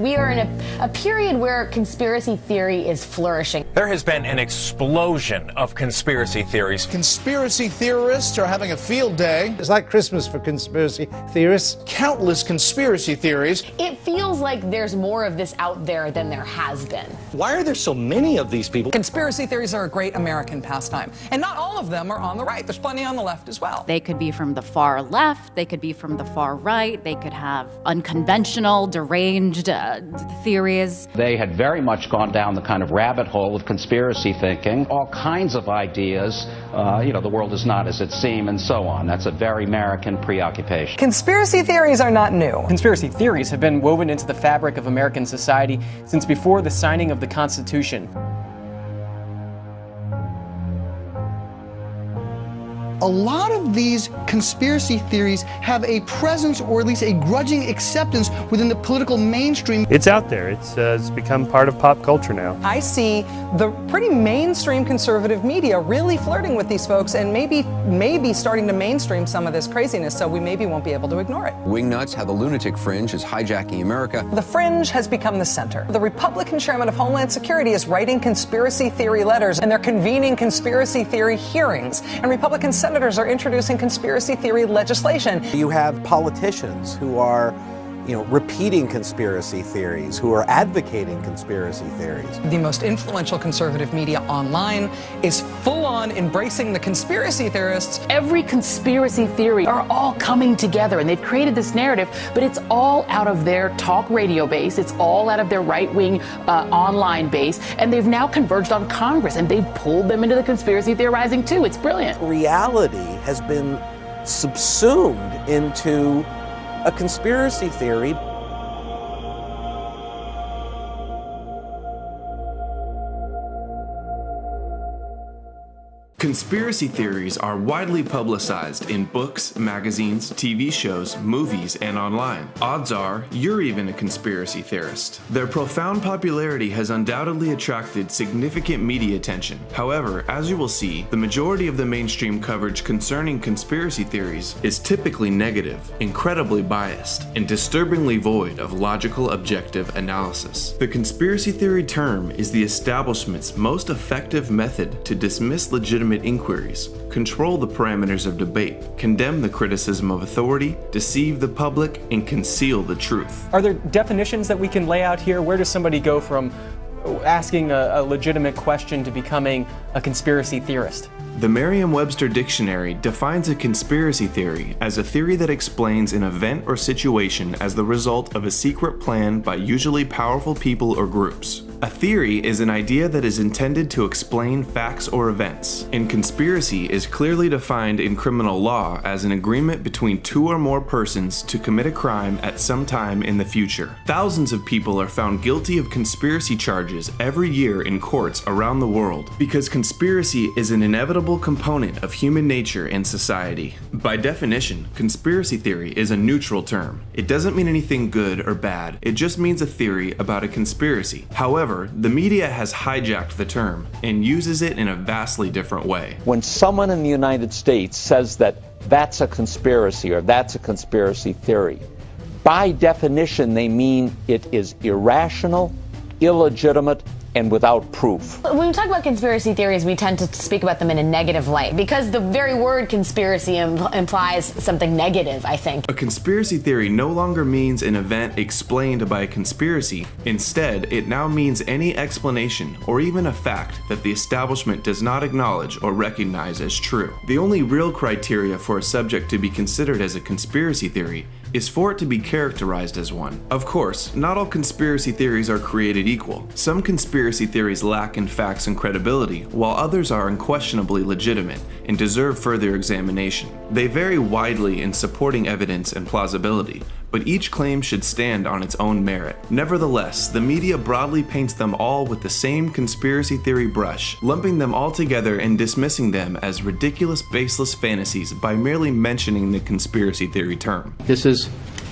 we are in a period where conspiracy theory is flourishing. There has been an explosion of conspiracy theories. Conspiracy theorists are having a field day. It's like Christmas for conspiracy theorists. Countless conspiracy theories. It feels like there's more of this out there than there has been. Why are there so many of these people? Conspiracy theories are a great American pastime, and not all of them are on the right. There's plenty on the left as well. They could be from the far left, they could be from the far right, they could have unconventional, deranged theories. They had very much gone down the kind of rabbit hole of conspiracy thinking, all kinds of ideas, the world is not as it seems, and so on. That's a very American preoccupation. Conspiracy theories are not new. Conspiracy theories have been woven into the fabric of American society since before the signing of the Constitution. A lot of these conspiracy theories have a presence, or at least a grudging acceptance, within the political mainstream. It's out there. It's become part of pop culture now. I see the pretty mainstream conservative media really flirting with these folks and maybe starting to mainstream some of this craziness, so we maybe won't be able to ignore it. Wingnuts, how the lunatic fringe is hijacking America. The fringe has become the center. The Republican chairman of Homeland Security is writing conspiracy theory letters, and they're convening conspiracy theory hearings, and Republican senators are introducing conspiracy theory legislation. You have politicians who are, repeating conspiracy theories, who are advocating conspiracy theories. The most influential conservative media online is full-on embracing the conspiracy theorists. Every conspiracy theory are all coming together, and they've created this narrative, but it's all out of their talk radio base. It's all out of their right-wing online base, and they've now converged on Congress, and they've pulled them into the conspiracy theorizing too. It's brilliant. Reality has been subsumed into a conspiracy theory. Conspiracy theories are widely publicized in books, magazines, TV shows, movies, and online. Odds are, you're even a conspiracy theorist. Their profound popularity has undoubtedly attracted significant media attention. However, as you will see, the majority of the mainstream coverage concerning conspiracy theories is typically negative, incredibly biased, and disturbingly void of logical, objective analysis. The conspiracy theory term is the establishment's most effective method to dismiss legitimate inquiries, control the parameters of debate, condemn the criticism of authority, deceive the public, and conceal the truth. Are there definitions that we can lay out here? Where does somebody go from asking a legitimate question to becoming a conspiracy theorist? The Merriam-Webster Dictionary defines a conspiracy theory as a theory that explains an event or situation as the result of a secret plan by usually powerful people or groups. A theory is an idea that is intended to explain facts or events, and conspiracy is clearly defined in criminal law as an agreement between two or more persons to commit a crime at some time in the future. Thousands of people are found guilty of conspiracy charges every year in courts around the world because conspiracy is an inevitable component of human nature and society. By definition, conspiracy theory is a neutral term. It doesn't mean anything good or bad, it just means a theory about a conspiracy. However, the media has hijacked the term and uses it in a vastly different way. When someone in the United States says that that's a conspiracy or that's a conspiracy theory, by definition they mean it is irrational, illegitimate, and without proof. When we talk about conspiracy theories, we tend to speak about them in a negative light because the very word conspiracy implies something negative, I think. A conspiracy theory no longer means an event explained by a conspiracy. Instead, it now means any explanation or even a fact that the establishment does not acknowledge or recognize as true. The only real criteria for a subject to be considered as a conspiracy theory is for it to be characterized as one. Of course, not all conspiracy theories are created equal. Some conspiracy theories lack in facts and credibility, while others are unquestionably legitimate and deserve further examination. They vary widely in supporting evidence and plausibility, but each claim should stand on its own merit. Nevertheless, the media broadly paints them all with the same conspiracy theory brush, lumping them all together and dismissing them as ridiculous, baseless fantasies by merely mentioning the conspiracy theory term. This is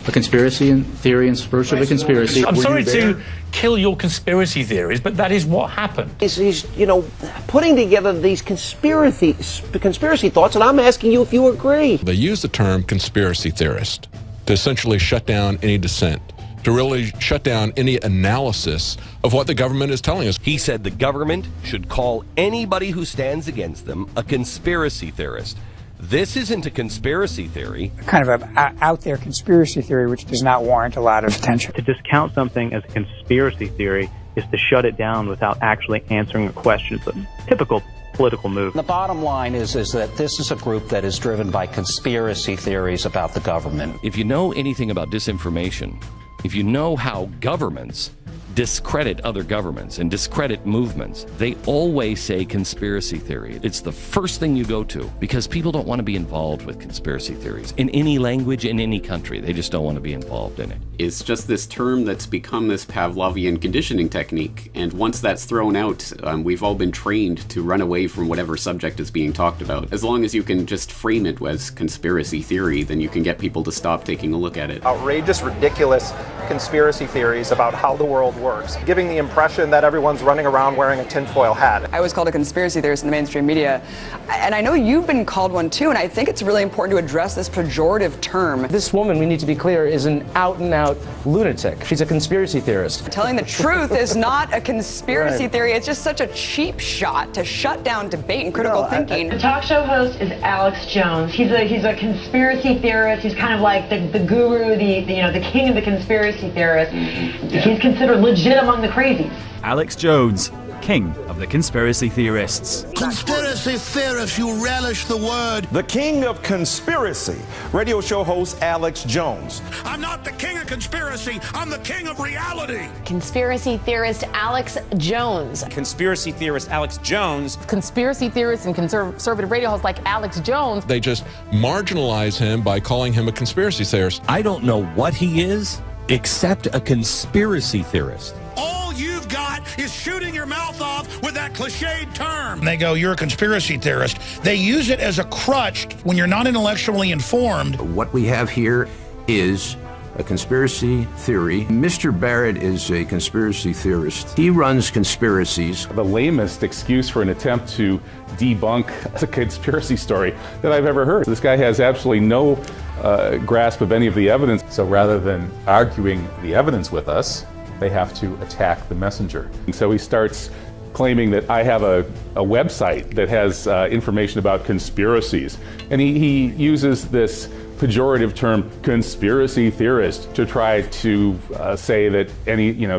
a conspiracy theory in pursuit of a conspiracy. I'm sorry to kill your conspiracy theories, but that is what happened. He's putting together these conspiracy thoughts, and I'm asking you if you agree. They use the term conspiracy theorist to essentially shut down any dissent, to really shut down any analysis of what the government is telling us. He said the government should call anybody who stands against them a conspiracy theorist. This isn't a conspiracy theory. Kind of an out there conspiracy theory which does not warrant a lot of attention. To discount something as a conspiracy theory is to shut it down without actually answering a question. It's a typical political move. The bottom line is that this is a group that is driven by conspiracy theories about the government. If you know anything about disinformation, if you know how governments discredit other governments and discredit movements, they always say conspiracy theory. It's the first thing you go to because people don't want to be involved with conspiracy theories in any language, in any country. They just don't want to be involved in it. It's just this term that's become this Pavlovian conditioning technique, and once that's thrown out, we've all been trained to run away from whatever subject is being talked about. As long as you can just frame it as conspiracy theory, then you can get people to stop taking a look at it. Outrageous, ridiculous conspiracy theories about how the world works, giving the impression that everyone's running around wearing a tinfoil hat. I was called a conspiracy theorist in the mainstream media, and I know you've been called one too, and I think it's really important to address this pejorative term. This woman, we need to be clear, is an out-and-out lunatic. She's a conspiracy theorist. Telling the truth is not a conspiracy theory. It's just such a cheap shot to shut down debate and critical thinking. The talk show host is Alex Jones. He's a conspiracy theorist. He's kind of like the guru, the king of the conspiracy theorists. He's considered legit among the crazies. Alex Jones, king of the conspiracy theorists. Conspiracy theorists, you relish the word. The king of conspiracy, radio show host Alex Jones. I'm not the king of conspiracy, I'm the king of reality. Conspiracy theorist Alex Jones. Conspiracy theorist Alex Jones. Conspiracy theorists and conservative radio hosts like Alex Jones. They just marginalize him by calling him a conspiracy theorist. I don't know what he is, except a conspiracy theorist. All you've got is shooting your mouth off with that cliched term. They go, you're a conspiracy theorist. They use it as a crutch when you're not intellectually informed. What we have here is a conspiracy theory. Mr. Barrett is a conspiracy theorist. He runs conspiracies. The lamest excuse for an attempt to debunk a conspiracy story that I've ever heard. This guy has absolutely no grasp of any of the evidence. So rather than arguing the evidence with us, they have to attack the messenger. And so he starts claiming that I have a website that has information about conspiracies. And he uses this pejorative term, conspiracy theorist, to try to say that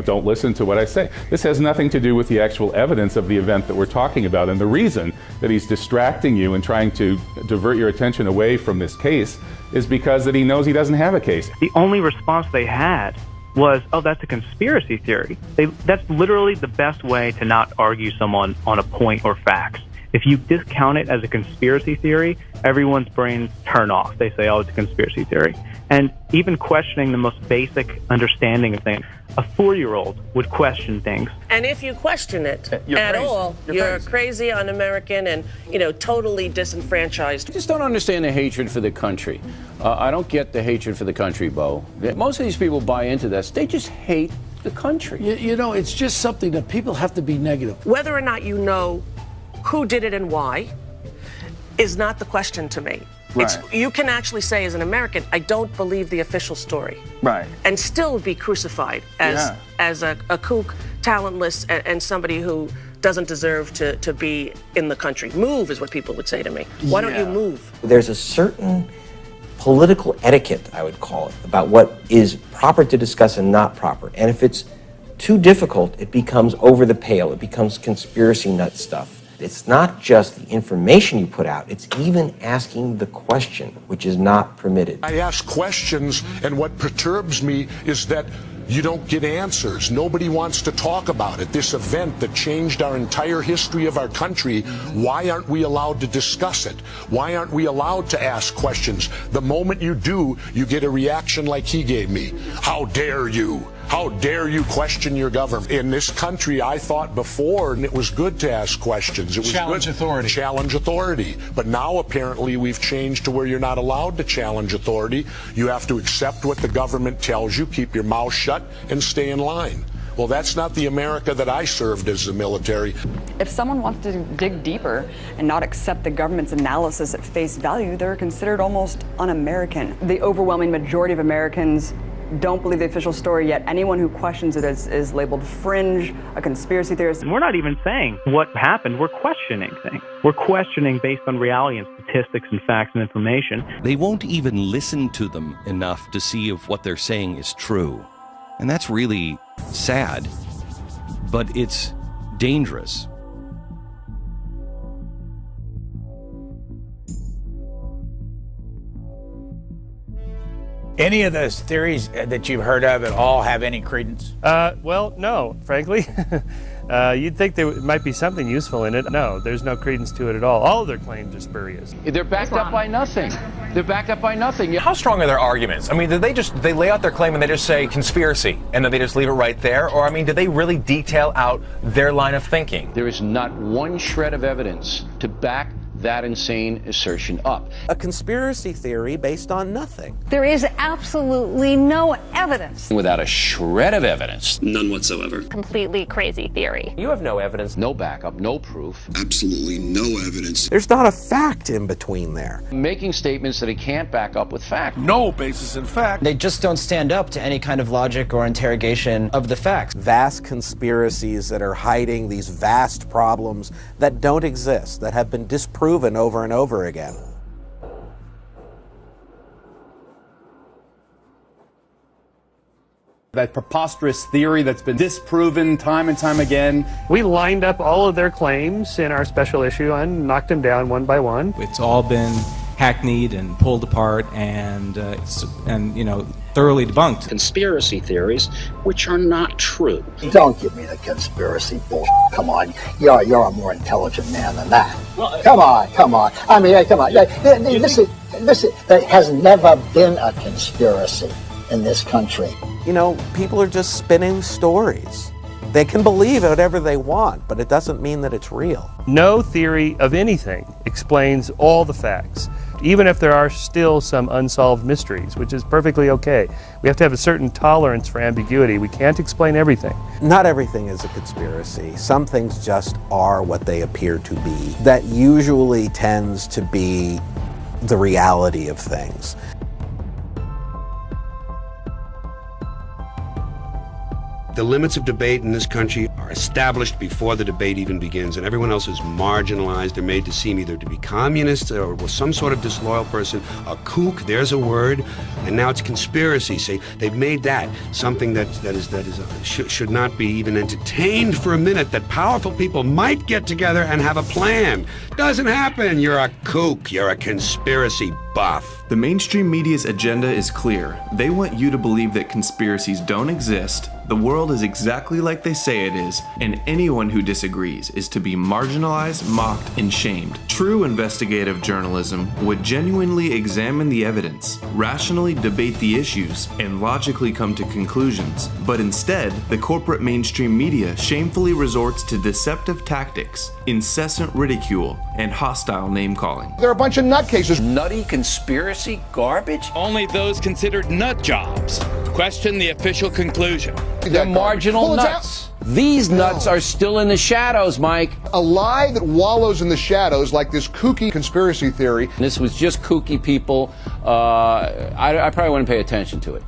don't listen to what I say. This has nothing to do with the actual evidence of the event that we're talking about. And the reason that he's distracting you and trying to divert your attention away from this case is because that he knows he doesn't have a case. The only response they had was, oh, that's a conspiracy theory. That's literally the best way to not argue someone on a point or facts. If you discount it as a conspiracy theory, everyone's brains turn off. They say, oh, it's a conspiracy theory. And even questioning the most basic understanding of things, a 4-year-old would question things. And if you question it you're at crazy. all, you're crazy, un-American, and, totally disenfranchised. I just don't understand the hatred for the country. I don't get the hatred for the country, Bo. Most of these people buy into this. They just hate the country. It's just something that people have to be negative. Whether or not you know who did it and why is not the question to me. Right. You can actually say, as an American, I don't believe the official story. Right. And still be crucified as a kook, talentless, and somebody who doesn't deserve to be in the country. Move is what people would say to me. Why don't you move? There's a certain political etiquette, I would call it, about what is proper to discuss and not proper. And if it's too difficult, it becomes over the pale. It becomes conspiracy nut stuff. It's not just the information you put out, it's even asking the question, which is not permitted. I ask questions, and what perturbs me is that you don't get answers. Nobody wants to talk about it. This event that changed our entire history of our country, why aren't we allowed to discuss it? Why aren't we allowed to ask questions? The moment you do, you get a reaction like he gave me. How dare you? How dare you question your government? In this country, I thought before, and it was good to ask questions. It was Challenge good. authority. Challenge authority. But now apparently we've changed to where you're not allowed to challenge authority. You have to accept what the government tells you, keep your mouth shut, and stay in line. Well, that's not the America that I served as the military. If someone wants to dig deeper and not accept the government's analysis at face value, they're considered almost un-American. The overwhelming majority of Americans don't believe the official story, yet anyone who questions it is labeled fringe, a conspiracy theorist. And we're not even saying what happened. We're questioning things. We're questioning based on reality and statistics and facts and information. They won't even listen to them enough to see if what they're saying is true. And that's really sad, but it's dangerous. Any of those theories that you've heard of at all have any credence? Well, no, frankly. You'd think there might be something useful in it. No, there's no credence to it at all. All of their claims are spurious. They're backed up by nothing. They're backed up by nothing. How strong are their arguments? I mean, do they lay out their claim and they just say conspiracy and then they just leave it right there? Or, I mean, do they really detail out their line of thinking? There is not one shred of evidence to back that insane assertion up. A conspiracy theory based on nothing. There is absolutely no evidence. Without a shred of evidence. None whatsoever. Completely crazy theory. You have no evidence. No backup, no proof. Absolutely no evidence. There's not a fact in between there. Making statements that he can't back up with fact. No basis in fact. They just don't stand up to any kind of logic or interrogation of the facts. Vast conspiracies that are hiding these vast problems that don't exist, that have been disproven over and over again. That preposterous theory that's been disproven time and time again. We lined up all of their claims in our special issue and knocked them down one by one. It's all been hackneyed and pulled apart and thoroughly debunked. Conspiracy theories which are not true. Don't give me the conspiracy bullshit. Come on, you're a more intelligent man than that. Come on. I mean, come on. Listen. There has never been a conspiracy in this country. You know, people are just spinning stories. They can believe whatever they want, but it doesn't mean that it's real. No theory of anything explains all the facts, even if there are still some unsolved mysteries, which is perfectly okay. We have to have a certain tolerance for ambiguity. We can't explain everything. Not everything is a conspiracy. Some things just are what they appear to be. That usually tends to be the reality of things. The limits of debate in this country are established before the debate even begins, and everyone else is marginalized. They're made to seem either to be communists or some sort of disloyal person, a kook, there's a word, and now it's conspiracy. See, they've made that something that should not be even entertained for a minute, that powerful people might get together and have a plan. Doesn't happen. You're a kook. You're a conspiracy buff. The mainstream media's agenda is clear. They want you to believe that conspiracies don't exist, the world is exactly like they say it is, and anyone who disagrees is to be marginalized, mocked, and shamed. True investigative journalism would genuinely examine the evidence, rationally debate the issues, and logically come to conclusions. But instead, the corporate mainstream media shamefully resorts to deceptive tactics, incessant ridicule, and hostile name-calling. They're a bunch of nutcases. Nutty conspiracy garbage? Only those considered nut jobs question the official conclusion. They're marginal nuts. These nuts are still in the shadows, Mike. A lie that wallows in the shadows like this kooky conspiracy theory. This was just kooky people. I probably wouldn't pay attention to it.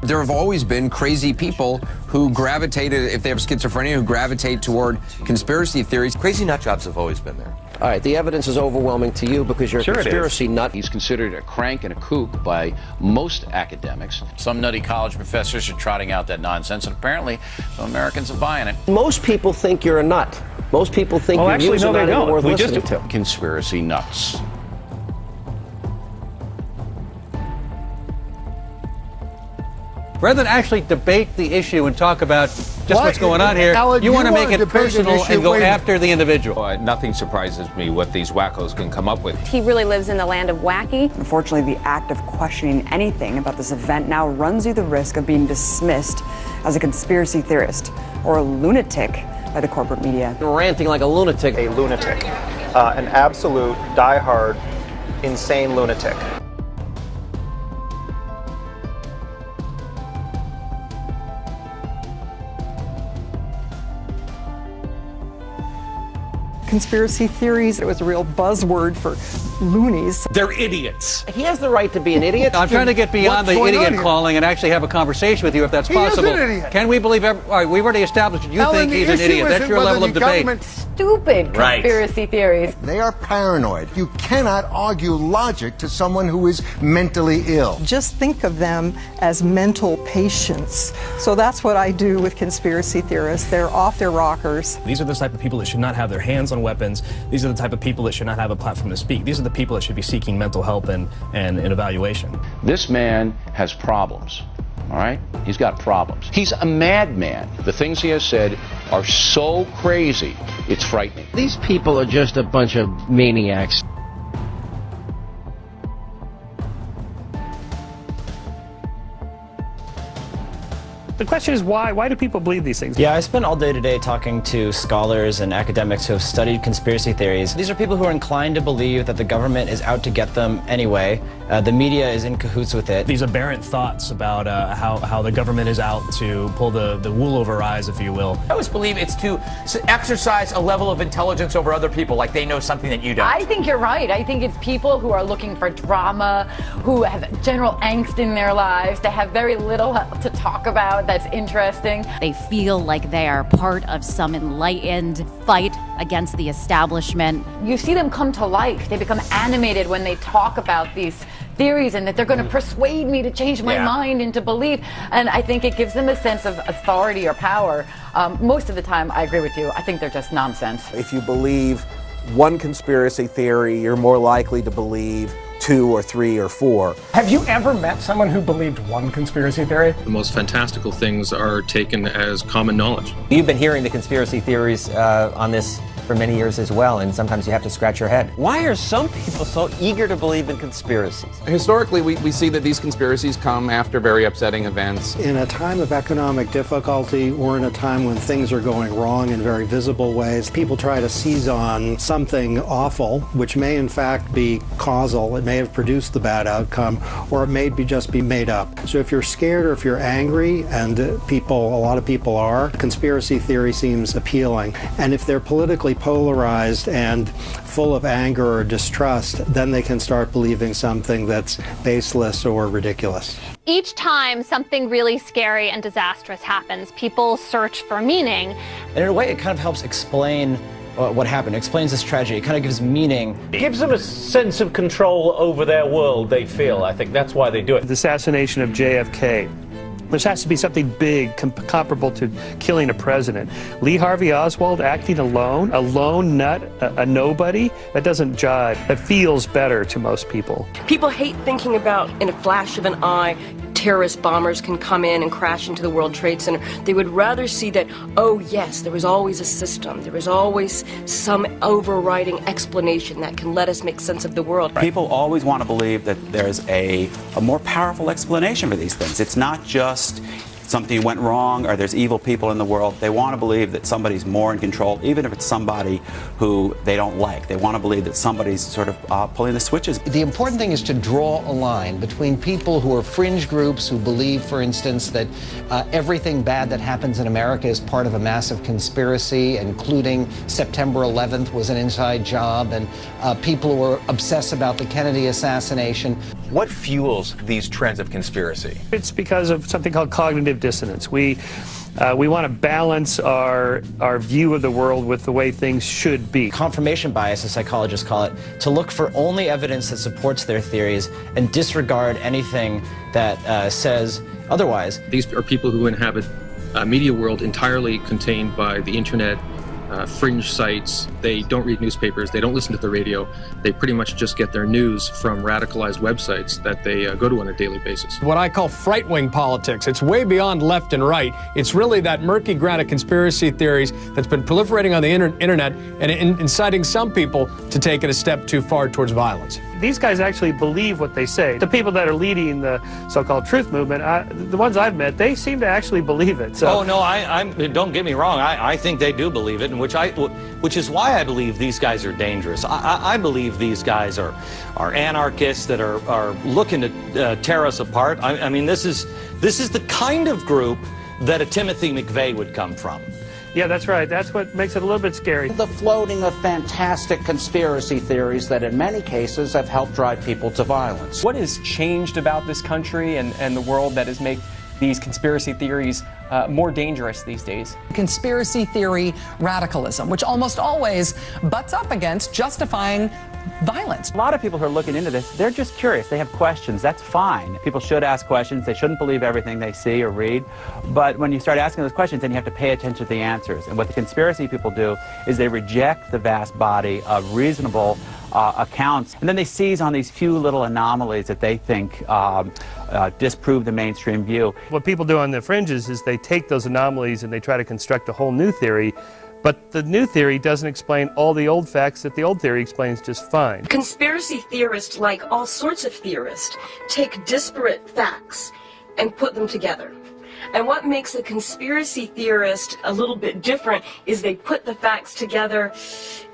There have always been crazy people who gravitated, if they have schizophrenia, who gravitate toward conspiracy theories. Crazy nut jobs have always been there. All right, the evidence is overwhelming to you because you're a conspiracy nut. He's considered a crank and a kook by most academics. Some nutty college professors are trotting out that nonsense, and apparently some Americans are buying it. Most people think you're a nut. Most people think your views are not even worth listening to. Conspiracy nuts. Rather than actually debate the issue and talk about just what's going on here, Alan, you want to make it personal and go after the individual. Nothing surprises me what these wackos can come up with. He really lives in the land of wacky. Unfortunately, the act of questioning anything about this event now runs you the risk of being dismissed as a conspiracy theorist or a lunatic by the corporate media. Ranting like a lunatic. A lunatic. An absolute, diehard, insane lunatic. conspiracy theories. It was a real buzzword for loonies. They're idiots. He has the right to be an idiot. I'm trying to get beyond the idiot calling and actually have a conversation with you if that's possible. He is an idiot. Can we believe all right, we've already established that you think he's an idiot. That's your level of debate. Stupid conspiracy theories. They are paranoid. You cannot argue logic to someone who is mentally ill. Just think of them as mental patients. So that's what I do with conspiracy theorists. They're off their rockers. These are the type of people that should not have their hands on weapons. These are the type of people that should not have a platform to speak. These are the people that should be seeking mental help and evaluation. This man has problems. All right? He's got problems. He's a madman. The things he has said are so crazy, it's frightening. These people are just a bunch of maniacs. The question is why? Why do people believe these things? Yeah, I spent all day today talking to scholars and academics who have studied conspiracy theories. These are people who are inclined to believe that the government is out to get them anyway. The media is in cahoots with it. These aberrant thoughts about how the government is out to pull the wool over our eyes, if you will. I always believe it's to exercise a level of intelligence over other people, like they know something that you don't. I think you're right. I think it's people who are looking for drama, who have general angst in their lives. They have very little to talk about that's interesting. They feel like they are part of some enlightened fight against the establishment. You see them come to life. They become animated when they talk about these theories and that they're going to persuade me to change my mind into belief. And I think it gives them a sense of authority or power. Most of the time, I agree with you. I think they're just nonsense. If you believe one conspiracy theory, you're more likely to believe 2 or 3 or 4. Have you ever met someone who believed one conspiracy theory? The most fantastical things are taken as common knowledge. You've been hearing the conspiracy theories on this for many years as well, and sometimes you have to scratch your head. Why are some people so eager to believe in conspiracies? Historically, we see that these conspiracies come after very upsetting events. In a time of economic difficulty or in a time when things are going wrong in very visible ways, people try to seize on something awful, which may in fact be causal. It may have produced the bad outcome, or it may just be made up. So if you're scared or if you're angry, and a lot of people are, conspiracy theory seems appealing. And if they're politically polarized and full of anger or distrust, then they can start believing something that's baseless or ridiculous. Each time something really scary and disastrous happens, people search for meaning. And in a way, it kind of helps explain what happened. It explains this tragedy. It kind of gives meaning. It gives them a sense of control over their world, they feel. I think that's why they do it. The assassination of JFK. This has to be something big, comparable to killing a president. Lee Harvey Oswald acting alone, a lone nut, a nobody, that doesn't jive. That feels better to most people. People hate thinking about, in a flash of an eye, terrorist bombers can come in and crash into the World Trade Center. They would rather see that, oh yes, there was always a system. There was always some overriding explanation that can let us make sense of the world. People always want to believe that there's a more powerful explanation for these things. It's not just something went wrong or there's evil people in the world. They want to believe that somebody's more in control, even if it's somebody who they don't like. They want to believe that somebody's sort of pulling the switches. The important thing is to draw a line between people who are fringe groups who believe, for instance, that everything bad that happens in America is part of a massive conspiracy, including September 11th was an inside job, and people who are obsessed about the Kennedy assassination. What fuels these trends of conspiracy? It's because of something called cognitive dissonance. We want to balance our view of the world with the way things should be. Confirmation bias, as psychologists call it, to look for only evidence that supports their theories and disregard anything that says otherwise. These are people who inhabit a media world entirely contained by the internet, fringe sites. They don't read newspapers. They don't listen to the radio. They pretty much just get their news from radicalized websites that they go to on a daily basis. What I call fright-wing politics. It's way beyond left and right. It's really that murky ground of conspiracy theories that's been proliferating on the internet and inciting some people to take it a step too far towards violence. These guys actually believe what they say. The people that are leading the so-called truth movement, the ones I've met, they seem to actually believe it. So. Oh, no, don't get me wrong. I think they do believe it, and which is why I believe these guys are dangerous. I believe these guys are anarchists that are looking to tear us apart. I mean, this is the kind of group that a Timothy McVeigh would come from. Yeah, that's right. That's what makes it a little bit scary. The floating of fantastic conspiracy theories that in many cases have helped drive people to violence. What has changed about this country and the world that has made these conspiracy theories more dangerous these days? Conspiracy theory radicalism, which almost always butts up against justifying violence. A lot of people who are looking into this, they're just curious. They have questions. That's fine. People should ask questions. They shouldn't believe everything they see or read. But when you start asking those questions, then you have to pay attention to the answers. And what the conspiracy people do is they reject the vast body of reasonable accounts, and then they seize on these few little anomalies that they think disprove the mainstream view. What people do on the fringes is they take those anomalies and they try to construct a whole new theory, but the new theory doesn't explain all the old facts that the old theory explains just fine. Conspiracy theorists, like all sorts of theorists, take disparate facts and put them together. And what makes a conspiracy theorist a little bit different is they put the facts together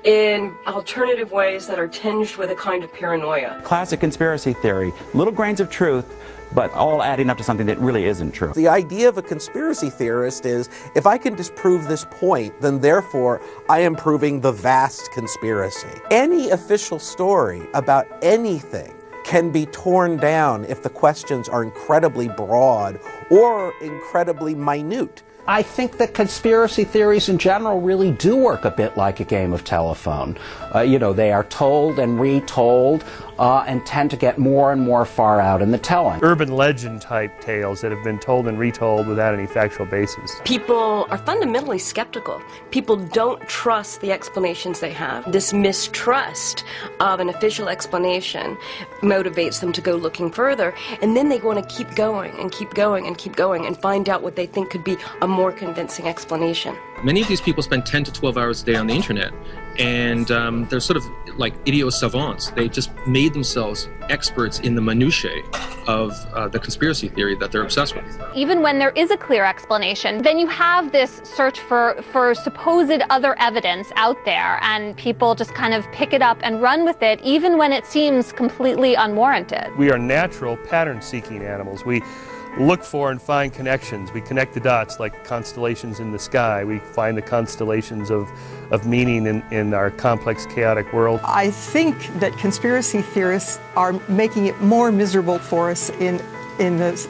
in alternative ways that are tinged with a kind of paranoia. Classic conspiracy theory, little grains of truth, but all adding up to something that really isn't true. The idea of a conspiracy theorist is, if I can disprove this point, then therefore I am proving the vast conspiracy. Any official story about anything can be torn down if the questions are incredibly broad or incredibly minute. I think that conspiracy theories in general really do work a bit like a game of telephone. They are told and retold and tend to get more and more far out in the telling. Urban legend type tales that have been told and retold without any factual basis. People are fundamentally skeptical. People don't trust the explanations they have. This mistrust of an official explanation motivates them to go looking further, and then they want to keep going and keep going and keep going and find out what they think could be a more convincing explanation. Many of these people spend 10 to 12 hours a day on the internet, and they're sort of like idiot savants. They just made themselves experts in the minutiae of the conspiracy theory that they're obsessed with. Even when there is a clear explanation, then you have this search for supposed other evidence out there, and people just kind of pick it up and run with it, even when it seems completely unwarranted. We are natural pattern-seeking animals. We look for and find connections. We connect the dots like constellations in the sky. We find the constellations of meaning in our complex, chaotic world. I think that conspiracy theorists are making it more miserable for us in this,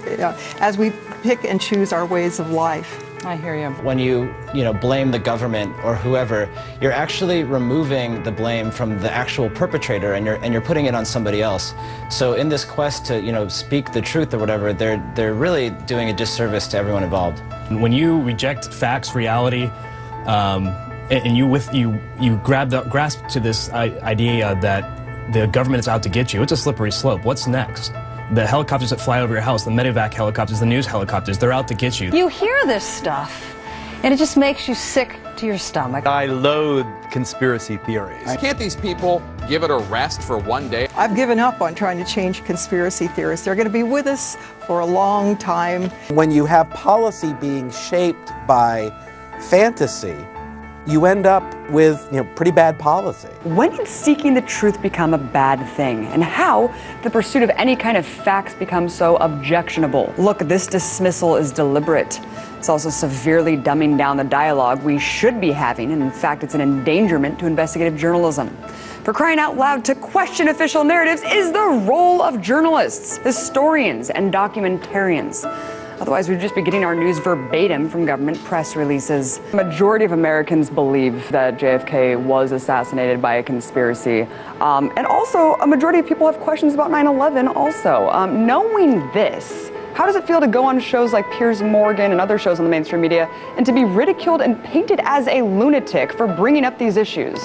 as we pick and choose our ways of life. I hear you. When you blame the government or whoever, you're actually removing the blame from the actual perpetrator, and you're putting it on somebody else. So in this quest to speak the truth or whatever, they're really doing a disservice to everyone involved. When you reject facts, reality, and you grasp to this idea that the government is out to get you, it's a slippery slope. What's next? The helicopters that fly over your house, the medevac helicopters, the news helicopters, they're out to get you. You hear this stuff, and it just makes you sick to your stomach. I loathe conspiracy theories. Can't these people give it a rest for one day? I've given up on trying to change conspiracy theorists. They're going to be with us for a long time. When you have policy being shaped by fantasy, you end up with pretty bad policy. When did seeking the truth become a bad thing? And how the pursuit of any kind of facts becomes so objectionable? Look, this dismissal is deliberate. It's also severely dumbing down the dialogue we should be having, and in fact, it's an endangerment to investigative journalism. For crying out loud, to question official narratives is the role of journalists, historians, and documentarians. Otherwise, we'd just be getting our news verbatim from government press releases. The majority of Americans believe that JFK was assassinated by a conspiracy. And also, a majority of people have questions about 9/11 also. Knowing this, how does it feel to go on shows like Piers Morgan and other shows on the mainstream media and to be ridiculed and painted as a lunatic for bringing up these issues?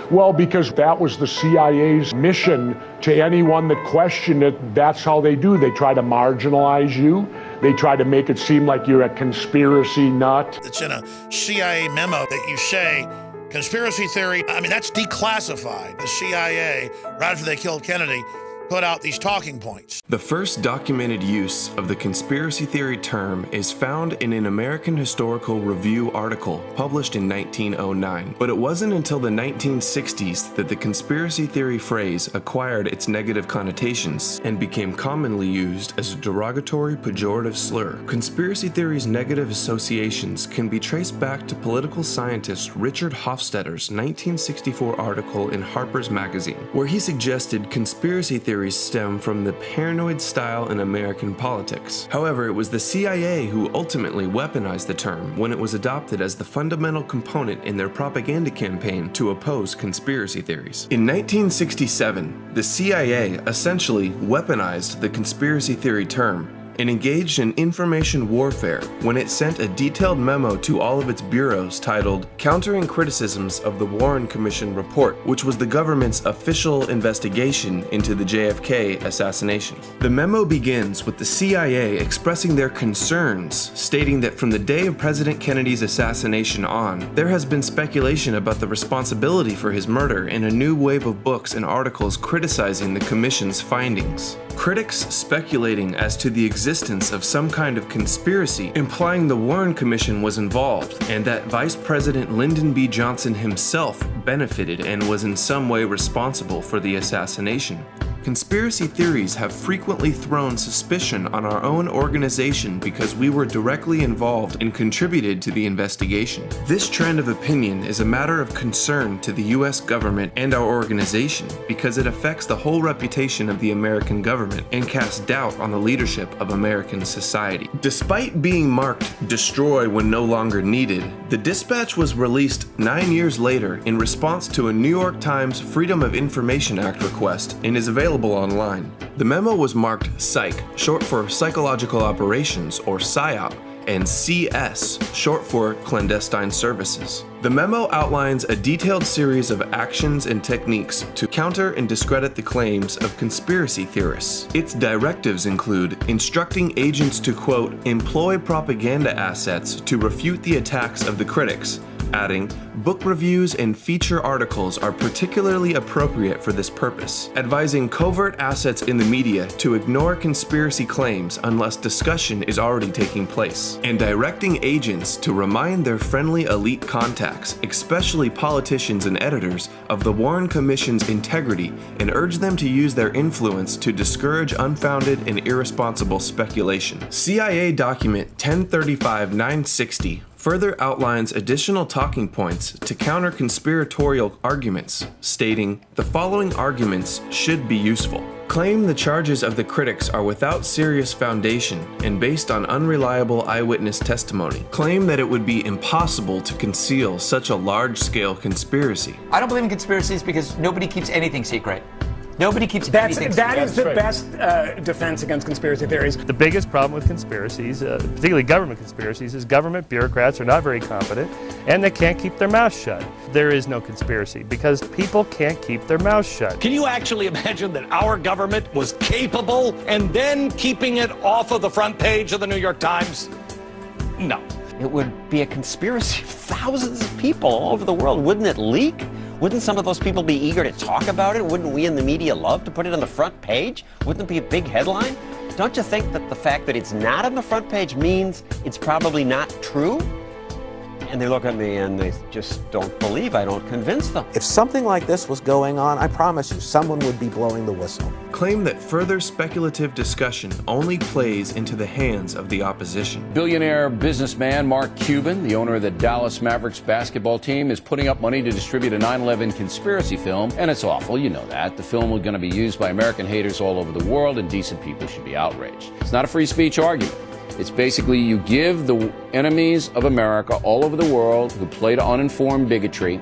Well, because that was the CIA's mission to anyone that questioned it. That's how they do. They try to marginalize you. They try to make it seem like you're a conspiracy nut. It's in a CIA memo that you say, conspiracy theory, that's declassified. The CIA, right after they killed Kennedy, put out these talking points. The first documented use of the conspiracy theory term is found in an American Historical Review article published in 1909. But it wasn't until the 1960s that the conspiracy theory phrase acquired its negative connotations and became commonly used as a derogatory, pejorative slur. Conspiracy theory's negative associations can be traced back to political scientist Richard Hofstadter's 1964 article in Harper's Magazine, where he suggested conspiracy theories stem from the paranoid style in American politics. However, it was the CIA who ultimately weaponized the term when it was adopted as the fundamental component in their propaganda campaign to oppose conspiracy theories. In 1967, the CIA essentially weaponized the conspiracy theory term and engaged in information warfare when it sent a detailed memo to all of its bureaus titled Countering Criticisms of the Warren Commission Report, which was the government's official investigation into the JFK assassination. The memo begins with the CIA expressing their concerns, stating that from the day of President Kennedy's assassination on, there has been speculation about the responsibility for his murder in a new wave of books and articles criticizing the commission's findings. Critics speculating as to the existence of some kind of conspiracy, implying the Warren Commission was involved, and that Vice President Lyndon B. Johnson himself benefited and was in some way responsible for the assassination. Conspiracy theories have frequently thrown suspicion on our own organization because we were directly involved and contributed to the investigation. This trend of opinion is a matter of concern to the U.S. government and our organization because it affects the whole reputation of the American government and casts doubt on the leadership of American society. Despite being marked "Destroy when no longer needed," the dispatch was released 9 years later in response to a New York Times Freedom of Information Act request and is available online. The memo was marked Psych, short for Psychological Operations, or PSYOP, and CS, short for Clandestine Services. The memo outlines a detailed series of actions and techniques to counter and discredit the claims of conspiracy theorists. Its directives include instructing agents to, quote, employ propaganda assets to refute the attacks of the critics, adding, book reviews and feature articles are particularly appropriate for this purpose, advising covert assets in the media to ignore conspiracy claims unless discussion is already taking place, and directing agents to remind their friendly elite contacts, especially politicians and editors, of the Warren Commission's integrity and urge them to use their influence to discourage unfounded and irresponsible speculation. CIA document 1035-960 further outlines additional talking points to counter conspiratorial arguments, stating, the following arguments should be useful. Claim the charges of the critics are without serious foundation and based on unreliable eyewitness testimony. Claim that it would be impossible to conceal such a large-scale conspiracy. I don't believe in conspiracies because nobody keeps anything secret. Nobody keeps anything secret. That is the best defense against conspiracy theories. The biggest problem with conspiracies, particularly government conspiracies, is government bureaucrats are not very competent and they can't keep their mouths shut. There is no conspiracy because people can't keep their mouths shut. Can you actually imagine that our government was capable and then keeping it off of the front page of the New York Times? No. It would be a conspiracy of thousands of people all over the world. Wouldn't it leak? Wouldn't some of those people be eager to talk about it? Wouldn't we in the media love to put it on the front page? Wouldn't it be a big headline? Don't you think that the fact that it's not on the front page means it's probably not true? And they look at me and they just don't believe I don't convince them. If something like this was going on, I promise you, someone would be blowing the whistle. Claim that further speculative discussion only plays into the hands of the opposition. Billionaire businessman Mark Cuban, the owner of the Dallas Mavericks basketball team, is putting up money to distribute a 9/11 conspiracy film, and it's awful, you know that. The film is going to be used by American haters all over the world, and decent people should be outraged. It's not a free speech argument. It's basically you give the enemies of America all over the world who play to uninformed bigotry,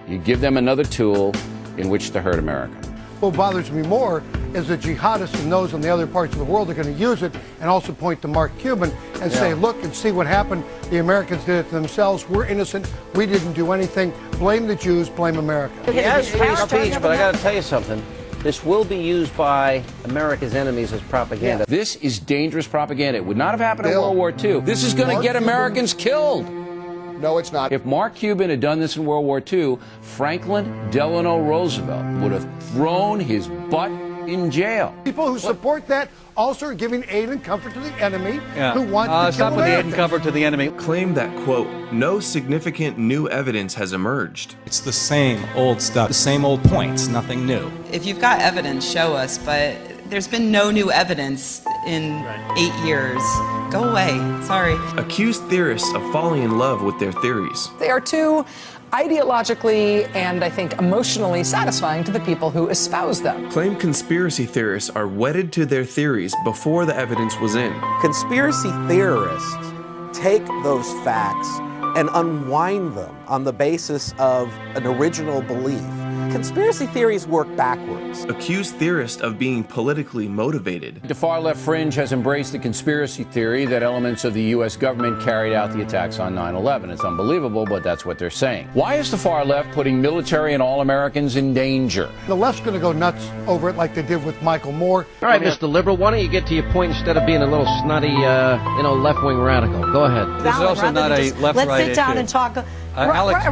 you give them another tool in which to hurt America. What bothers me more is the jihadists and those in the other parts of the world are going to use it and also point to Mark Cuban and say, look and see what happened. The Americans did it to themselves. We're innocent. We didn't do anything. Blame the Jews. Blame America. Yes, free speech, but I got to tell you something. This will be used by America's enemies as propaganda. This is dangerous propaganda. It would not have happened in World War II. This is going to get Americans killed. No, it's not. If Mark Cuban had done this in World War II, Franklin Delano Roosevelt would have thrown his butt in jail. People who support that also are giving aid and comfort to the enemy Yeah. who wants to kill stop with the aid and Americans. comfort to the enemy. Claim that, quote, no significant new evidence has emerged. It's the same old stuff, the same old points, nothing new. If you've got evidence, show us, but there's been no new evidence in 8 years. Go away. Sorry. Accuse theorists of falling in love with their theories. They are too ideologically and I think emotionally satisfying to the people who espouse them. Claim conspiracy theorists are wedded to their theories before the evidence was in. Conspiracy theorists take those facts and unwind them on the basis of an original belief. Conspiracy theories work backwards. Accuse theorists of being politically motivated. The far left fringe has embraced the conspiracy theory that elements of the U.S. government carried out the attacks on 9/11. It's unbelievable, but that's what they're saying. Why is the far left putting military and all Americans in danger? The left's going to go nuts over it like they did with Michael Moore. All right, Mr. Liberal, why don't you get to your point instead of being a little snotty, left-wing radical? Go ahead. This is also not a left-right Let's sit down issue. and talk. Alex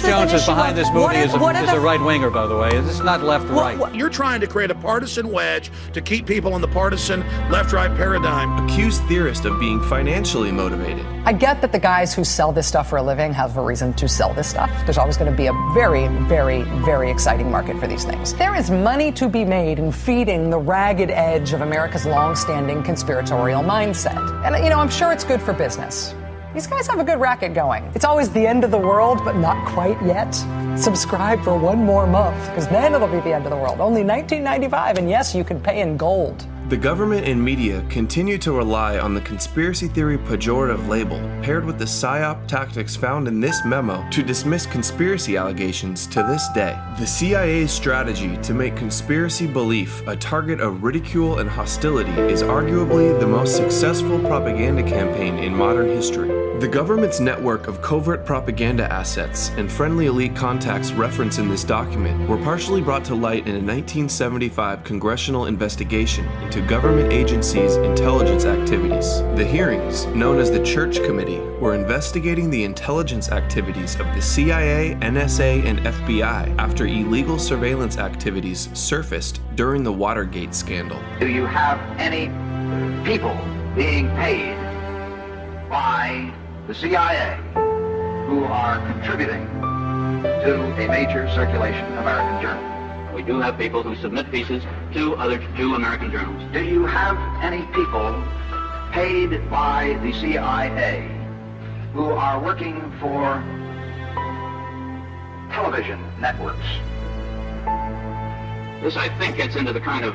Jones is behind this movie is a right-winger, by the way. This is not left-right. You're trying to create a partisan wedge to keep people in the partisan left-right paradigm. Accuse theorists of being financially motivated. I get that the guys who sell this stuff for a living have a reason to sell this stuff. There's always going to be a very, very, very exciting market for these things. There is money to be made in feeding the ragged edge of America's long-standing conspiratorial mindset. And, I'm sure it's good for business. These guys have a good racket going. It's always the end of the world, but not quite yet. Subscribe for one more month, because then it'll be the end of the world. Only $19.95, and yes, you can pay in gold. The government and media continue to rely on the conspiracy theory pejorative label, paired with the psyop tactics found in this memo, to dismiss conspiracy allegations to this day. The CIA's strategy to make conspiracy belief a target of ridicule and hostility is arguably the most successful propaganda campaign in modern history. The government's network of covert propaganda assets and friendly elite contacts referenced in this document were partially brought to light in a 1975 congressional investigation into government agencies' intelligence activities. The hearings, known as the Church Committee, were investigating the intelligence activities of the CIA, NSA, and FBI after illegal surveillance activities surfaced during the Watergate scandal. Do you have any people being paid by the CIA who are contributing to a major circulation American journal? We do have people who submit pieces to American journals. Do you have any people paid by the CIA who are working for television networks? This, I think, gets into the kind of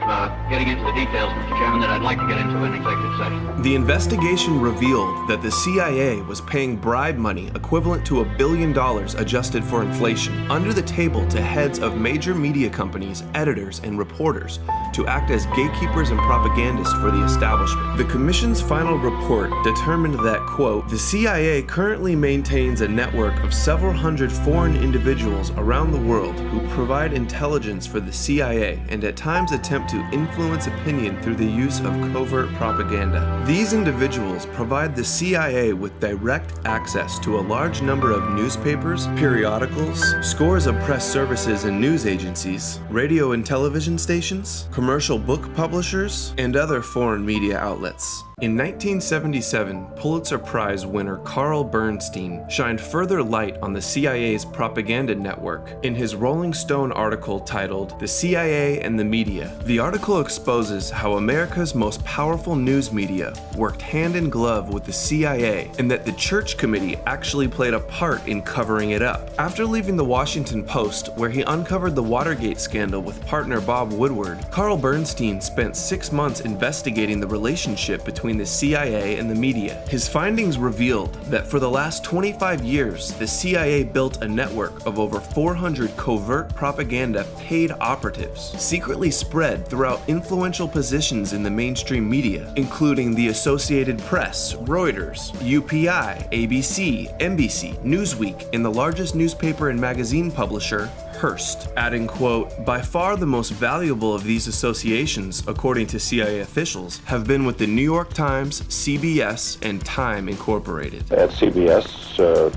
getting into the details, Mr. Chairman, that I'd like to get into in executive session. The investigation revealed that the CIA was paying bribe money equivalent to $1 billion adjusted for inflation under the table to heads of major media companies, editors, and reporters to act as gatekeepers and propagandists for the establishment. The Commission's final report determined that, quote, the CIA currently maintains a network of several hundred foreign individuals around the world who provide intelligence for the CIA and at times attempt to influence opinion through the use of covert propaganda. These individuals provide the CIA with direct access to a large number of newspapers, periodicals, scores of press services and news agencies, radio and television stations, commercial book publishers, and other foreign media outlets. In 1977, Pulitzer Prize winner Carl Bernstein shined further light on the CIA's propaganda network in his Rolling Stone article titled "The CIA and the Media." The article exposes how America's most powerful news media worked hand in glove with the CIA and that the Church Committee actually played a part in covering it up. After leaving the Washington Post, where he uncovered the Watergate scandal with partner Bob Woodward, Carl Bernstein spent 6 months investigating the relationship between the CIA and the media. His findings revealed that for the last 25 years, the CIA built a network of over 400 covert propaganda paid operatives, secretly spread throughout influential positions in the mainstream media, including the Associated Press, Reuters, UPI, ABC, NBC, Newsweek, and the largest newspaper and magazine publisher, Hearst, adding, quote, by far the most valuable of these associations, according to CIA officials, have been with the New York Times, CBS, and Time Incorporated. At CBS,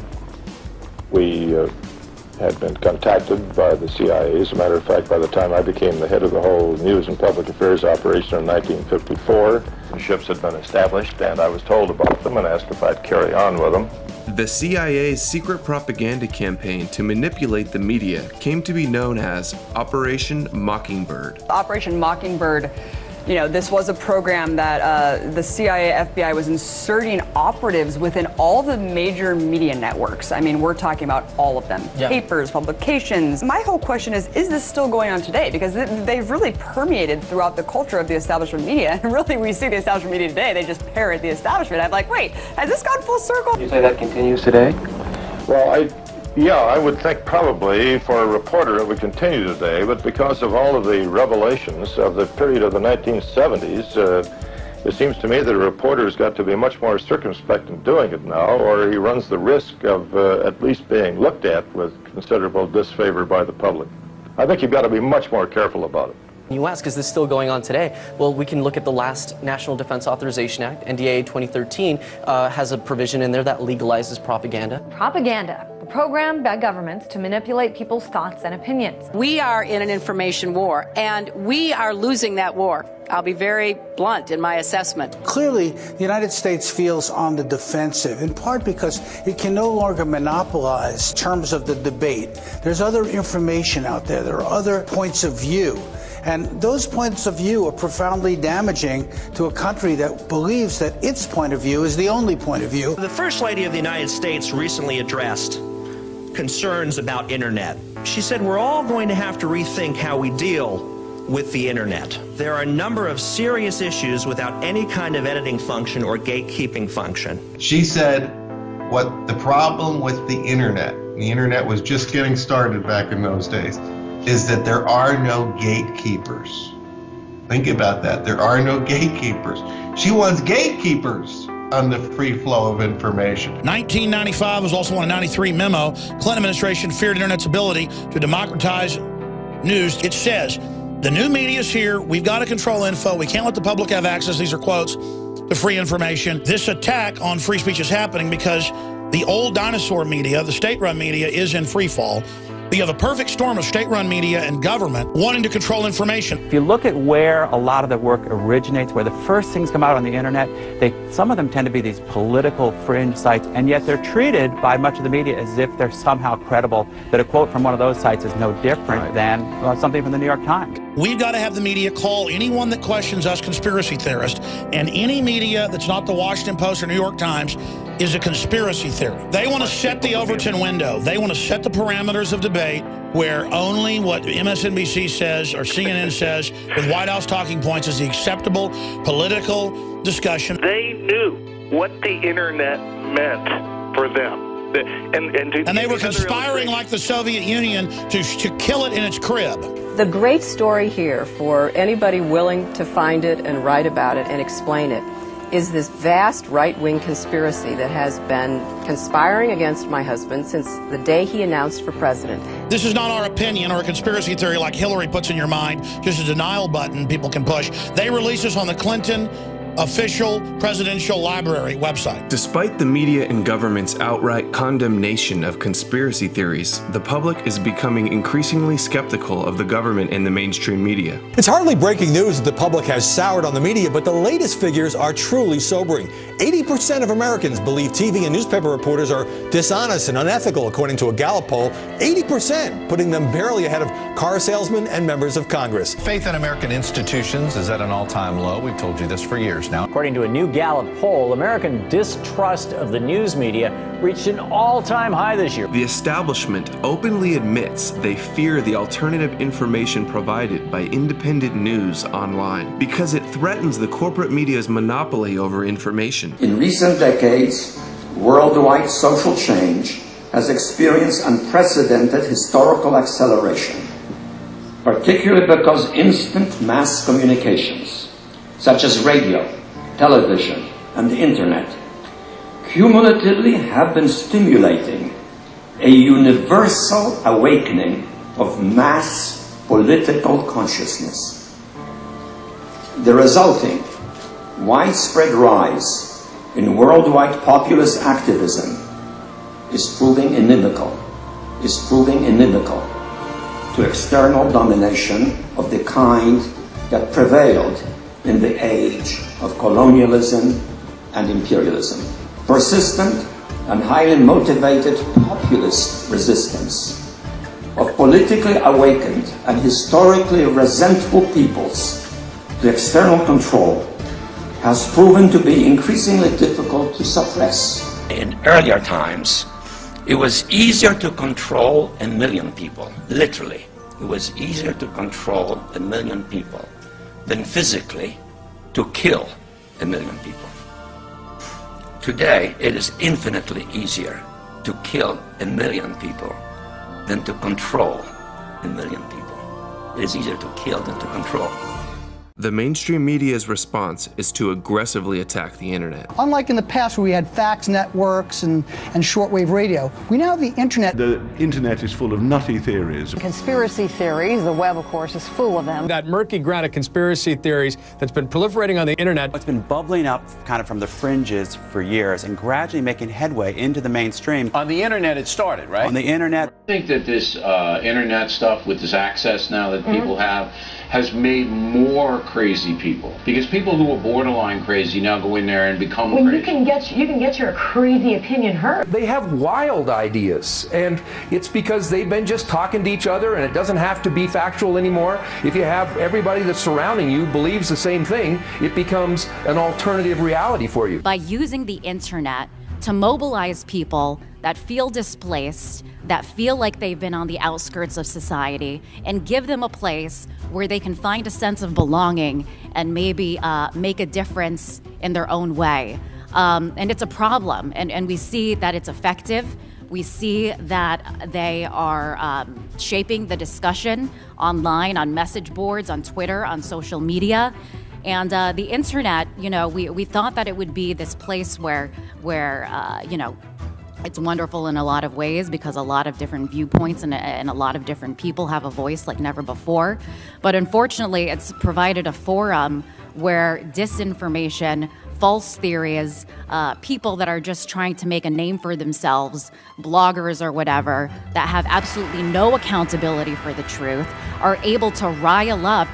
we had been contacted by the CIA. As a matter of fact, by the time I became the head of the whole News and Public Affairs operation in 1954, the ships had been established, and I was told about them and asked if I'd carry on with them. The CIA's secret propaganda campaign to manipulate the media came to be known as Operation Mockingbird. Operation Mockingbird, you know, this was a program that the CIA, FBI was inserting operatives within all the major media networks. I mean, we're talking about all of them. Yeah. Papers, publications. My whole question is this still going on today? Because they've really permeated throughout the culture of the establishment media. And really, we see the establishment media today, they just parrot the establishment. I'm like, wait, has this gone full circle? You say that continues today? Well, I would think probably for a reporter it would continue today, but because of all of the revelations of the period of the 1970s, it seems to me that a reporter's got to be much more circumspect in doing it now, or he runs the risk of at least being looked at with considerable disfavor by the public. I think you've got to be much more careful about it. You ask, is this still going on today? Well, we can look at the last National Defense Authorization Act, NDAA 2013, has a provision in there that legalizes propaganda. Propaganda, a program by governments to manipulate people's thoughts and opinions. We are in an information war, and we are losing that war. I'll be very blunt in my assessment. Clearly, the United States feels on the defensive, in part because it can no longer monopolize terms of the debate. There's other information out there. There are other points of view. And those points of view are profoundly damaging to a country that believes that its point of view is the only point of view. The First Lady of the United States recently addressed concerns about internet. She said we're all going to have to rethink how we deal with the internet. There are a number of serious issues without any kind of editing function or gatekeeping function. She said what the problem with the internet was just getting started back in those days, is that there are no gatekeepers. Think about that. There are no gatekeepers. She wants gatekeepers on the free flow of information. 1995 was also on a 93 memo. Clinton administration feared internet's ability to democratize news. It says, the new media is here. We've got to control info. We can't let the public have access, these are quotes, to free information. This attack on free speech is happening because the old dinosaur media, the state-run media, is in free fall. You have a perfect storm of state-run media and government wanting to control information. If you look at where a lot of the work originates, where the first things come out on the internet, some of them tend to be these political fringe sites, and yet they're treated by much of the media as if they're somehow credible, that a quote from one of those sites is no different than something from the New York Times. We've got to have the media call anyone that questions us conspiracy theorists, and any media that's not the Washington Post or New York Times is a conspiracy theory. They want to set the Overton window. They want to set the parameters of debate where only what MSNBC says or CNN says with White House talking points is the acceptable political discussion. They knew what the internet meant for them. And they were conspiring like the Soviet Union to kill it in its crib. The great story here for anybody willing to find it and write about it and explain it is this vast right-wing conspiracy that has been conspiring against my husband since the day he announced for president. This is not our opinion or a conspiracy theory like Hillary puts in your mind, just a denial button people can push. They release this on the Clinton official presidential library website. Despite the media and government's outright condemnation of conspiracy theories, the public is becoming increasingly skeptical of the government and the mainstream media. It's hardly breaking news that the public has soured on the media, but the latest figures are truly sobering. 80% of Americans believe TV and newspaper reporters are dishonest and unethical, according to a Gallup poll. 80%, putting them barely ahead of car salesmen and members of Congress. Faith in American institutions is at an all-time low. We've told you this for years now. According to a new Gallup poll, American distrust of the news media reached an all-time high this year. The establishment openly admits they fear the alternative information provided by independent news online because it threatens the corporate media's monopoly over information. In recent decades, worldwide social change has experienced unprecedented historical acceleration, particularly because instant mass communications, such as radio, television, and the internet, cumulatively have been stimulating a universal awakening of mass political consciousness. The resulting widespread rise in worldwide populist activism is proving inimical is proving inimical to external domination of the kind that prevailed in the age of colonialism and imperialism. Persistent and highly motivated populist resistance of politically awakened and historically resentful peoples to external control has proven to be increasingly difficult to suppress. In earlier times, it was easier to control 1 million people, literally. It was easier to control 1 million people than physically to kill 1 million people. Today, it is infinitely easier to kill 1 million people than to control 1 million people. It is easier to kill than to control. The mainstream media's response is to aggressively attack the internet. Unlike in the past where we had fax networks and shortwave radio, we now have the internet. The internet is full of nutty theories. Conspiracy theories, the web of course is full of them. That murky ground of conspiracy theories that's been proliferating on the internet. It's been bubbling up kind of from the fringes for years and gradually making headway into the mainstream. On the internet it started, right? On the internet. I think that this internet stuff with this access now that people have has made more crazy people, because people who are borderline crazy now go in there and become crazy. You can get your crazy opinion heard. They have wild ideas, and it's because they've been just talking to each other, and it doesn't have to be factual anymore. If you have everybody that's surrounding you believes the same thing, it becomes an alternative reality for you. By using the internet to mobilize people that feel displaced, that feel like they've been on the outskirts of society, and give them a place where they can find a sense of belonging and maybe make a difference in their own way. And it's a problem, and we see that it's effective. We see that they are shaping the discussion online, on message boards, on Twitter, on social media. And the internet, you know, we thought that it would be this place where you know, it's wonderful in a lot of ways because a lot of different viewpoints and a lot of different people have a voice like never before. But unfortunately, it's provided a forum where disinformation, false theories, people that are just trying to make a name for themselves, bloggers or whatever, that have absolutely no accountability for the truth, are able to rile up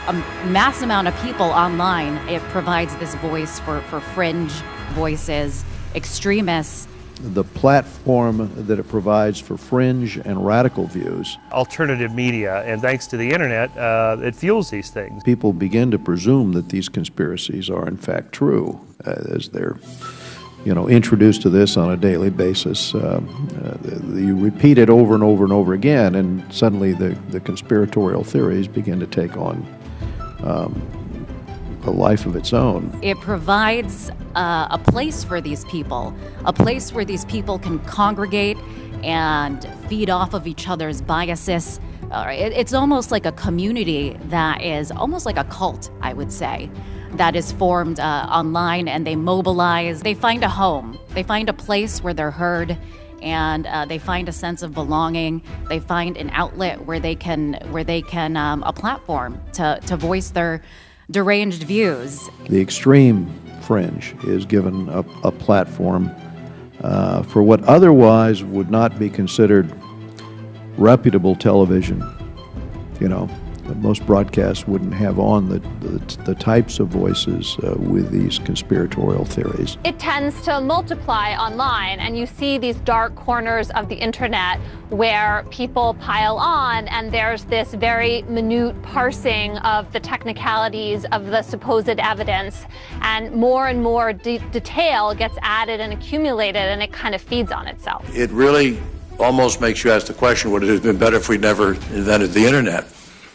a mass amount of people online. It provides this voice for fringe voices, extremists. The platform that it provides for fringe and radical views. Alternative media, and thanks to the internet, it fuels these things. People begin to presume that these conspiracies are in fact true as they're, you know, introduced to this on a daily basis. You repeat it over and over and over again, and suddenly the conspiratorial theories begin to take on a life of its own. It provides a place for these people, a place where these people can congregate and feed off of each other's biases. It's almost like a community that is almost like a cult, I would say, that is formed online, and they mobilize. They find a home. They find a place where they're heard, and they find a sense of belonging. They find an outlet where they can a platform to voice their deranged views. The extreme fringe is given a platform for what otherwise would not be considered reputable television. You know, most broadcasts wouldn't have on the types of voices with these conspiratorial theories. It tends to multiply online, and you see these dark corners of the internet where people pile on, and there's this very minute parsing of the technicalities of the supposed evidence, and more detail gets added and accumulated, and it kind of feeds on itself. It really almost makes you ask the question, would it have been better if we'd never invented the internet?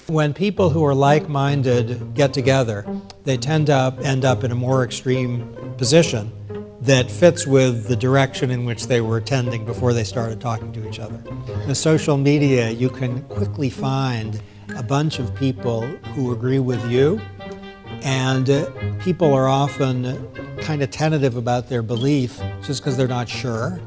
When people who are like-minded get together, they tend to end up in a more extreme position that fits with the direction in which they were tending before they started talking to each other. In social media, you can quickly find a bunch of people who agree with you, and people are often kind of tentative about their belief just because they're not sure.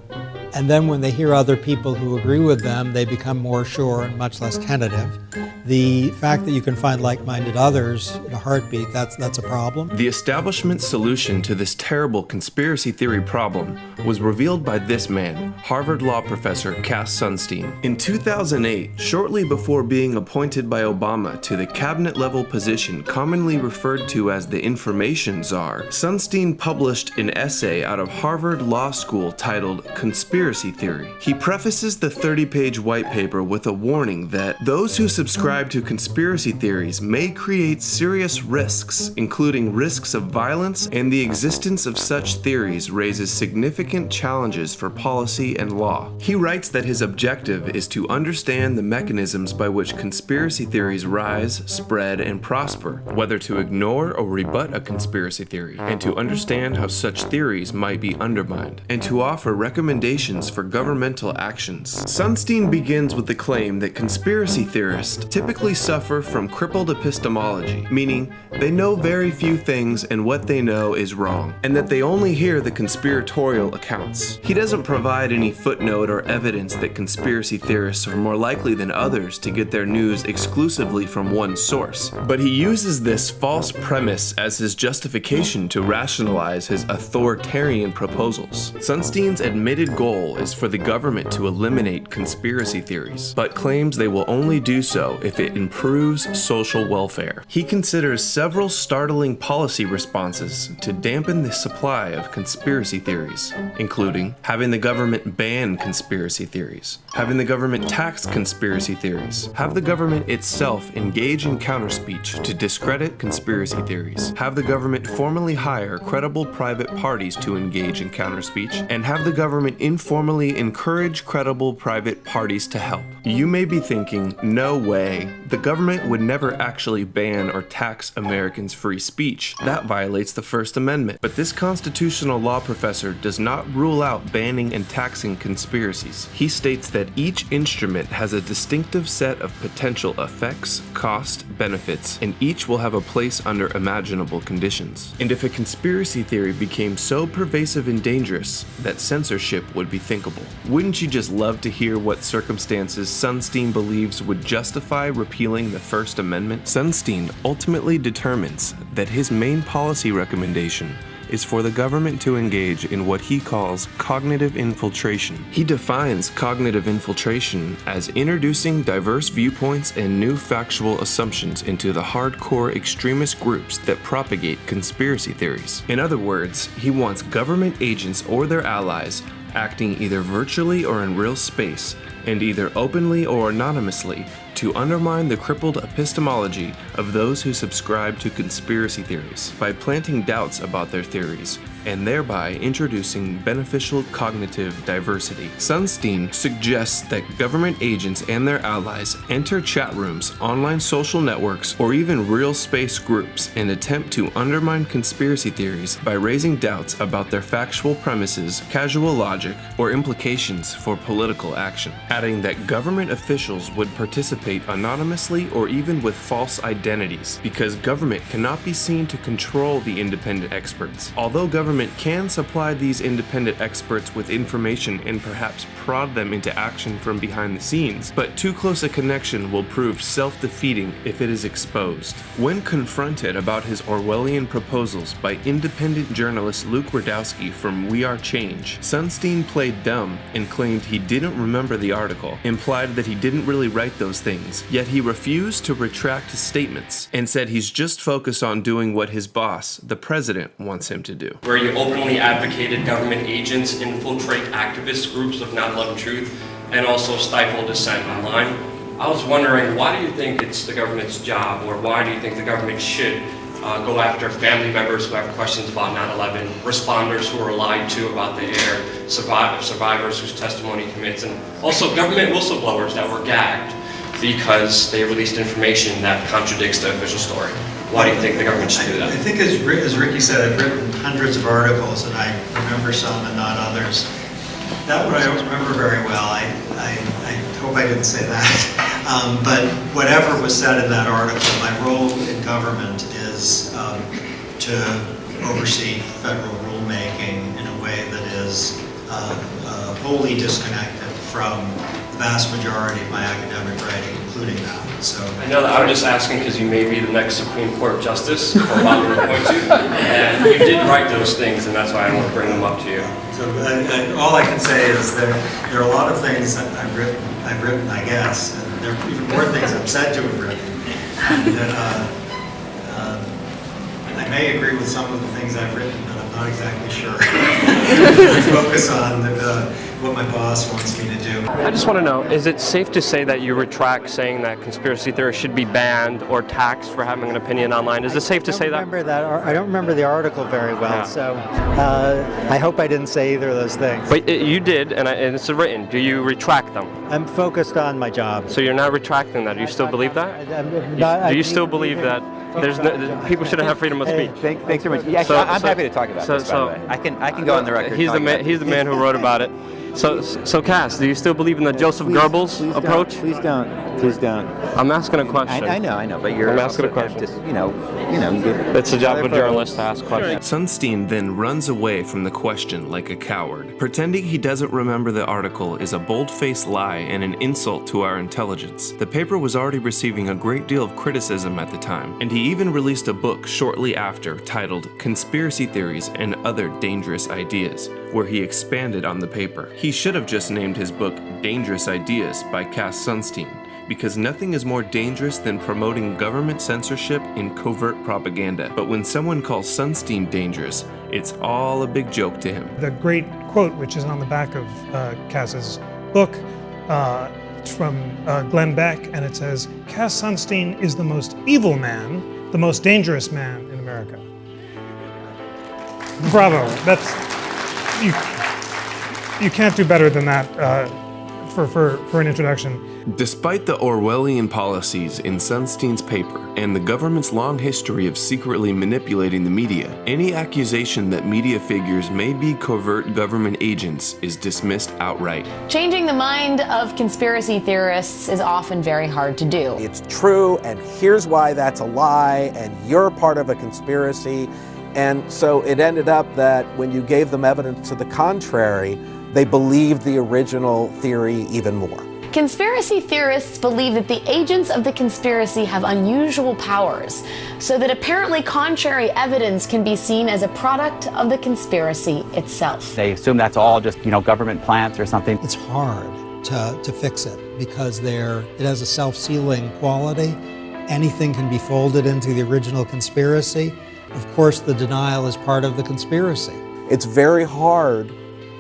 And then when they hear other people who agree with them, they become more sure and much less tentative. The fact that you can find like-minded others in a heartbeat, that's a problem. The establishment's solution to this terrible conspiracy theory problem was revealed by this man, Harvard law professor Cass Sunstein. In 2008, shortly before being appointed by Obama to the cabinet-level position commonly referred to as the Information Czar, Sunstein published an essay out of Harvard Law School titled Conspiracy Theory. He prefaces the 30-page white paper with a warning that those who subscribe to conspiracy theories may create serious risks, including risks of violence, and the existence of such theories raises significant challenges for policy and law. He writes that his objective is to understand the mechanisms by which conspiracy theories rise, spread, and prosper, whether to ignore or rebut a conspiracy theory, and to understand how such theories might be undermined, and to offer recommendations for governmental actions. Sunstein begins with the claim that conspiracy theorists typically suffer from crippled epistemology, meaning they know very few things and what they know is wrong, and that they only hear the conspiratorial accounts. He doesn't provide any footnote or evidence that conspiracy theorists are more likely than others to get their news exclusively from one source, but he uses this false premise as his justification to rationalize his authoritarian proposals. Sunstein's admitted goal is for the government to eliminate conspiracy theories, but claims they will only do so if it improves social welfare. He considers several startling policy responses to dampen the supply of conspiracy theories, including having the government ban conspiracy theories, having the government tax conspiracy theories, have the government itself engage in counterspeech to discredit conspiracy theories, have the government formally hire credible private parties to engage in counterspeech, and have the government informally encourage credible private parties to help. You may be thinking, no way, the government would never actually ban or tax Americans' free speech. That violates the First Amendment. But this constitutional law professor does not rule out banning and taxing conspiracies. He states that each instrument has a distinctive set of potential effects, cost, benefits, and each will have a place under imaginable conditions. And if a conspiracy theory became so pervasive and dangerous that censorship would be thinkable, wouldn't you just love to hear what circumstances Sunstein believes would justify repealing the First Amendment? Sunstein ultimately determines that his main policy recommendation is for the government to engage in what he calls cognitive infiltration. He defines cognitive infiltration as introducing diverse viewpoints and new factual assumptions into the hardcore extremist groups that propagate conspiracy theories. In other words, he wants government agents or their allies acting either virtually or in real space, and either openly or anonymously, to undermine the crippled epistemology of those who subscribe to conspiracy theories by planting doubts about their theories and thereby introducing beneficial cognitive diversity. Sunstein suggests that government agents and their allies enter chat rooms, online social networks, or even real space groups and attempt to undermine conspiracy theories by raising doubts about their factual premises, casual logic, or implications for political action, adding that government officials would participate anonymously or even with false identities because government cannot be seen to control the independent experts. Although government can supply these independent experts with information and perhaps prod them into action from behind the scenes, but too close a connection will prove self-defeating if it is exposed. When confronted about his Orwellian proposals by independent journalist Luke Rudkowski from We Are Change, Sunstein played dumb and claimed he didn't remember the article, implied that he didn't really write those things, yet he refused to retract his statements and said he's just focused on doing what his boss, the president, wants him to do. Where you openly advocated government agents infiltrate activist groups of 9/11 Truth and also stifle dissent online. I was wondering, why do you think it's the government's job, or why do you think the government should go after family members who have questions about 9/11, responders who were lied to about the air, survivors whose testimony commits, and also government whistleblowers that were gagged because they released information that contradicts the official story? Why do you think the government should do that? I think as Ricky said, I've written hundreds of articles and I remember some and not others. That one I don't remember very well. I hope I didn't say that. But whatever was said in that article, my role in government is to oversee federal rulemaking in a way that is wholly disconnected from the vast majority of my academic writing, including that. So I know that I'm just asking because you may be the next Supreme Court Justice, or Bob will appoint you, and you did write those things, and that's why I want to bring them up to you. So all I can say is there are a lot of things that I've written, I guess, and there are even more things I'm said to have written. And I may agree with some of the things I've written, but I'm not exactly sure. Focus on what my boss wants me to do. I just want to know, is it safe to say that you retract saying that conspiracy theorists should be banned or taxed for having an opinion online? Is it safe to say that? I don't remember the article very well, so I hope I didn't say either of those things. But you did, and it's written. Do you retract them? I'm focused on my job. So you're not retracting that? Do you still believe that? Do you still believe that people shouldn't have freedom of speech? Thanks very much. Yeah, I'm happy to talk about this, by the way. I can go on the record. He's the man who wrote about it. So Cass, do you still believe in the Joseph Goebbels approach? Please don't. Please don't. I'm asking a question. I know, but you're I'm asking a question. Just, you know, it's the job of a journalist to ask questions. Sunstein then runs away from the question like a coward. Pretending he doesn't remember the article is a bold-faced lie and an insult to our intelligence. The paper was already receiving a great deal of criticism at the time, and he even released a book shortly after titled Conspiracy Theories and Other Dangerous Ideas, where he expanded on the paper. He should have just named his book Dangerous Ideas by Cass Sunstein, because nothing is more dangerous than promoting government censorship in covert propaganda. But when someone calls Sunstein dangerous, it's all a big joke to him. The great quote, which is on the back of Cass's book, it's from Glenn Beck, and it says, "Cass Sunstein is the most evil man, the most dangerous man in America." Bravo. You can't do better than that for an introduction. Despite the Orwellian policies in Sunstein's paper and the government's long history of secretly manipulating the media, any accusation that media figures may be covert government agents is dismissed outright. Changing the mind of conspiracy theorists is often very hard to do. It's true, and here's why that's a lie, and you're part of a conspiracy. And so it ended up that when you gave them evidence to the contrary, they believed the original theory even more. Conspiracy theorists believe that the agents of the conspiracy have unusual powers, so that apparently contrary evidence can be seen as a product of the conspiracy itself. They assume that's all just, government plants or something. It's hard to fix it because it has a self-sealing quality. Anything can be folded into the original conspiracy. Of course, the denial is part of the conspiracy. It's very hard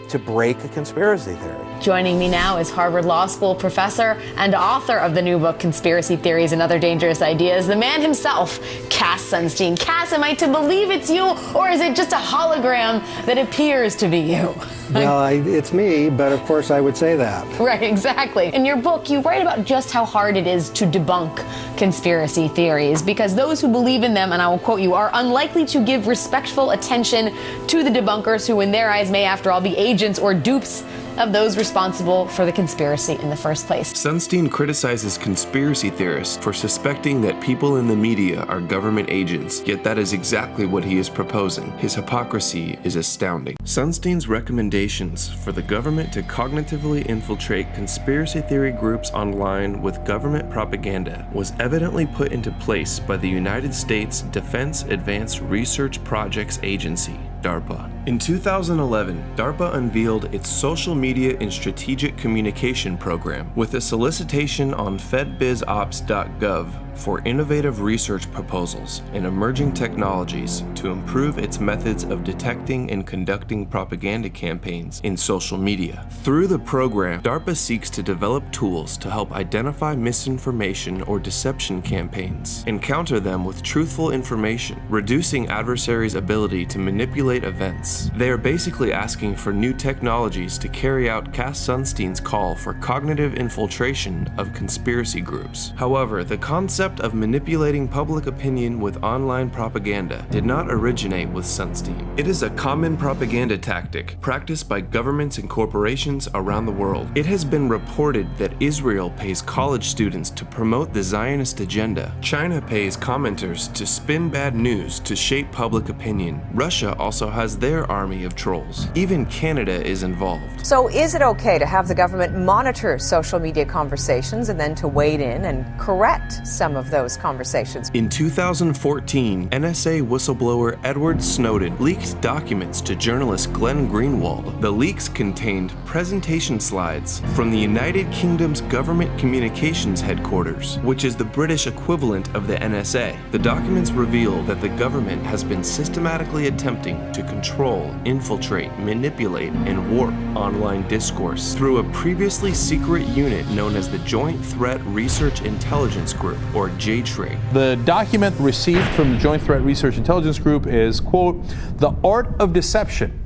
to break a conspiracy theory. Joining me now is Harvard Law School professor and author of the new book, Conspiracy Theories and Other Dangerous Ideas, the man himself, Cass Sunstein. Cass, am I to believe it's you, or is it just a hologram that appears to be you? Well, it's me, but of course I would say that. Right, exactly. In your book, you write about just how hard it is to debunk conspiracy theories, because those who believe in them, and I will quote you, are unlikely to give respectful attention to the debunkers who in their eyes may after all be agents or dupes of those responsible for the conspiracy in the first place. Sunstein criticizes conspiracy theorists for suspecting that people in the media are government agents, yet that is exactly what he is proposing. His hypocrisy is astounding. Sunstein's recommendations for the government to cognitively infiltrate conspiracy theory groups online with government propaganda was evidently put into place by the United States Defense Advanced Research Projects Agency, DARPA. In 2011, DARPA unveiled its Social Media and Strategic Communication program with a solicitation on fedbizops.gov for innovative research proposals and emerging technologies to improve its methods of detecting and conducting propaganda campaigns in social media. Through the program, DARPA seeks to develop tools to help identify misinformation or deception campaigns and counter them with truthful information, reducing adversaries' ability to manipulate events. They are basically asking for new technologies to carry out Cass Sunstein's call for cognitive infiltration of conspiracy groups. However, the concept concept of manipulating public opinion with online propaganda did not originate with Sunstein. It is a common propaganda tactic practiced by governments and corporations around the world. It has been reported that Israel pays college students to promote the Zionist agenda. China pays commenters to spin bad news to shape public opinion. Russia also has their army of trolls. Even Canada is involved. So is it okay to have the government monitor social media conversations and then to wade in and correct some of those conversations? In 2014, NSA whistleblower Edward Snowden leaked documents to journalist Glenn Greenwald. The leaks contained presentation slides from the United Kingdom's Government Communications Headquarters, which is the British equivalent of the NSA. The documents reveal that the government has been systematically attempting to control, infiltrate, manipulate, and warp online discourse through a previously secret unit known as the Joint Threat Research Intelligence Group, or JTRIG. The document received from the Joint Threat Research Intelligence Group is, quote, "The Art of Deception,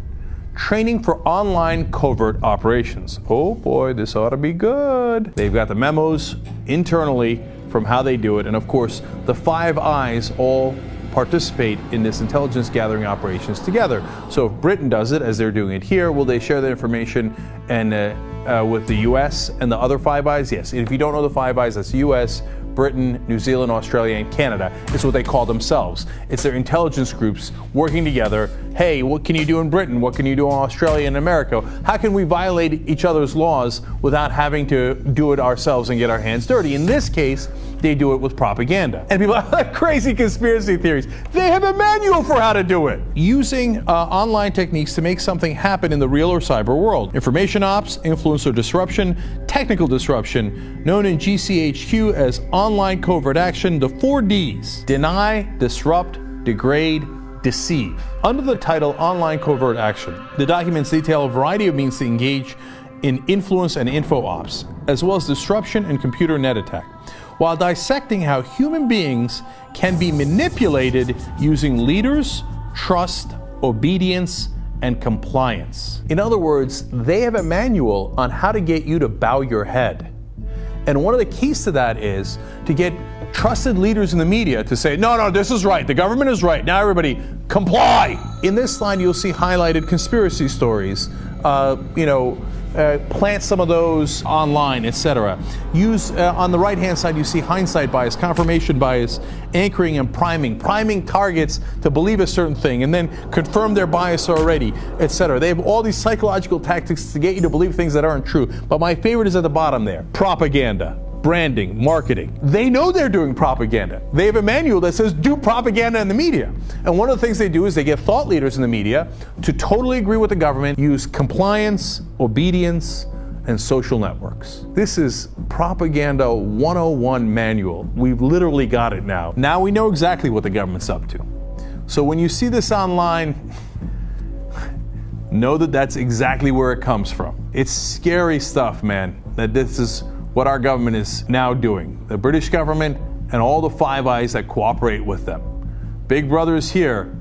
Training for Online Covert Operations." Oh boy, this ought to be good. They've got the memos internally from how they do it, and of course, the Five Eyes all participate in this intelligence gathering operations together. So if Britain does it, as they're doing it here, will they share that information and with the US and the other Five Eyes? Yes. And if you don't know the Five Eyes, that's the US, Britain, New Zealand, Australia, and Canada. It's what they call themselves. It's their intelligence groups working together. Hey, what can you do in Britain? What can you do in Australia and America? How can we violate each other's laws without having to do it ourselves and get our hands dirty? In this case, they do it with propaganda. And people have crazy conspiracy theories. They have a manual for how to do it. Using online techniques to make something happen in the real or cyber world. Information ops, influence or disruption, technical disruption, known in GCHQ as online covert action, the 4 Ds: deny, disrupt, degrade, deceive. Under the title Online Covert Action, the documents detail a variety of means to engage in influence and info ops, as well as disruption and computer net attack, while dissecting how human beings can be manipulated using leaders, trust, obedience, and compliance. In other words, they have a manual on how to get you to bow your head. And one of the keys to that is to get trusted leaders in the media to say, no, this is right, the government is right, now everybody comply. In this slide, you'll see highlighted conspiracy stories, plant some of those online, etc. Use, on the right-hand side, you see hindsight bias, confirmation bias, anchoring and priming targets to believe a certain thing, and then confirm their bias already, etc. They have all these psychological tactics to get you to believe things that aren't true. But my favorite is at the bottom there. Propaganda. Branding, marketing. They know they're doing propaganda. They have a manual that says do propaganda in the media. And one of the things they do is they get thought leaders in the media to totally agree with the government, use compliance, obedience, and social networks. This is Propaganda 101 manual. We've literally got it now. Now we know exactly what the government's up to. So when you see this online, know that that's exactly where it comes from. It's scary stuff, man, that this is what our government is now doing. The British government and all the Five Eyes that cooperate with them. Big Brother is here,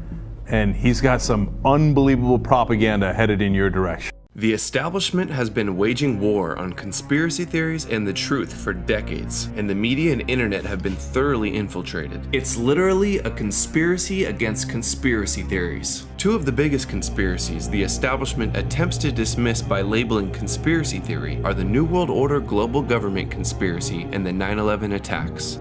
and he's got some unbelievable propaganda headed in your direction. The establishment has been waging war on conspiracy theories and the truth for decades, and the media and internet have been thoroughly infiltrated. It's literally a conspiracy against conspiracy theories. Two of the biggest conspiracies the establishment attempts to dismiss by labeling conspiracy theory are the New World Order global government conspiracy and the 9/11 attacks.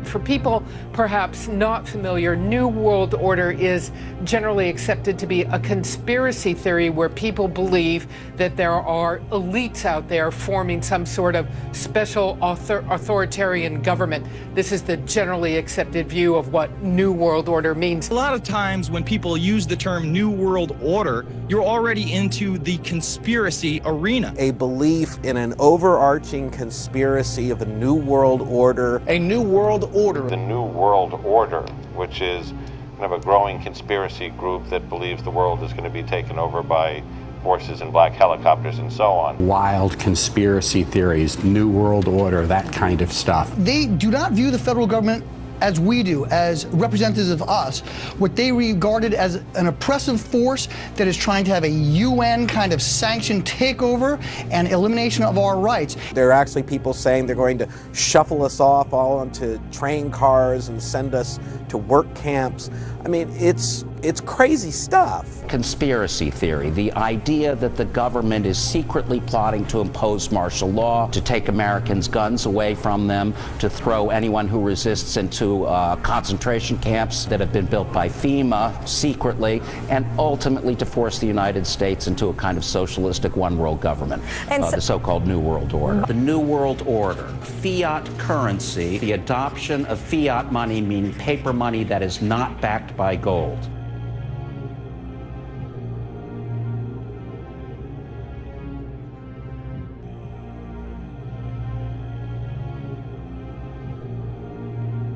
For people perhaps not familiar, New World Order is generally accepted to be a conspiracy theory where people believe that there are elites out there forming some sort of special authoritarian government. This is the generally accepted view of what New World Order means. A lot of times when people use the term New World Order, you're already into the conspiracy arena. A belief in an overarching conspiracy of a New World Order. A New World Order. The New World Order, which is kind of a growing conspiracy group that believes the world is going to be taken over by forces in black helicopters and so on. Wild conspiracy theories, New World Order, that kind of stuff. They do not view the federal government as we do, as representatives of us, what they regarded as an oppressive force that is trying to have a UN kind of sanctioned takeover and elimination of our rights. There are actually people saying they're going to shuffle us off all onto train cars and send us to work camps. I mean, it's crazy stuff. Conspiracy theory, the idea that the government is secretly plotting to impose martial law, to take Americans' guns away from them, to throw anyone who resists into concentration camps that have been built by FEMA secretly, and ultimately to force the United States into a kind of socialistic one-world government, the so-called New World Order. The New World Order, fiat currency, the adoption of fiat money, meaning paper money that is not backed by gold.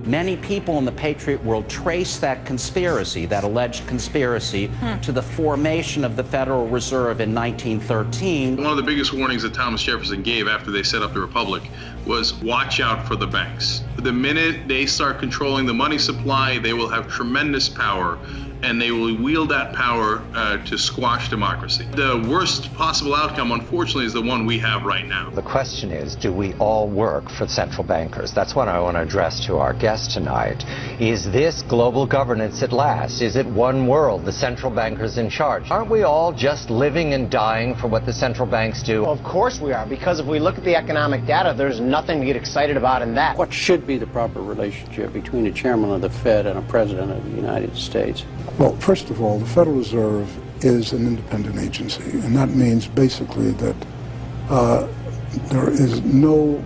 Many people in the Patriot world trace that conspiracy, that alleged conspiracy, to the formation of the Federal Reserve in 1913. One of the biggest warnings that Thomas Jefferson gave after they set up the Republic was watch out for the banks. The minute they start controlling the money supply, they will have tremendous power, and they will wield that power to squash democracy. The worst possible outcome, unfortunately, is the one we have right now. The question is, do we all work for central bankers? That's what I want to address to our guest tonight. Is this global governance at last? Is it one world, the central bankers in charge? Aren't we all just living and dying for what the central banks do? Well, of course we are, because if we look at the economic data, there's nothing to get excited about in that. What should be the proper relationship between a chairman of the Fed and a president of the United States? Well, first of all, the Federal Reserve is an independent agency, and that means basically that there is no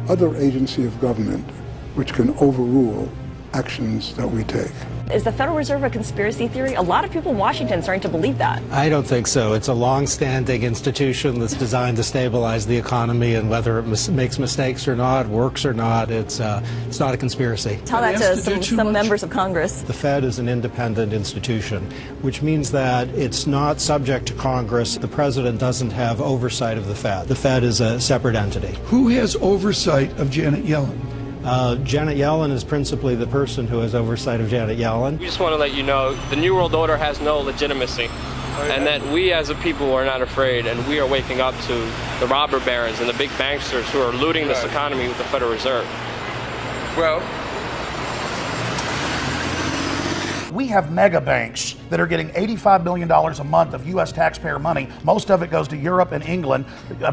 other agency of government which can overrule actions that we take. Is the Federal Reserve a conspiracy theory? A lot of people in Washington are starting to believe that. I don't think so. It's a long-standing institution that's designed to stabilize the economy, and whether it makes mistakes or not, works or not, it's not a conspiracy. Tell that to some members of Congress. The Fed is an independent institution, which means that it's not subject to Congress. The president doesn't have oversight of the Fed. The Fed is a separate entity. Who has oversight of Janet Yellen? Janet Yellen is principally the person who has oversight of Janet Yellen. We just want to let you know the New World Order has no legitimacy, and that we as a people are not afraid, and we are waking up to the robber barons and the big banksters who are looting this economy with the Federal Reserve. Well, we have mega banks that are getting $85 billion a month of U.S. taxpayer money. Most of it goes to Europe and England.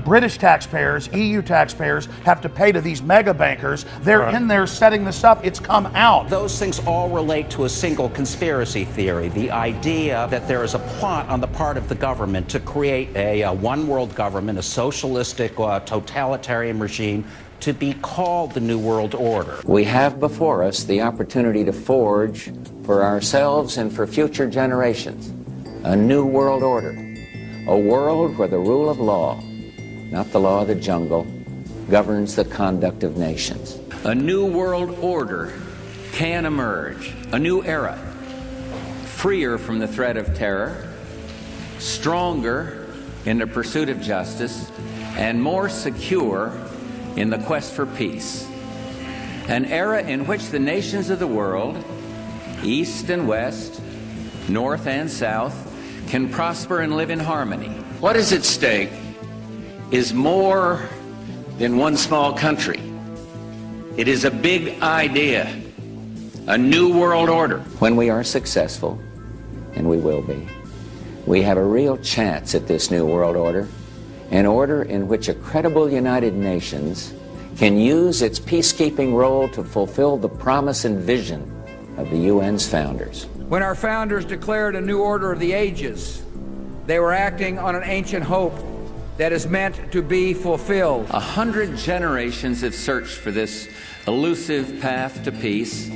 British taxpayers, EU taxpayers have to pay to these mega bankers. They're in there setting this up. It's come out. Those things all relate to a single conspiracy theory, the idea that there is a plot on the part of the government to create a one world government, a socialistic, totalitarian regime, to be called the New World Order. We have before us the opportunity to forge for ourselves and for future generations a new world order, a world where the rule of law, not the law of the jungle, governs the conduct of nations. A new world order can emerge, a new era, freer from the threat of terror, stronger in the pursuit of justice, and more secure in the quest for peace. An era in which the nations of the world, East and West, North and South, can prosper and live in harmony. What is at stake is more than one small country. It is a big idea, a new world order. When we are successful, and we will be, we have a real chance at this new world order, an order in which a credible United Nations can use its peacekeeping role to fulfill the promise and vision of the UN's founders. When our founders declared a new order of the ages, they were acting on an ancient hope that is meant to be fulfilled. 100 generations have searched for this elusive path to peace,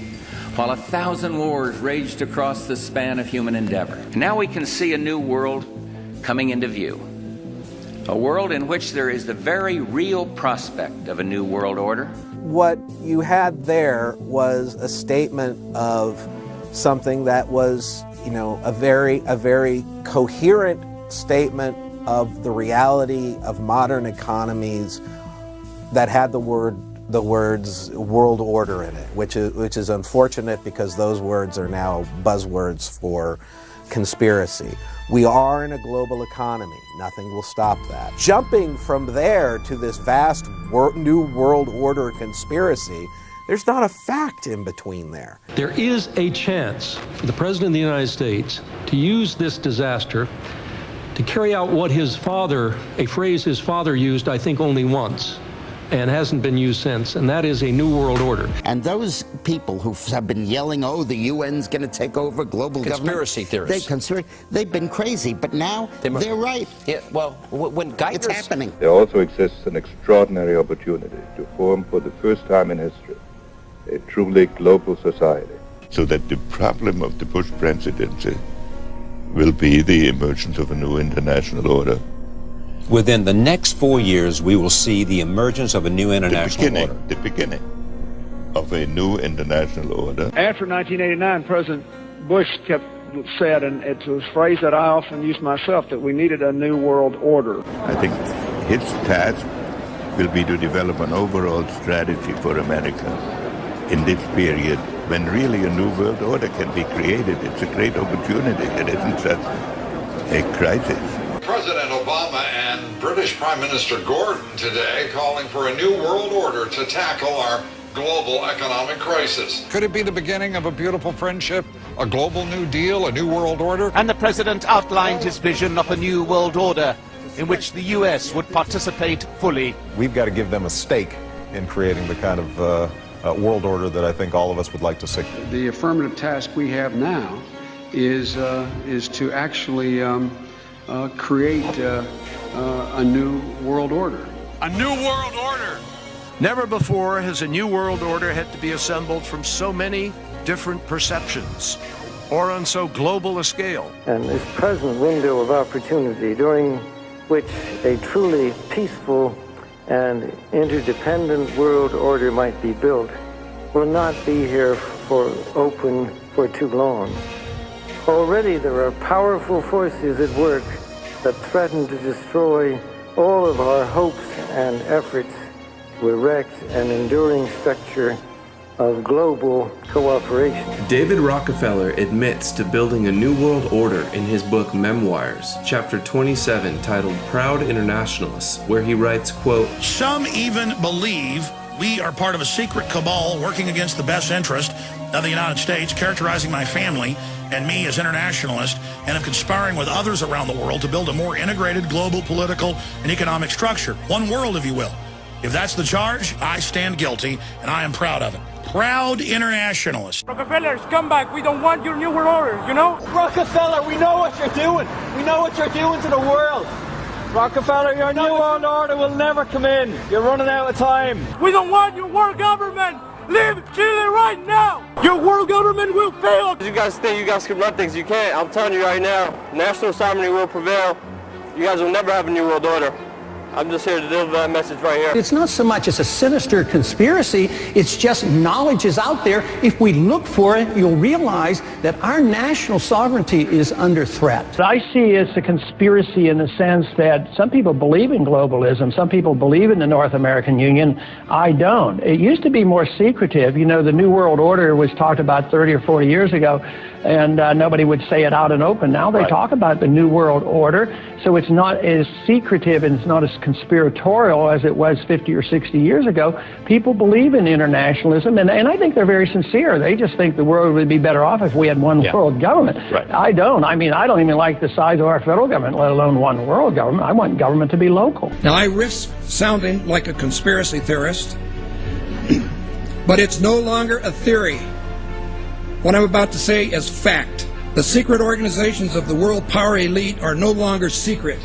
while 1,000 wars raged across the span of human endeavor. Now we can see a new world coming into view. A world in which there is the very real prospect of a new world order. What you had there was a statement of something that was, a very coherent statement of the reality of modern economies that had the word the words world order in it, which is unfortunate because those words are now buzzwords for conspiracy. We are in a global economy. Nothing will stop that. Jumping from there to this vast new world order conspiracy, there's not a fact in between there. There is a chance for the President of the United States to use this disaster to carry out what his father, a phrase his father used, I think, only once, and hasn't been used since, and that is a new world order. And those people who have been yelling, oh, the UN's going to take over global conspiracy government. Theorists. They've been crazy, but now they're right. Yeah, well, when Geithner's... It's happening. There also exists an extraordinary opportunity to form for the first time in history a truly global society. So that the problem of the Bush presidency will be the emergence of a new international order. Within the next 4 years, we will see the emergence of a new international order. The beginning of a new international order. After 1989, President Bush said, and it's a phrase that I often use myself, that we needed a new world order. I think his task will be to develop an overall strategy for America in this period when really a new world order can be created. It's a great opportunity. It isn't just a crisis. President Obama and British Prime Minister Gordon today calling for a new world order to tackle our global economic crisis. Could it be the beginning of a beautiful friendship, a global new deal, a new world order? And the president outlined his vision of a new world order in which the U.S. would participate fully. We've got to give them a stake in creating the kind of world order that I think all of us would like to see. The affirmative task we have now is to actually create a new world order. A new world order! Never before has a new world order had to be assembled from so many different perceptions or on so global a scale. And this present window of opportunity during which a truly peaceful and interdependent world order might be built will not be here for too long. Already there are powerful forces at work that threaten to destroy all of our hopes and efforts to erect an enduring structure of global cooperation. David Rockefeller admits to building a new world order in his book Memoirs, chapter 27, titled Proud Internationalists, where he writes, quote, "Some even believe we are part of a secret cabal working against the best interest of the United States, characterizing my family and me as internationalists, and of conspiring with others around the world to build a more integrated global political and economic structure. One world, if you will. If that's the charge, I stand guilty, and I am proud of it. Proud internationalist." Rockefeller, come back. We don't want your new world order, you know? Rockefeller, we know what you're doing. We know what you're doing to the world. Rockefeller, your new world order will never come in. You're running out of time. We don't want your world government. Leave Chile right now. Your world government will fail. You guys think you guys can run things. You can't. I'm telling you right now, national sovereignty will prevail. You guys will never have a new world order. I'm just here to deliver that message right here. It's not so much as a sinister conspiracy, it's just knowledge is out there. If we look for it, you'll realize that our national sovereignty is under threat. I see it's a conspiracy in the sense that some people believe in globalism, some people believe in the North American Union. I don't. It used to be more secretive. You know, the New World Order was talked about 30 or 40 years ago, and nobody would say it out and open. Now they talk about the New World Order, so it's not as secretive and it's not as conspiratorial as it was 50 or 60 years ago. People believe in internationalism, and I think they're very sincere. They just think the world would be better off if we had one world government. Right. I don't. I mean, I don't even like the size of our federal government, let alone one world government. I want government to be local. Now, I risk sounding like a conspiracy theorist, but it's no longer a theory. What I'm about to say is fact. The secret organizations of the world power elite are no longer secret.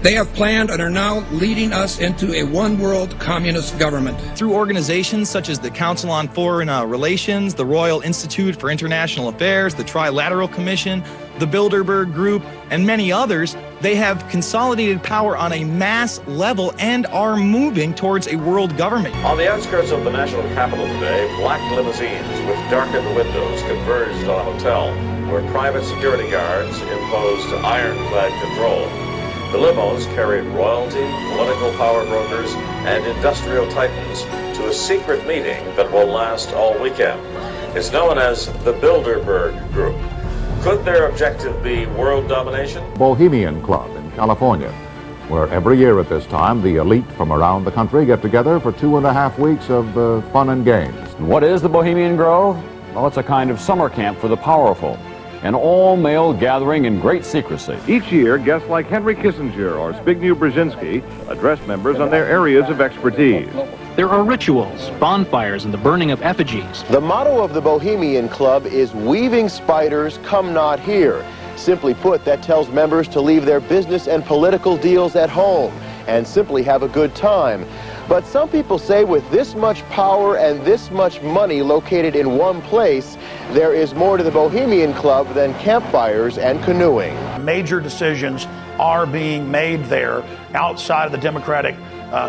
They have planned and are now leading us into a one-world communist government. Through organizations such as the Council on Foreign Relations, the Royal Institute for International Affairs, the Trilateral Commission, the Bilderberg Group, and many others, they have consolidated power on a mass level and are moving towards a world government. On the outskirts of the national capital today, black limousines with darkened windows converged on a hotel where private security guards imposed ironclad control. The limos carried royalty, political power brokers, and industrial titans to a secret meeting that will last all weekend. It's known as the Bilderberg Group. Could their objective be world domination? Bohemian Club in California, where every year at this time, the elite from around the country get together for 2.5 weeks of fun and games. What is the Bohemian Grove? Well, it's a kind of summer camp for the powerful, an all-male gathering in great secrecy. Each year, guests like Henry Kissinger or Zbigniew Brzezinski address members on their areas of expertise. There are rituals, bonfires, and the burning of effigies. The motto of the Bohemian Club is "Weaving spiders, come not here." Simply put, that tells members to leave their business and political deals at home and simply have a good time. But some people say with this much power and this much money located in one place, there is more to the Bohemian Club than campfires and canoeing. Major decisions are being made there outside of the democratic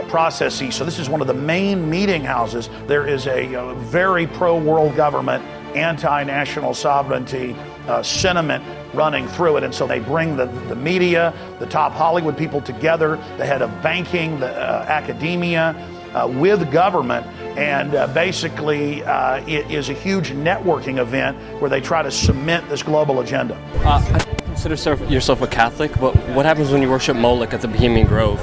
processes. So this is one of the main meeting houses. There is a very pro-world government, anti-national sovereignty sentiment running through it. And so they bring the media, the top Hollywood people together, the head of banking, the academia, with government. And basically, it is a huge networking event where they try to cement this global agenda. I consider yourself a Catholic, but what happens when you worship Moloch at the Bohemian Grove?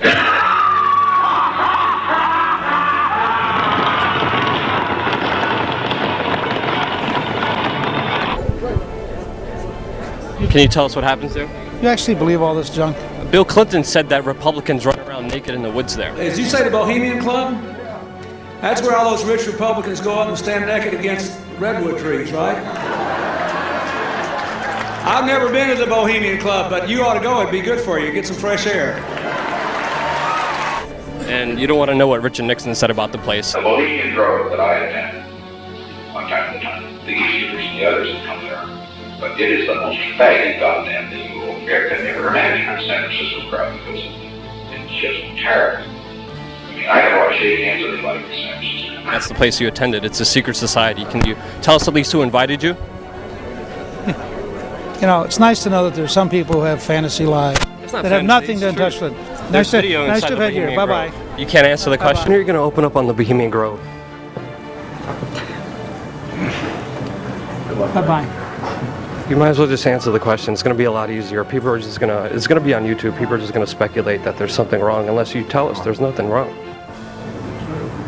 Can you tell us what happens there? You actually believe all this junk? Bill Clinton said that Republicans run around naked in the woods there. As you say, the Bohemian Club? That's where all those rich Republicans go out and stand naked against redwood trees, right? I've never been to the Bohemian Club, but you ought to go. It'd be good for you. Get some fresh air. And you don't want to know what Richard Nixon said about the place. The Bohemian Grove that I attend, one time to time, the Easterners and the others that come there. But it is the most faggot goddamn thing you will ever imagine in San Francisco crowd because it's just terrible. I mean, I never want to shake hands with anybody in San Francisco. That's the place you attended. It's a secret society. Can you tell us at least who invited you? You know, it's nice to know that there's some people who have fantasy lives that have nothing to touch with. Nice to have had you. Bye-bye. You can't answer the question. You're going to open up on the Bohemian Grove. Bye-bye. You might as well just answer the question. It's going to be a lot easier. People are just going to, it's going to be on YouTube. People are just going to speculate that there's something wrong unless you tell us there's nothing wrong.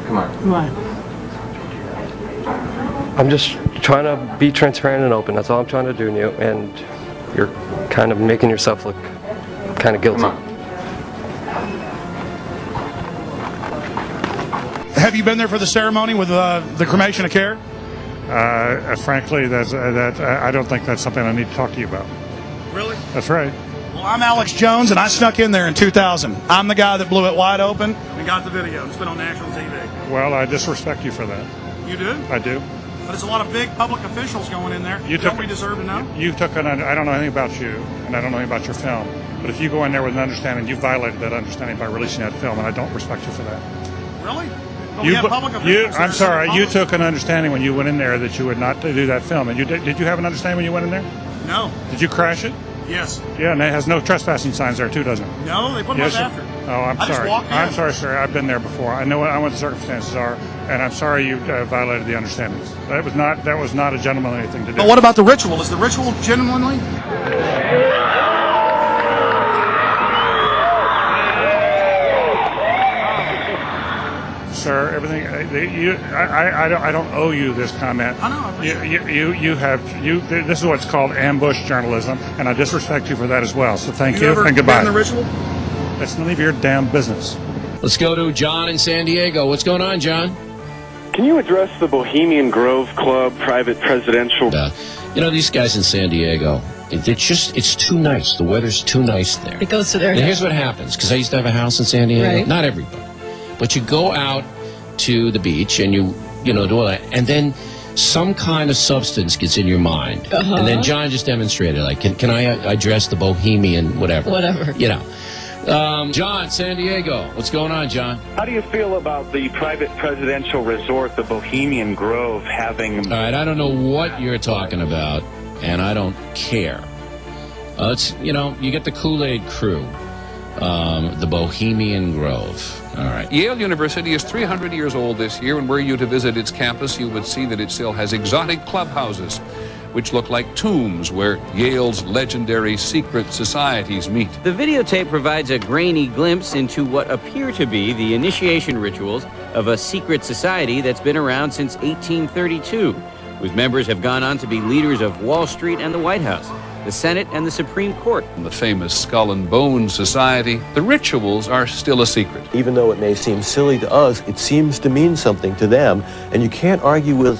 Come on. Come on. I'm just trying to be transparent and open. That's all I'm trying to do, Newt. And you're kind of making yourself look kind of guilty. Have you been there for the ceremony with the cremation of care? Frankly, I don't think that's something I need to talk to you about. Really? That's right. Well, I'm Alex Jones, and I snuck in there in 2000. I'm the guy that blew it wide open and got the video. It's been on national TV. Well, I disrespect you for that. You do? I do. But there's a lot of big public officials going in there. Don't we deserve to know? I don't know anything about you, and I don't know anything about your film. But if you go in there with an understanding, you violated that understanding by releasing that film, and I don't respect you for that. Really? I'm sorry. You took an understanding when you went in there that you would not do that film. And did you have an understanding when you went in there? No. Did you crash it? Yes. Yeah, and it has no trespassing signs there too, doesn't it? No, they put them up after. Oh, I'm sorry. I'm sorry, sir. I've been there before. I know what the circumstances are, and I'm sorry you violated the understandings. That was not a gentlemanly thing to do. But what about the ritual? Is the ritual gentlemanly? Sir, everything I don't owe you this comment. I know. This is what's called ambush journalism, and I disrespect you for that as well. So thank you and goodbye. The ritual? That's none of your damn business. Let's go to John in San Diego. What's going on, John? Can you address the Bohemian Grove Club private presidential? These guys in San Diego, it's too nice. The weather's too nice there. It goes to their head. Here's what happens, because I used to have a house in San Diego. Right. Not everybody. But you go out to the beach and you do all that, and then some kind of substance gets in your mind. And then John just demonstrated, like, can I address the Bohemian whatever? Whatever. John, San Diego. What's going on, John? How do you feel about the private presidential resort, the Bohemian Grove, having... All right, I don't know what you're talking about, and I don't care. You get the Kool-Aid crew. the Bohemian Grove. All right. Yale University is 300 years old this year, and were you to visit its campus, you would see that it still has exotic clubhouses, which look like tombs where Yale's legendary secret societies meet. The videotape provides a grainy glimpse into what appear to be the initiation rituals of a secret society that's been around since 1832, whose members have gone on to be leaders of Wall Street and the White House, the Senate and the Supreme Court. In the famous Skull and Bones Society, the rituals are still a secret. Even though it may seem silly to us, it seems to mean something to them, and you can't argue with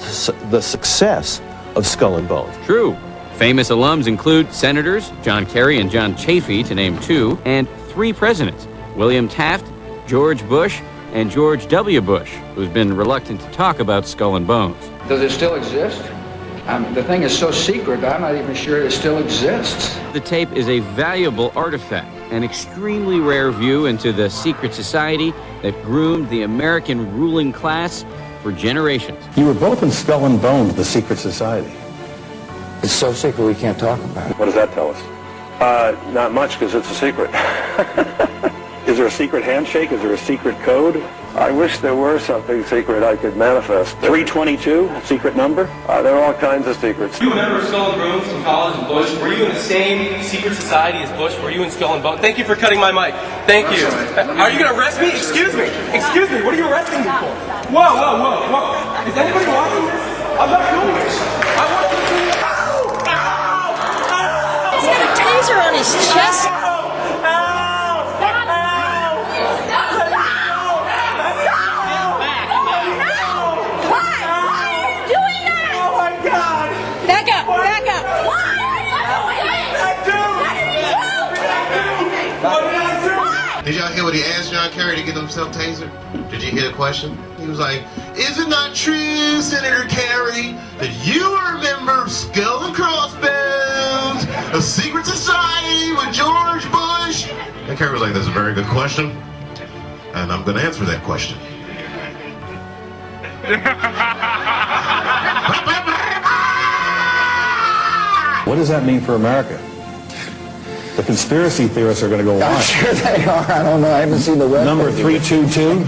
the success of Skull and Bones. True. Famous alums include Senators John Kerry and John Chafee, to name two, and 3 presidents, William Taft, George Bush, and George W. Bush, who's been reluctant to talk about Skull and Bones. Does it still exist? The thing is so secret, I'm not even sure it still exists. The tape is a valuable artifact, an extremely rare view into the secret society that groomed the American ruling class for generations. You were both in Skull and Bones, the secret society. It's so secret we can't talk about it. What does that tell us? Not much, because it's a secret. Is there a secret handshake? Is there a secret code? I wish there were something secret I could manifest. 322, secret number? There are all kinds of secrets. You remember Skull and Bones from college and Bush? Were you in the same secret society as Bush? Were you in Skull and Bones? Thank you for cutting my mic. Thank you. Are you going to arrest me? Excuse me. Excuse me. What are you arresting me for? Whoa, whoa, whoa, whoa. Is anybody watching this? I'm not doing this. I want you to... He's got a taser on his chest. Did y'all hear what he asked John Kerry to get himself tasered? Did you hear the question? He was like, is it not true, Senator Kerry, that you are a member of Skull and Crossbones, a secret society with George Bush? And Kerry was like, that's a very good question, and I'm going to answer that question. What does that mean for America? The conspiracy theorists are going to go on. I'm sure they are. I don't know. I haven't seen the web. Number 322.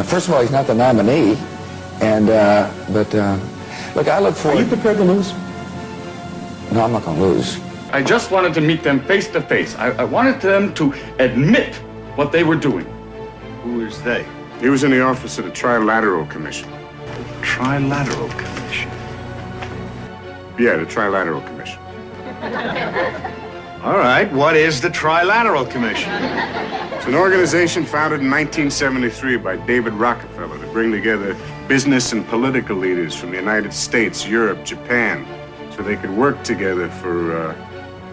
First of all, he's not the nominee, and look, I look forward. Are you prepared to lose? No, I'm not going to lose. I just wanted to meet them face to face. I wanted them to admit what they were doing. Who is they? He was in the office of the Trilateral Commission. The Trilateral Commission? Yeah, the Trilateral Commission. All right, what is the Trilateral Commission? It's an organization founded in 1973 by David Rockefeller to bring together business and political leaders from the United States, Europe, Japan, so they could work together for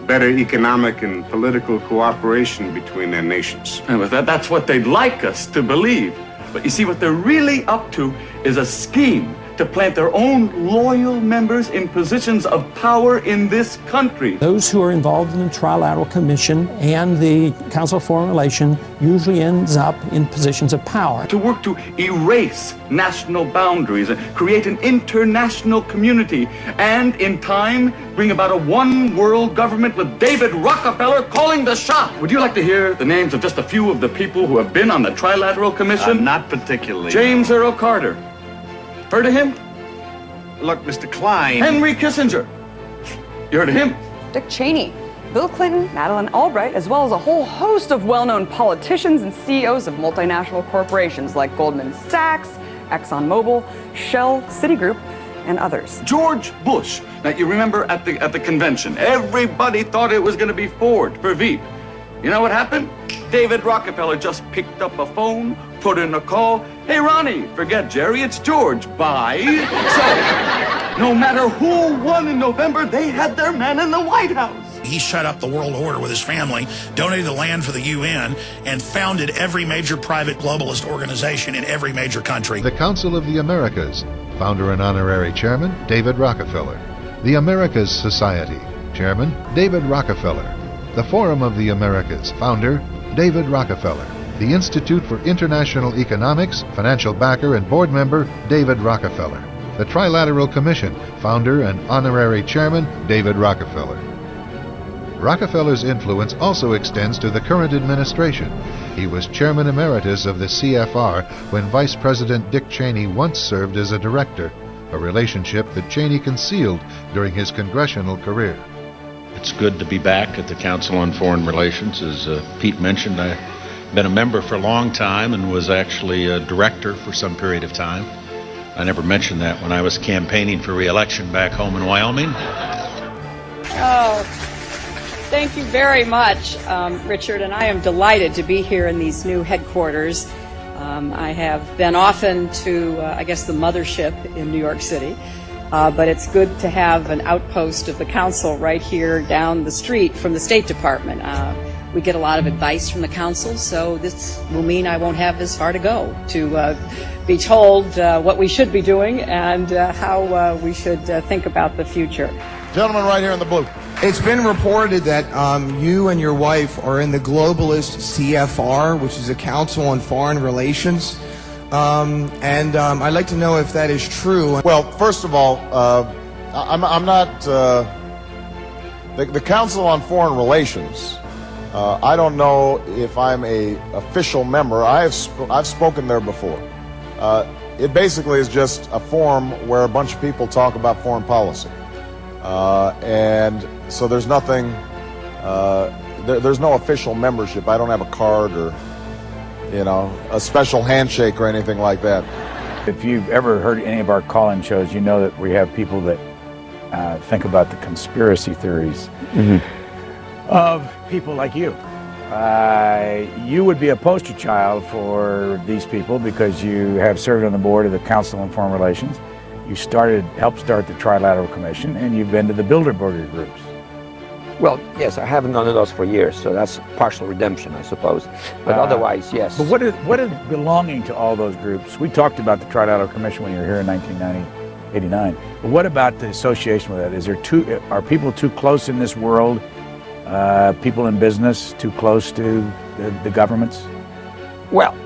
better economic and political cooperation between their nations. And that's what they'd like us to believe. But you see, what they're really up to is a scheme to plant their own loyal members in positions of power in this country. Those who are involved in the Trilateral Commission and the Council of Foreign Relations usually ends up in positions of power. To work to erase national boundaries and create an international community, and in time bring about a one world government with David Rockefeller calling the shot. Would you like to hear the names of just a few of the people who have been on the Trilateral Commission? Not particularly. James Earl Carter. Heard of him? Look, Mr. Klein. Henry Kissinger. You heard of him? Dick Cheney, Bill Clinton, Madeleine Albright, as well as a whole host of well-known politicians and CEOs of multinational corporations like Goldman Sachs, ExxonMobil, Shell, Citigroup, and others. George Bush. Now, you remember at the convention, everybody thought it was going to be Ford for Veep. You know what happened? David Rockefeller just picked up a phone, put in a call. Hey, Ronnie, forget Jerry, it's George. Bye. So, no matter who won in November, they had their man in the White House. He set up the world order with his family, donated the land for the UN, and founded every major private globalist organization in every major country. The Council of the Americas, founder and honorary chairman, David Rockefeller. The Americas Society, chairman, David Rockefeller. The Forum of the Americas, founder, David Rockefeller. The Institute for International Economics, financial backer and board member, David Rockefeller. The Trilateral Commission, founder and honorary chairman, David Rockefeller. Rockefeller's influence also extends to the current administration. He was chairman emeritus of the CFR when Vice President Dick Cheney once served as a director, a relationship that Cheney concealed during his congressional career. It's good to be back at the Council on Foreign Relations. As Pete mentioned, I've been a member for a long time and was actually a director for some period of time. I never mentioned that when I was campaigning for re-election back home in Wyoming. Oh, thank you very much, Richard, and I am delighted to be here in these new headquarters. I have been often to, I guess, the mothership in New York City, but it's good to have an outpost of the council right here down the street from the State Department. We get a lot of advice from the council, so this will mean I won't have as far to go to be told what we should be doing and how we should think about the future. Gentleman right here in the blue. It's been reported that you and your wife are in the globalist CFR, which is a Council on Foreign Relations. I'd like to know if that is true. Well, first of all, I'm not... the Council on Foreign Relations, I don't know if I'm a official member. I've spoken there before. It basically is just a forum where a bunch of people talk about foreign policy. And so there's nothing, there's no official membership. I don't have a card or, you know, a special handshake or anything like that. If you've ever heard any of our call-in shows, you know that we have people that think about the conspiracy theories of people like you. You would be a poster child for these people because you have served on the board of the Council on Foreign Relations. You helped start the Trilateral Commission, and you've been to the Bilderberger groups. Well, yes, I haven't gone to those for years, so that's partial redemption, I suppose. But otherwise, yes. But what is belonging to all those groups? We talked about the Trilateral Commission when you were here in 1989. But what about the association with that? Are people too close in this world? People in business too close to the governments? Well,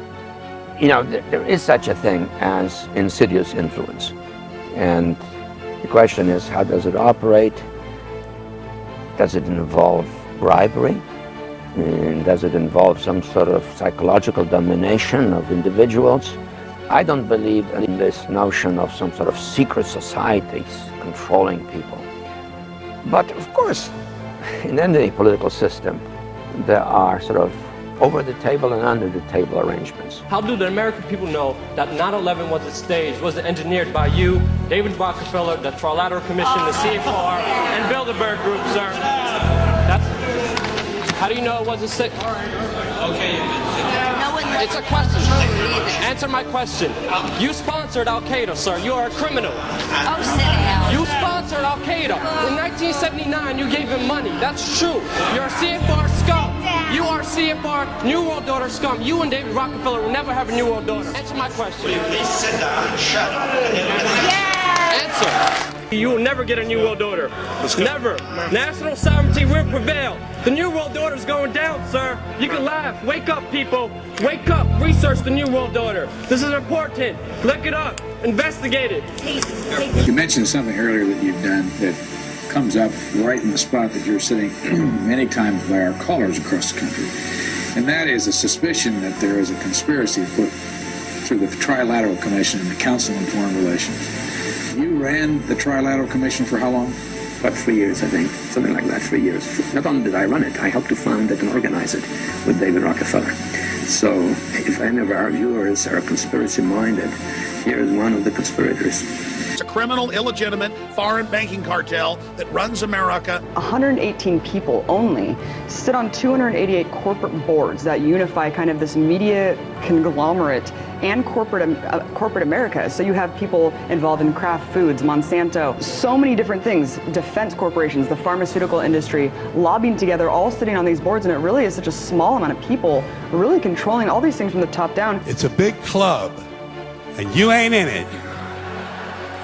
you know, there is such a thing as insidious influence. And the question is, how does it operate? Does it involve bribery? And does it involve some sort of psychological domination of individuals? I don't believe in this notion of some sort of secret societies controlling people. But of course, in any political system, there are sort of over-the-table and under-the-table arrangements. How do the American people know that 9/11 was staged, was engineered by you, David Rockefeller, the Trilateral Commission, the CFR, and Bilderberg Group, sir? How do you know it wasn't staged? Okay. It's a question. Answer my question. You sponsored Al-Qaeda, sir. You are a criminal. Oh, sit down. You sponsored Al-Qaeda. In 1979, you gave him money. That's true. You're a CFR scum. You are CFR New World Order scum. You and David Rockefeller will never have a New World Order. Answer my question. Will you please sit down and shut up? Answer. You will never get a New World Order. Never. National sovereignty will prevail. The New World Order is going down, sir. You can laugh. Wake up, people. Wake up. Research the New World Order. This is important. Look it up. Investigate it. You mentioned something earlier that you've done that comes up right in the spot that you're sitting many times by our callers across the country. And that is a suspicion that there is a conspiracy afoot through the Trilateral Commission and the Council on Foreign Relations. You ran the Trilateral Commission for how long? About 3 years, I think. Something like that, 3 years. Not only did I run it, I helped to found it and organize it with David Rockefeller. So if any of our viewers are conspiracy-minded, here is one of the conspirators. It's a criminal, illegitimate foreign banking cartel that runs America. 118 people only sit on 288 corporate boards that unify kind of this media conglomerate and corporate America. So you have people involved in Kraft Foods, Monsanto, so many different things, defense corporations, the pharmaceutical industry, lobbying together, all sitting on these boards, and it really is such a small amount of people really controlling all these things from the top down. It's a big club, and you ain't in it.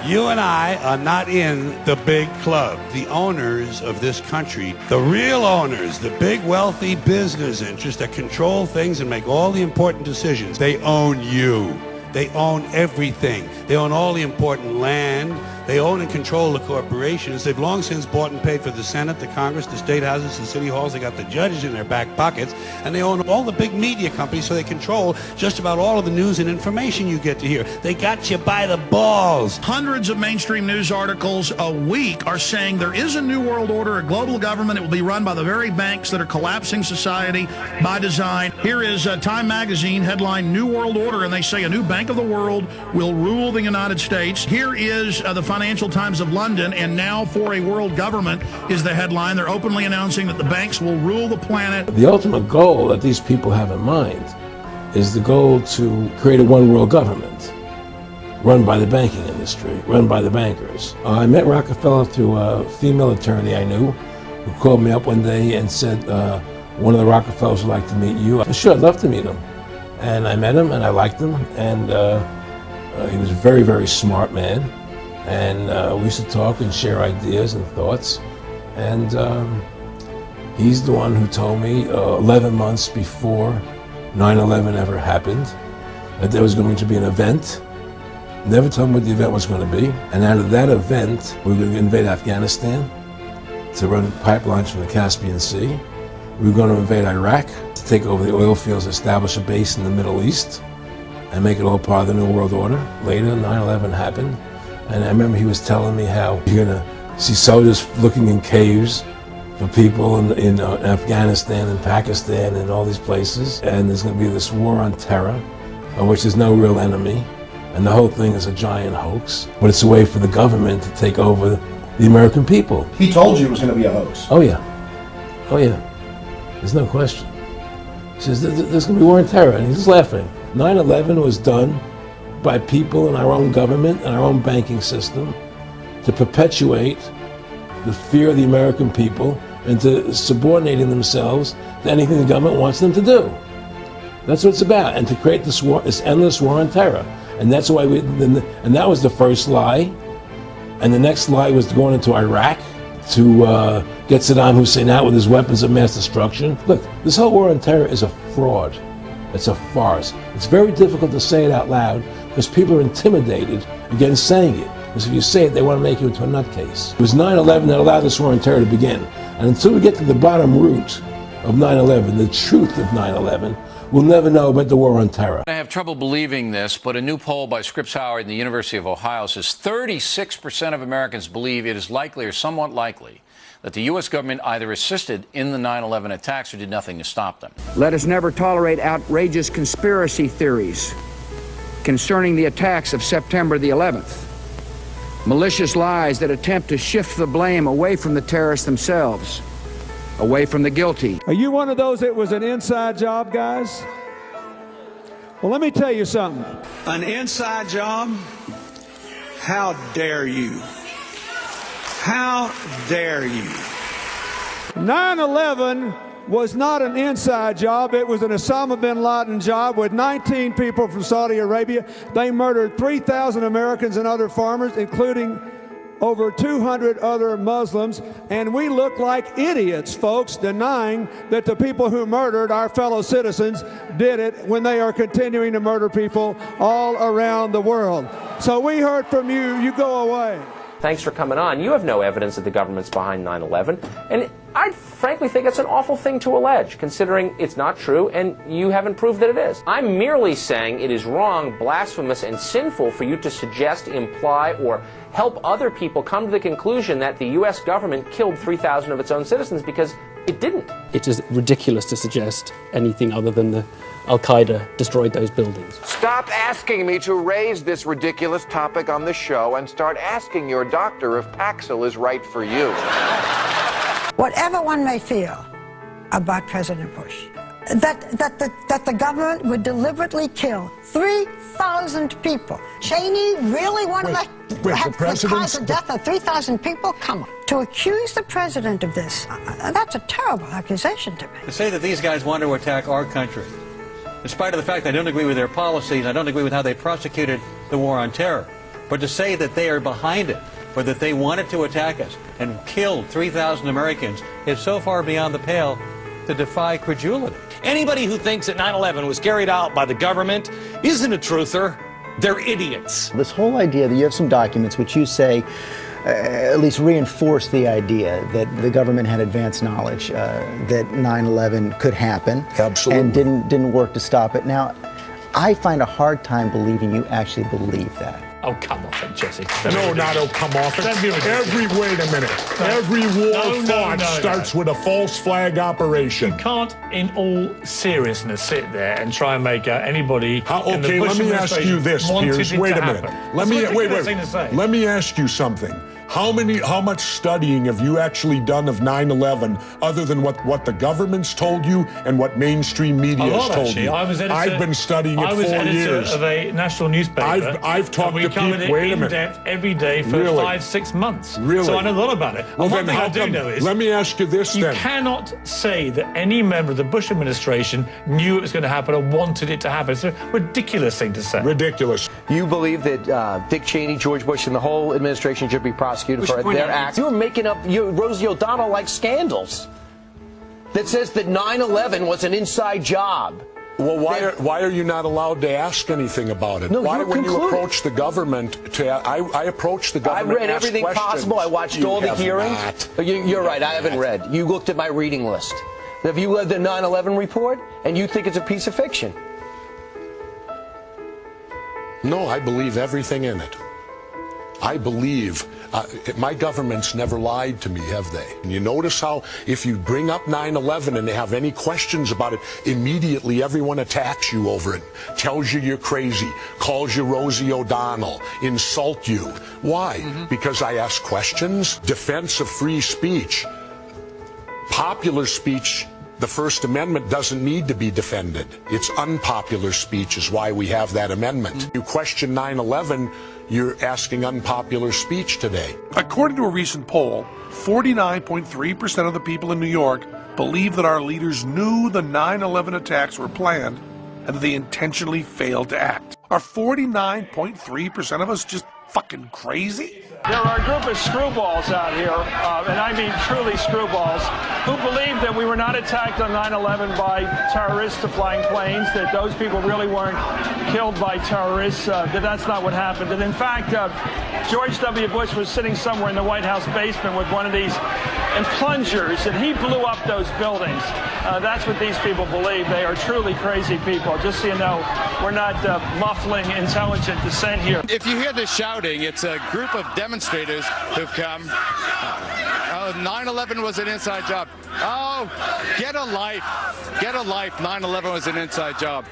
You and I are not in the big club. The owners of this country, the real owners, the big wealthy business interests that control things and make all the important decisions, they own you. They own everything. They own all the important land. They own and control the corporations. They've long since bought and paid for the Senate, the Congress, the state houses, the city halls. They got the judges in their back pockets, and they own all the big media companies, so they control just about all of the news and information you get to hear. They got you by the balls. Hundreds of mainstream news articles a week are saying there is a new world order, a global government. It will be run by the very banks that are collapsing society by design. Here is Time Magazine headline, New World Order, and they say a new bank of the world will rule the United States. Here is the Financial Times of London, and now for a world government is the headline. They're openly announcing that the banks will rule the planet. The ultimate goal that these people have in mind is the goal to create a one world government run by the banking industry, run by the bankers. I met Rockefeller through a female attorney I knew who called me up one day and said, one of the Rockefellers would like to meet you. I said, sure, I'd love to meet him. And I met him and I liked him, and he was a very, very smart man. And we used to talk and share ideas and thoughts. And he's the one who told me 11 months before 9/11 ever happened that there was going to be an event. Never told me what the event was going to be. And out of that event, we were going to invade Afghanistan to run pipelines from the Caspian Sea. We were going to invade Iraq to take over the oil fields, establish a base in the Middle East, and make it all part of the New World Order. Later, 9/11 happened. And I remember he was telling me how you're going to see soldiers looking in caves for people in Afghanistan and Pakistan and all these places. And there's going to be this war on terror, of which there's no real enemy. And the whole thing is a giant hoax. But it's a way for the government to take over the American people. He told you it was going to be a hoax. Oh, yeah. Oh, yeah. There's no question. He says, there's going to be war on terror. And he's just laughing. 9/11 was done by people in our own government and our own banking system to perpetuate the fear of the American people and to subordinating themselves to anything the government wants them to do. That's what it's about, and to create this war, this endless war on terror. And that's why and that was the first lie. And the next lie was going into Iraq to get Saddam Hussein out with his weapons of mass destruction. Look, this whole war on terror is a fraud. It's a farce. It's very difficult to say it out loud because people are intimidated against saying it. Because if you say it, they want to make you into a nutcase. It was 9/11 that allowed this war on terror to begin. And until we get to the bottom root of 9/11, the truth of 9/11, we'll never know about the war on terror. I have trouble believing this, but a new poll by Scripps Howard and the University of Ohio says 36% of Americans believe it is likely or somewhat likely that the U.S. government either assisted in the 9/11 attacks or did nothing to stop them. Let us never tolerate outrageous conspiracy theories concerning the attacks of September the 11th. Malicious lies that attempt to shift the blame away from the terrorists themselves, away from the guilty. Are you one of those that was an inside job, guys? Well, let me tell you something. An inside job? How dare you? How dare you? 9/11 was not an inside job. It was an Osama bin Laden job with 19 people from Saudi Arabia. They murdered 3,000 Americans and other farmers, including over 200 other Muslims, and we look like idiots, folks, denying that the people who murdered our fellow citizens did it when they are continuing to murder people all around the world. So we heard from you. You go away. Thanks for coming on. You have no evidence that the government's behind 9/11, and I frankly think it's an awful thing to allege, considering it's not true and you haven't proved that it is. I'm merely saying it is wrong, blasphemous, and sinful for you to suggest, imply, or help other people come to the conclusion that the U.S. government killed 3,000 of its own citizens, because it didn't. It is ridiculous to suggest anything other than the Al-Qaeda destroyed those buildings. Stop asking me to raise this ridiculous topic on the show and start asking your doctor if Paxil is right for you. Whatever one may feel about President Bush, that the government would deliberately kill 3,000 people. Cheney really wanted to have the cause of death of 3,000 people? Come on. To accuse the president of this, that's a terrible accusation to me. To say that these guys want to attack our country, in spite of the fact I don't agree with their policies, I don't agree with how they prosecuted the war on terror, but to say that they are behind it, or that they wanted to attack us and killed 3,000 Americans is so far beyond the pale to defy credulity. Anybody who thinks that 9/11 was carried out by the government isn't a truther, They're idiots. This whole idea that you have some documents which you say at least reinforce the idea that the government had advanced knowledge that 9/11 could happen. Absolutely. And didn't work to stop it. Now, I find a hard time believing you actually believe that. Oh, come off it, Jesse. No, not come off it. Wait a minute. Every war fought starts with a false flag operation. You can't, in all seriousness, sit there and try and make anybody. Okay, let me ask you this, Piers. Wait a minute. Let me ask you something. How much studying have you actually done of 9/11 other than what the government's told you and what mainstream media has told you? I've been studying it 4 years. I was editor of a national newspaper. I've talked to people. Wait a minute. In depth every day for 5-6 months. Really? So I know a lot about it. Well, and one thing I do know is. Let me ask you this then. You cannot say that any member of the Bush administration knew it was going to happen or wanted it to happen. It's a ridiculous thing to say. Ridiculous. You believe that Dick Cheney, George Bush, and the whole administration should be prosecuted for their acts? You're making up Rosie O'Donnell-like scandals that says that 9/11 was an inside job. Well, why are you not allowed to ask anything about it? No, why, when you concluded. approach the government, I approach the government. I read everything possible. I watched all the hearings. You're right. I haven't read. You looked at my reading list. Have you read the 9/11 report and you think it's a piece of fiction? No, I believe everything in it. I believe my government's never lied to me, have they? And you notice how if you bring up 9/11 and they have any questions about it, immediately everyone attacks you over it, tells you you're crazy, calls you Rosie O'Donnell, insult you. Why? Because I ask questions? Defense of free speech. Popular speech, the First Amendment doesn't need to be defended. It's unpopular speech is why we have that amendment. You question 9/11, you're asking unpopular speech today. According to a recent poll, 49.3% of the people in New York believe that our leaders knew the 9/11 attacks were planned and that they intentionally failed to act. Are 49.3% of us just fucking crazy? There are a group of screwballs out here, and I mean truly screwballs, who believe that we were not attacked on 9/11 by terrorists flying planes, that those people really weren't killed by terrorists, that that's not what happened. And in fact, George W. Bush was sitting somewhere in the White House basement with one of these plungers, and he blew up those buildings. That's what these people believe. They are truly crazy people. Just so you know, we're not muffling intelligent dissent here. If you hear the shouting, it's a group of demonstrators who've come. 9/11 was an inside job. Oh, get a life. Get a life. 9/11 was an inside job.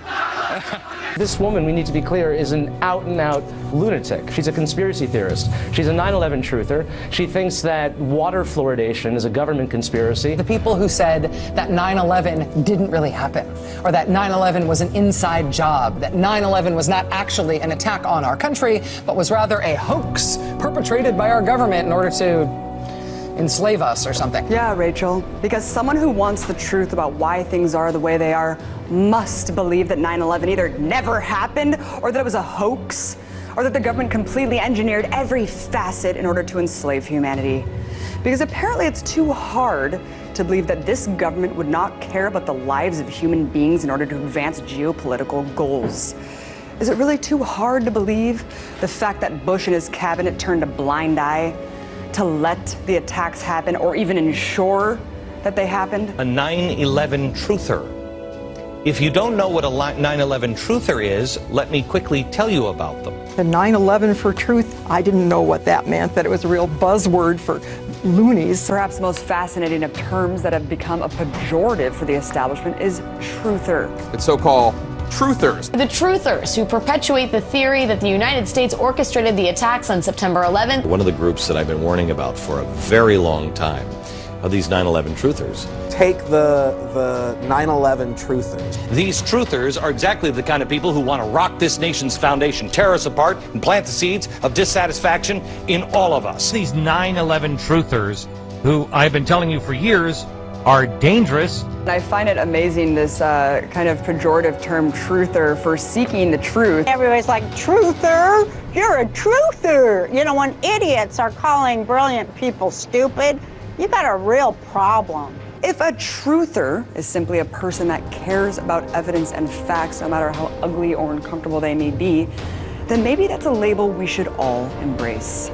This woman, we need to be clear, is an out-and-out lunatic. She's a conspiracy theorist. She's a 9/11 truther. She thinks that water fluoridation is a government conspiracy. The people who said that 9/11 didn't really happen, or that 9/11 was an inside job, that 9/11 was not actually an attack on our country, but was rather a hoax perpetrated by our government in order to enslave us or something. Yeah, Rachel, because someone who wants the truth about why things are the way they are must believe that 9/11 either never happened or that it was a hoax or that the government completely engineered every facet in order to enslave humanity. Because apparently it's too hard to believe that this government would not care about the lives of human beings in order to advance geopolitical goals. Is it really too hard to believe the fact that Bush and his cabinet turned a blind eye to let the attacks happen or even ensure that they happened? A 9/11 truther. If you don't know what a 9/11 truther is, let me quickly tell you about them. The 9/11 for truth, I didn't know what that meant, that it was a real buzzword for loonies. Perhaps the most fascinating of terms that have become a pejorative for the establishment is truther. It's so-called truthers. The truthers who perpetuate the theory that the United States orchestrated the attacks on September 11th. One of the groups that I've been warning about for a very long time are these 9/11 truthers. Take the 9/11 truthers. These truthers are exactly the kind of people who want to rock this nation's foundation, tear us apart, and plant the seeds of dissatisfaction in all of us. These 9/11 truthers, who I've been telling you for years, are dangerous. I find it amazing, this kind of pejorative term truther for seeking the truth. Everybody's like, truther? You're a truther. You know, when idiots are calling brilliant people stupid, you got a real problem. If a truther is simply a person that cares about evidence and facts, no matter how ugly or uncomfortable they may be, then maybe that's a label we should all embrace.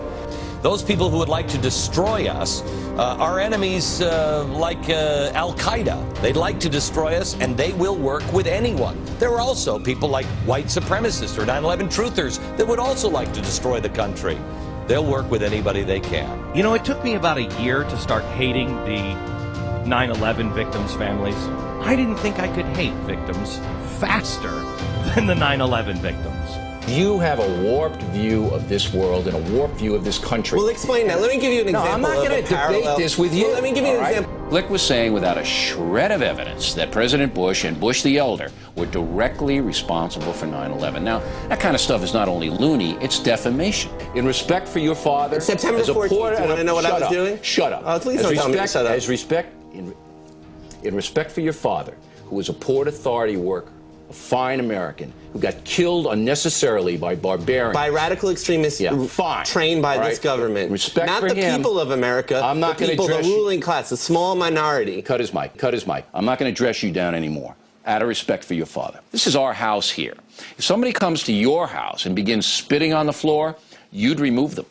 Those people who would like to destroy us are enemies like Al-Qaeda. They'd like to destroy us, and they will work with anyone. There are also people like white supremacists or 9/11 truthers that would also like to destroy the country. They'll work with anybody they can. You know, it took me about a year to start hating the 9/11 victims' families. I didn't think I could hate victims faster than the 9/11 victims. You have a warped view of this world and a warped view of this country. Well, explain that. Let me give you an example. No, I'm not going to debate this with you. Well, let me give you an example. Glick was saying without a shred of evidence that President Bush and Bush the Elder were directly responsible for 9/11. Now, that kind of stuff is not only loony, it's defamation. In respect for your father... It's September 14th. Do you want to know what I was doing? Shut up. Please don't tell me to shut up. In respect for your father, who was a Port Authority worker, a fine American who got killed unnecessarily by barbarians. By radical extremists trained by this government. Respect not for the him. people of America, I'm not the people, the ruling class, the small minority. Cut his mic. Cut his mic. I'm not going to dress you down anymore. Out of respect for your father. This is our house here. If somebody comes to your house and begins spitting on the floor, you'd remove them.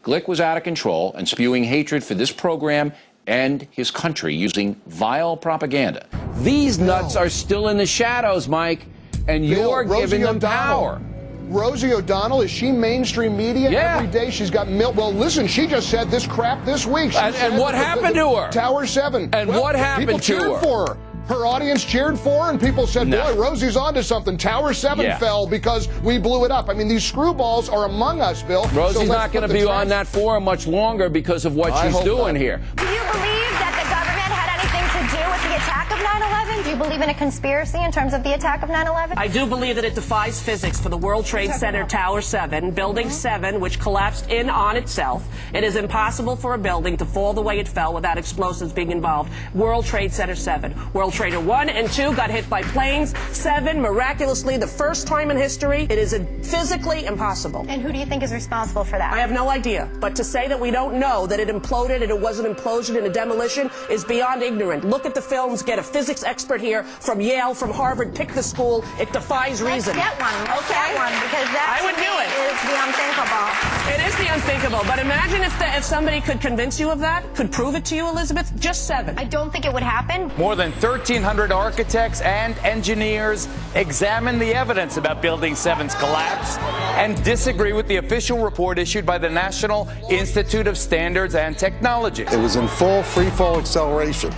Glick was out of control and spewing hatred for this program and his country using vile propaganda. These nuts are still in the shadows, Mike, and you're giving them power. Rosie O'Donnell, is she mainstream media? Yeah. Every day she's got well, listen, she just said this crap this week. And what happened to her? Tower 7. And what happened to her? People cheered for her. Her audience cheered for her, and people said, boy, Rosie's onto something. Tower 7 fell because we blew it up. I mean, these screwballs are among us, Bill. Rosie's not going to be on that forum much longer because of what she's doing here. Do you believe that the government had anything to do with the attack of 9/11? Do you believe in a conspiracy in terms of the attack of 9/11? I do believe that it defies physics for the World Trade Center Tower 7, Building 7, which collapsed in on itself. It is impossible for a building to fall the way it fell without explosives being involved. World Trade Center 7. World Trader 1 and 2 got hit by planes. 7, miraculously, the first time in history, it is physically impossible. And who do you think is responsible for that? I have no idea. But to say that we don't know that it imploded and it was an implosion and a demolition is beyond ignorant. Look at the films, get a physics expert here from Yale, from Harvard, pick the school. It defies reason. Let's get one. Let's get one, because that I would do it. Is the unthinkable. It is the unthinkable. But imagine if somebody could convince you of that, could prove it to you, Elizabeth. Just 7. I don't think it would happen. More than 1,300 architects and engineers examine the evidence about Building 7's collapse and disagree with the official report issued by the National Institute of Standards and Technology. It was in full free-fall acceleration.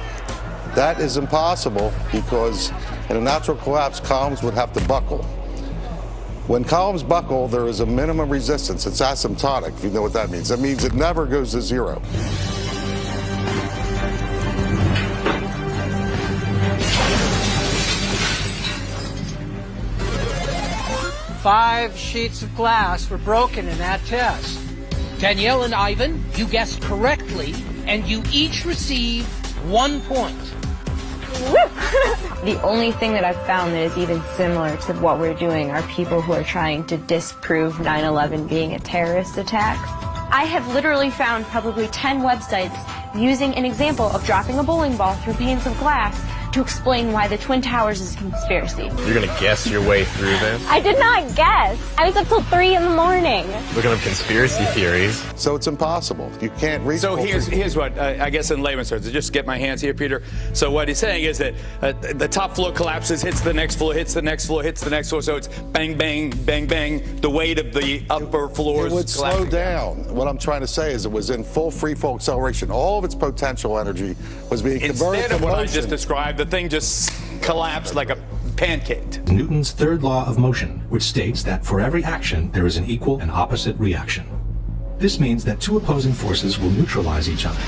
That is impossible because in a natural collapse, columns would have to buckle. When columns buckle, there is a minimum resistance. It's asymptotic, if you know what that means. That means it never goes to zero. Five sheets of glass were broken in that test. Danielle and Ivan, you guessed correctly, and you each received 1 point. The only thing that I've found that is even similar to what we're doing are people who are trying to disprove 9/11 being a terrorist attack. I have literally found probably 10 websites using an example of dropping a bowling ball through panes of glass to explain why the Twin Towers is a conspiracy. You're going to guess your way through them? I did not guess. I was up till 3 in the morning. Looking up conspiracy theories. So it's impossible. You can't reach. So here's what, I guess in layman's terms, to just get my hands here, Peter. So what he's saying is that the top floor collapses, hits the next floor, hits the next floor, hits the next floor. So it's bang, bang, bang, bang. The weight of the upper floors. It would slow down. What I'm trying to say is it was in full free fall acceleration. All of its potential energy was being converted Instead of to what motion. I just described, the thing just collapsed like a pancake. Newton's third law of motion, which states that for every action, there is an equal and opposite reaction. This means that two opposing forces will neutralize each other.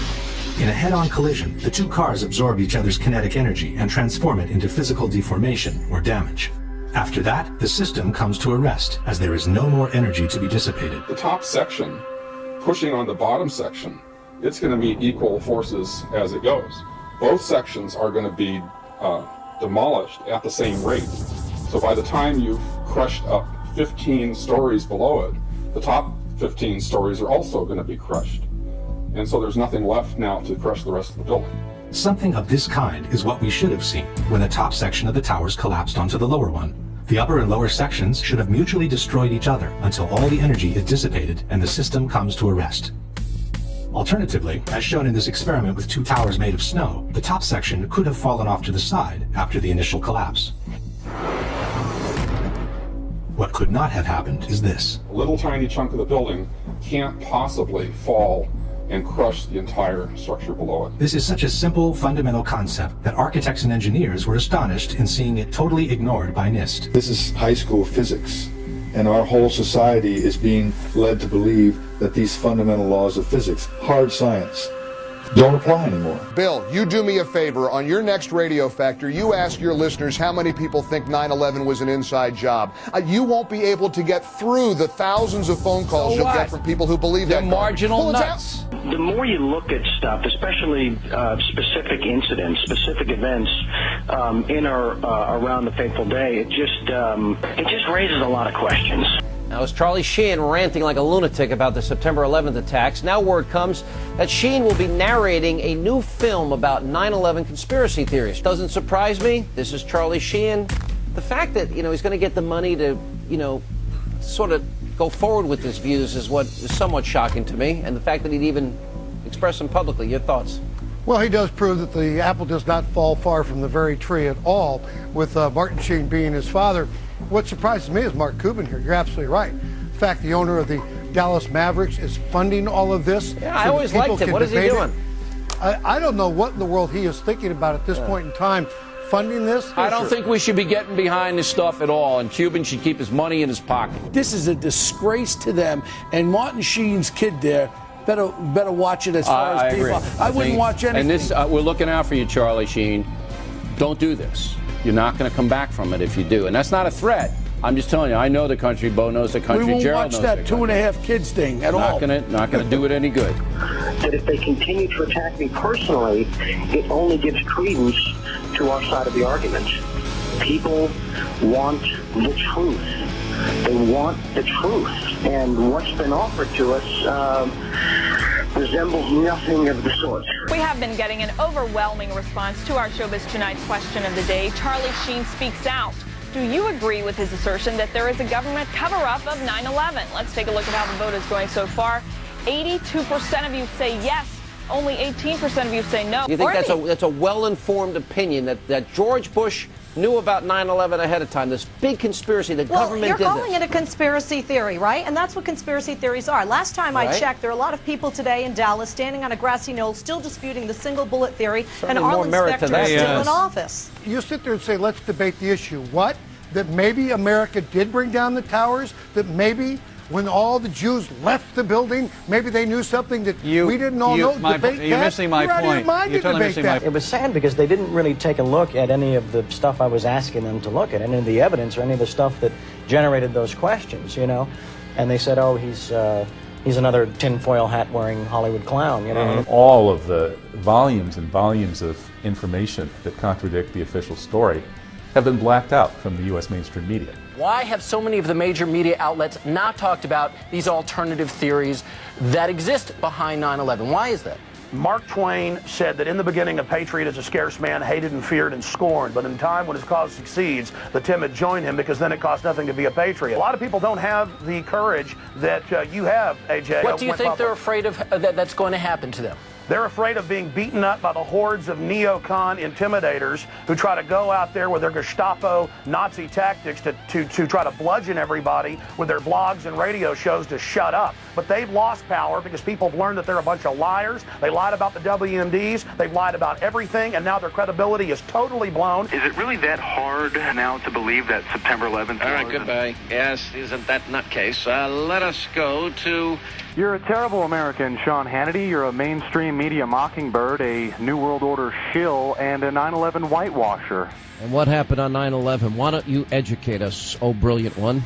In a head-on collision, the two cars absorb each other's kinetic energy and transform it into physical deformation or damage. After that, the system comes to a rest, as there is no more energy to be dissipated. The top section, pushing on the bottom section, it's going to meet equal forces as it goes. Both sections are going to be demolished at the same rate. So by the time you've crushed up 15 stories below it, the top 15 stories are also going to be crushed. And so there's nothing left now to crush the rest of the building. Something of this kind is what we should have seen when the top section of the towers collapsed onto the lower one. The upper and lower sections should have mutually destroyed each other until all the energy is dissipated and the system comes to a rest. Alternatively, as shown in this experiment with 2 towers made of snow, the top section could have fallen off to the side after the initial collapse. What could not have happened is this. A little tiny chunk of the building can't possibly fall and crush the entire structure below it. This is such a simple, fundamental concept that architects and engineers were astonished in seeing it totally ignored by NIST. This is high school physics, and our whole society is being led to believe that these fundamental laws of physics, hard science, don't apply anymore. Bill, you do me a favor. On your next Radio Factor, you ask your listeners how many people think 9/11 was an inside job. You won't be able to get through the thousands of phone calls you'll get from people who believe that. They're marginal nuts. The more you look at stuff, especially specific incidents, specific events in or around the fateful day, it just raises a lot of questions. Now, as Charlie Sheen ranting like a lunatic about the September 11th attacks, now word comes that Sheen will be narrating a new film about 9/11 conspiracy theories. Doesn't surprise me. This is Charlie Sheen. The fact that, he's going to get the money to, sort of go forward with his views is what is somewhat shocking to me. And the fact that he'd even express them publicly. Your thoughts? Well, he does prove that the apple does not fall far from the very tree at all, with Martin Sheen being his father. What surprises me is Mark Cuban here. You're absolutely right. In fact, the owner of the Dallas Mavericks is funding all of this. Yeah, I always liked him. What is he doing? I don't know what in the world he is thinking about at this point in time, funding this. I don't think we should be getting behind this stuff at all, and Cuban should keep his money in his pocket. This is a disgrace to them, and Martin Sheen's kid there better watch it as far as people. Agree. I wouldn't watch anything. And this, we're looking out for you, Charlie Sheen. Don't do this. You're not going to come back from it if you do. And that's not a threat. I'm just telling you, I know the country, Bo knows the country, we won't Gerald watch knows that 2.5 kids thing at all. Not going to do it any good. That if they continue to attack me personally, it only gives credence to our side of the argument. People want the truth. They want the truth. And what's been offered to us resembles nothing of the sort. We have been getting an overwhelming response to our Showbiz Tonight question of the day. Charlie Sheen speaks out. Do you agree with his assertion that there is a government cover-up of 9/11? Let's take a look at how the vote is going so far. 82% of you say yes. Only 18% of you say no. You think that's a well-informed opinion that George Bush knew about 9/11 ahead of time, this big conspiracy, the government did this? You're calling it a conspiracy theory, right? And that's what conspiracy theories are. Last time I checked, there are a lot of people today in Dallas standing on a grassy knoll still disputing the single bullet theory, and Arlen Specter is still in office. You sit there and say, let's debate the issue. What? That maybe America did bring down the towers? That maybe when all the Jews left the building, maybe they knew something that we didn't all know? You're missing my point. You're totally missing my point. It was sad because they didn't really take a look at any of the stuff I was asking them to look at, any of the evidence or any of the stuff that generated those questions, And they said, oh, he's another tinfoil hat wearing Hollywood clown, All of the volumes and volumes of information that contradict the official story have been blacked out from the U.S. mainstream media. Why have so many of the major media outlets not talked about these alternative theories that exist behind 9/11? Why is that? Mark Twain said that in the beginning a patriot is a scarce man, hated and feared and scorned, but in time when his cause succeeds, the timid join him because then it costs nothing to be a patriot. A lot of people don't have the courage that you have, AJ. What do you think they're afraid of that's going to happen to them? They're afraid of being beaten up by the hordes of neocon intimidators who try to go out there with their Gestapo Nazi tactics to try to bludgeon everybody with their blogs and radio shows to shut up. But they've lost power because people have learned that they're a bunch of liars. They lied about the WMDs. They've lied about everything, and now their credibility is totally blown. Is it really that hard now to believe that September 11th? All right, goodbye. Yes, isn't that nutcase? Let us go to... You're a terrible American, Sean Hannity. You're a mainstream media mockingbird, a New World Order shill, and a 9/11 whitewasher. And what happened on 9/11? Why don't you educate us, oh brilliant one?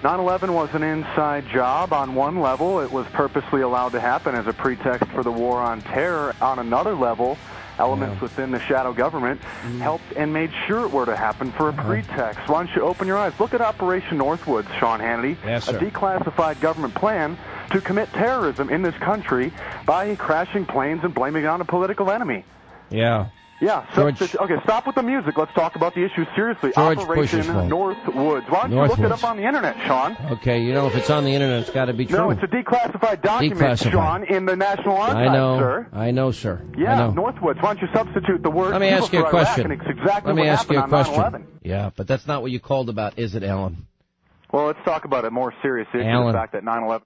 9/11 was an inside job on one level. It was purposely allowed to happen as a pretext for the war on terror. On another level, elements within the shadow government helped and made sure it were to happen for a pretext. Why don't you open your eyes? Look at Operation Northwoods, Sean Hannity. Yes, sir. A declassified government plan to commit terrorism in this country by crashing planes and blaming it on a political enemy. Yeah. Yeah. George, okay, stop with the music. Let's talk about the issue seriously. George Operation Northwoods. Why don't you look it up on the internet, Sean? Okay, if it's on the internet, it's got to be true. No, it's a declassified document, Sean, in the National Archives, sir. I know, sir. Yeah, Northwoods. Why don't you substitute the word? Let me ask you a question. It's exactly what happened on 9/11. Yeah, but that's not what you called about, is it, Alan? Well, let's talk about a more serious issue, Alan, the fact that 9/11...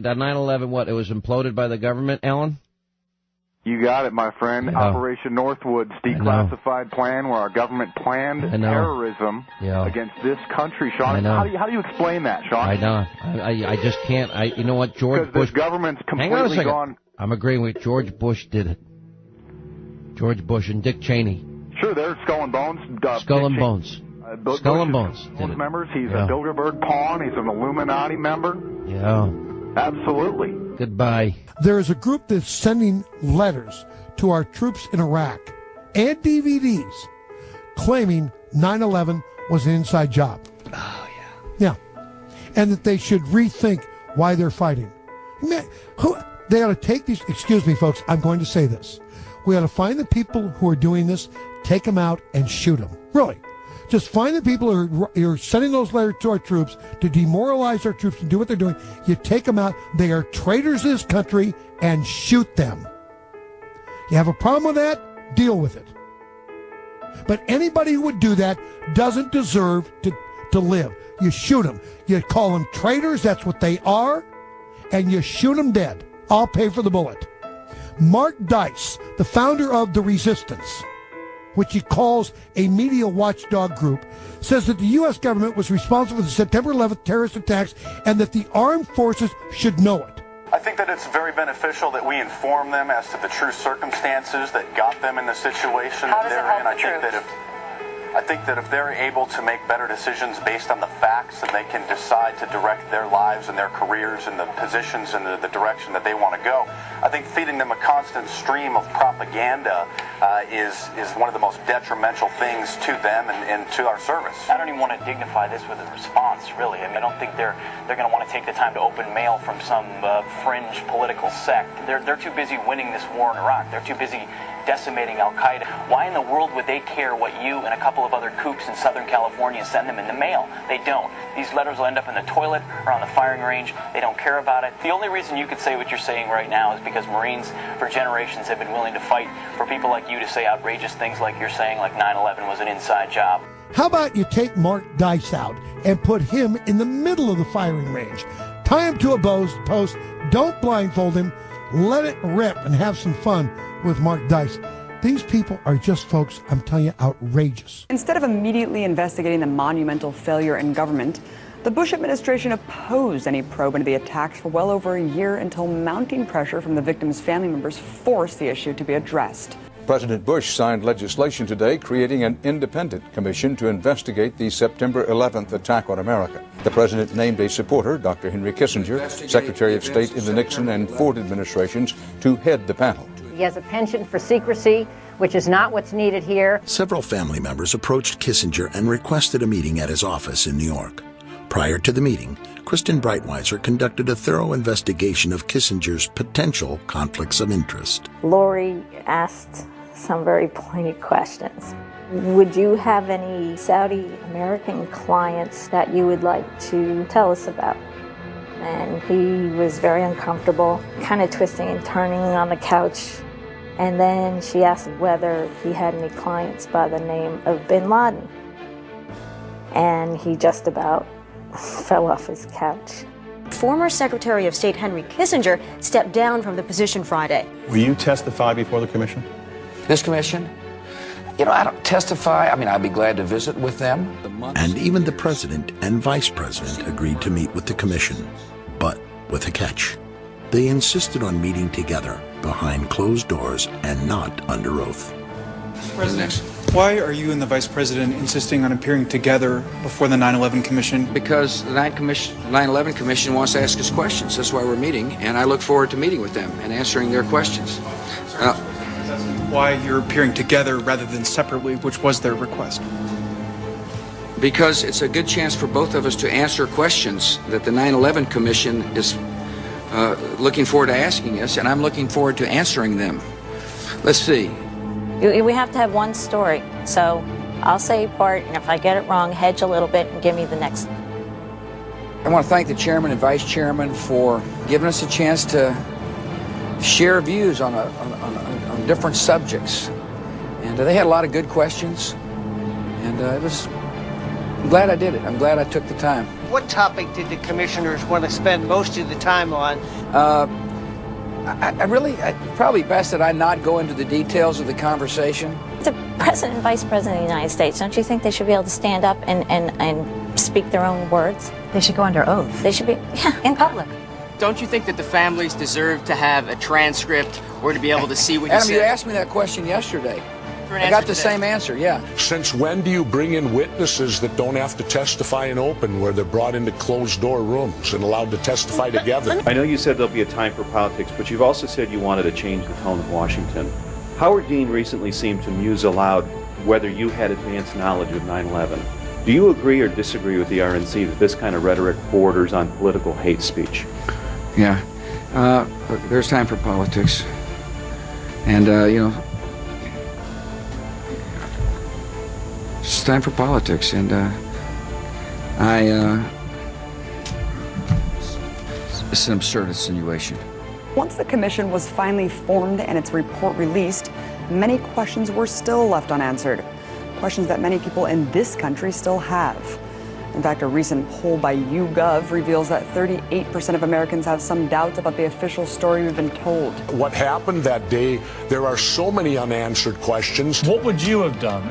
that 9/11, what, it was imploded by the government, Alan? You got it, my friend. Yeah. Operation Northwoods, declassified plan where our government planned terrorism against this country, Sean. How do you explain that, Sean? I know. I just can't. You know what, George Bush... Because the government's completely Hang on a second. gone... I'm agreeing with George Bush did it. George Bush and Dick Cheney. Sure, they're Skull and Bones. Skull and Bones. Skull and Bones did it. Members. He's a Bilderberg pawn. He's an Illuminati member. Yeah. Absolutely. Goodbye. There is a group that's sending letters to our troops in Iraq and DVDs claiming 9/11 was an inside job. Oh, yeah. Yeah. And that they should rethink why they're fighting. Man, they ought to take these... Excuse me, folks. I'm going to say this. We ought to find the people who are doing this, take them out, and shoot them. Really. Just find the people who are sending those letters to our troops to demoralize our troops and do what they're doing. You take them out. They are traitors to this country, and shoot them. You have a problem with that? Deal with it. But anybody who would do that doesn't deserve to live. You shoot them. You call them traitors. That's what they are. And you shoot them dead. I'll pay for the bullet. Mark Dice, the founder of The Resistance, which he calls a media watchdog group, says that the U.S. government was responsible for the September 11th terrorist attacks and that the armed forces should know it. I think that it's very beneficial that we inform them as to the true circumstances that got them in the situation that they're in. I think that if they're able to make better decisions based on the facts, and they can decide to direct their lives and their careers and the positions and the direction that they want to go, I think feeding them a constant stream of propaganda is one of the most detrimental things to them and to our service. I don't even want to dignify this with a response, really. I mean, I don't think they're going to want to take the time to open mail from some fringe political sect. They're too busy winning this war in Iraq. They're too busy decimating Al-Qaeda. Why in the world would they care what you and a couple of other kooks in Southern California send them in the mail? They don't. These letters will end up in the toilet or on the firing range. They don't care about it. The only reason you could say what you're saying right now is because Marines for generations have been willing to fight for people like you to say outrageous things like you're saying, like 9/11 was an inside job. How about you take Mark Dice out and put him in the middle of the firing range? Tie him to a post. Don't blindfold him. Let it rip and have some fun with Mark Dice. These people are just, folks, I'm telling you, outrageous. Instead of immediately investigating the monumental failure in government, the Bush administration opposed any probe into the attacks for well over a year until mounting pressure from the victims' family members forced the issue to be addressed. President Bush signed legislation today creating an independent commission to investigate the September 11th attack on America. The president named a supporter, Dr. Henry Kissinger, Secretary of State in the Nixon and Ford administrations, to head the panel. He has a penchant for secrecy, which is not what's needed here. Several family members approached Kissinger and requested a meeting at his office in New York. Prior to the meeting, Kristen Breitweiser conducted a thorough investigation of Kissinger's potential conflicts of interest. Lori asked some very pointed questions. Would you have any Saudi American clients that you would like to tell us about? And he was very uncomfortable, kind of twisting and turning on the couch. And then she asked whether he had any clients by the name of Bin Laden. And he just about fell off his couch. Former Secretary of State Henry Kissinger stepped down from the position Friday. Will you testify before the commission? This commission? You know, I don't testify. I mean, I'd be glad to visit with them. And even the president and vice president agreed to meet with the commission, but with a catch. They insisted on meeting together behind closed doors and not under oath. President, why are you and the vice president insisting on appearing together before the 9/11 Commission? Because the 9/11 Commission wants to ask us questions. That's why we're meeting, and I look forward to meeting with them and answering their questions. Why you're appearing together rather than separately, which was their request? Because it's a good chance for both of us to answer questions that the 9/11 Commission is looking forward to asking us, and I'm looking forward to answering them. Let's see. We have to have one story. So I'll say part, and if I get it wrong, hedge a little bit and give me the next. I want to thank the chairman and vice chairman for giving us a chance to share views on different subjects. And they had a lot of good questions. And I'm glad I did it. I'm glad I took the time. What topic did the commissioners want to spend most of the time on? Probably best that I not go into the details of the conversation. The president and vice president of the United States, don't you think they should be able to stand up and speak their own words? They should go under oath. They should be, in public. Don't you think that the families deserve to have a transcript or to be able to see what you Adam, said? you asked me that question yesterday. I got the same answer, yeah. Since when do you bring in witnesses that don't have to testify in open, where they're brought into closed-door rooms and allowed to testify together? I know you said there'll be a time for politics, but you've also said you wanted to change the tone of Washington. Howard Dean recently seemed to muse aloud whether you had advanced knowledge of 9/11. Do you agree or disagree with the RNC that this kind of rhetoric borders on political hate speech? Yeah. Look, there's time for politics. And, it's time for politics, and it's an absurd insinuation. Once the commission was finally formed and its report released, many questions were still left unanswered. Questions that many people in this country still have. In fact, a recent poll by YouGov reveals that 38% of Americans have some doubts about the official story we've been told. What happened that day, there are so many unanswered questions. What would you have done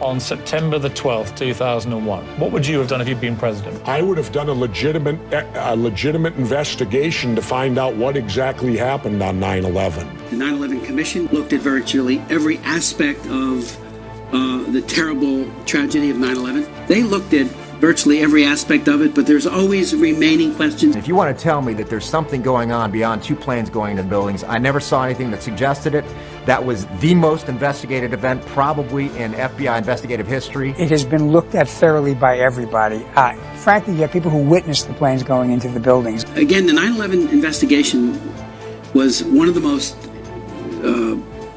on September the 12th, 2001? What would you have done if you'd been president? I would have done a legitimate investigation to find out what exactly happened on 9/11. The 9/11 Commission looked at virtually every aspect of the terrible tragedy of 9/11. They looked at virtually every aspect of it, but there's always remaining questions. If you want to tell me that there's something going on beyond two planes going into buildings, I never saw anything that suggested it. That was the most investigated event probably in FBI investigative history. It has been looked at thoroughly by everybody. Frankly, you have people who witnessed the planes going into the buildings. Again, the 9/11 investigation was one of the most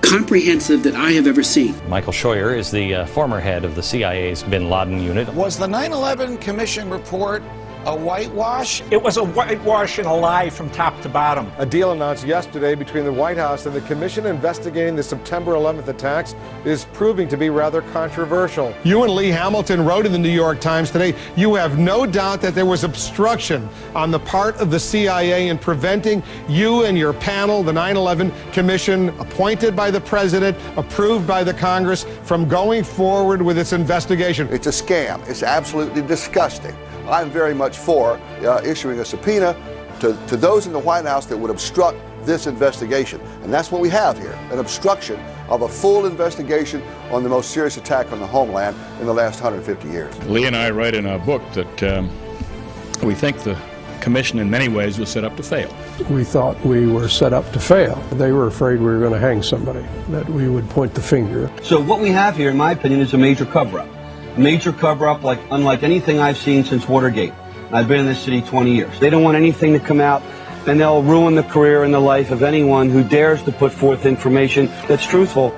comprehensive that I have ever seen. Michael Scheuer is the former head of the CIA's Bin Laden unit. Was the 9/11 Commission report a whitewash? It was a whitewash and a lie from top to bottom. A deal announced yesterday between the White House and the commission investigating the September 11th attacks is proving to be rather controversial. You and Lee Hamilton wrote in the New York Times today, you have no doubt that there was obstruction on the part of the CIA in preventing you and your panel, the 9/11 Commission, appointed by the President, approved by the Congress, from going forward with its investigation. It's a scam. It's absolutely disgusting. I'm very much for issuing a subpoena to those in the White House that would obstruct this investigation. And that's what we have here, an obstruction of a full investigation on the most serious attack on the homeland in the last 150 years. Lee and I write in our book that we think the commission in many ways was set up to fail. We thought we were set up to fail. They were afraid we were going to hang somebody, that we would point the finger. So what we have here, in my opinion, is a major cover-up. A major cover-up unlike anything I've seen since Watergate. I've been in this city 20 years. They don't want anything to come out, and they'll ruin the career and the life of anyone who dares to put forth information that's truthful.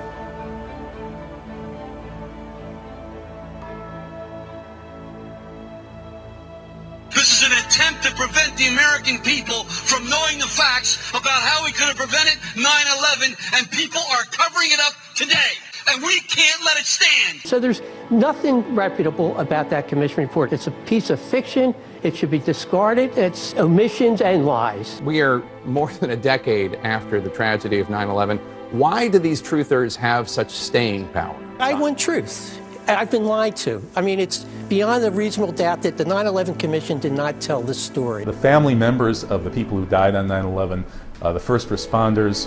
This is an attempt to prevent the American people from knowing the facts about how we could have prevented 9/11, and people are covering it up today. And we can't let it stand. So there's nothing reputable about that commission report. It's a piece of fiction. It should be discarded. It's omissions and lies. We are more than a decade after the tragedy of 9/11. Why do these truthers have such staying power? I want truth. I've been lied to. I mean, it's beyond a reasonable doubt that the 9/11 Commission did not tell this story. The family members of the people who died on 9/11, the first responders,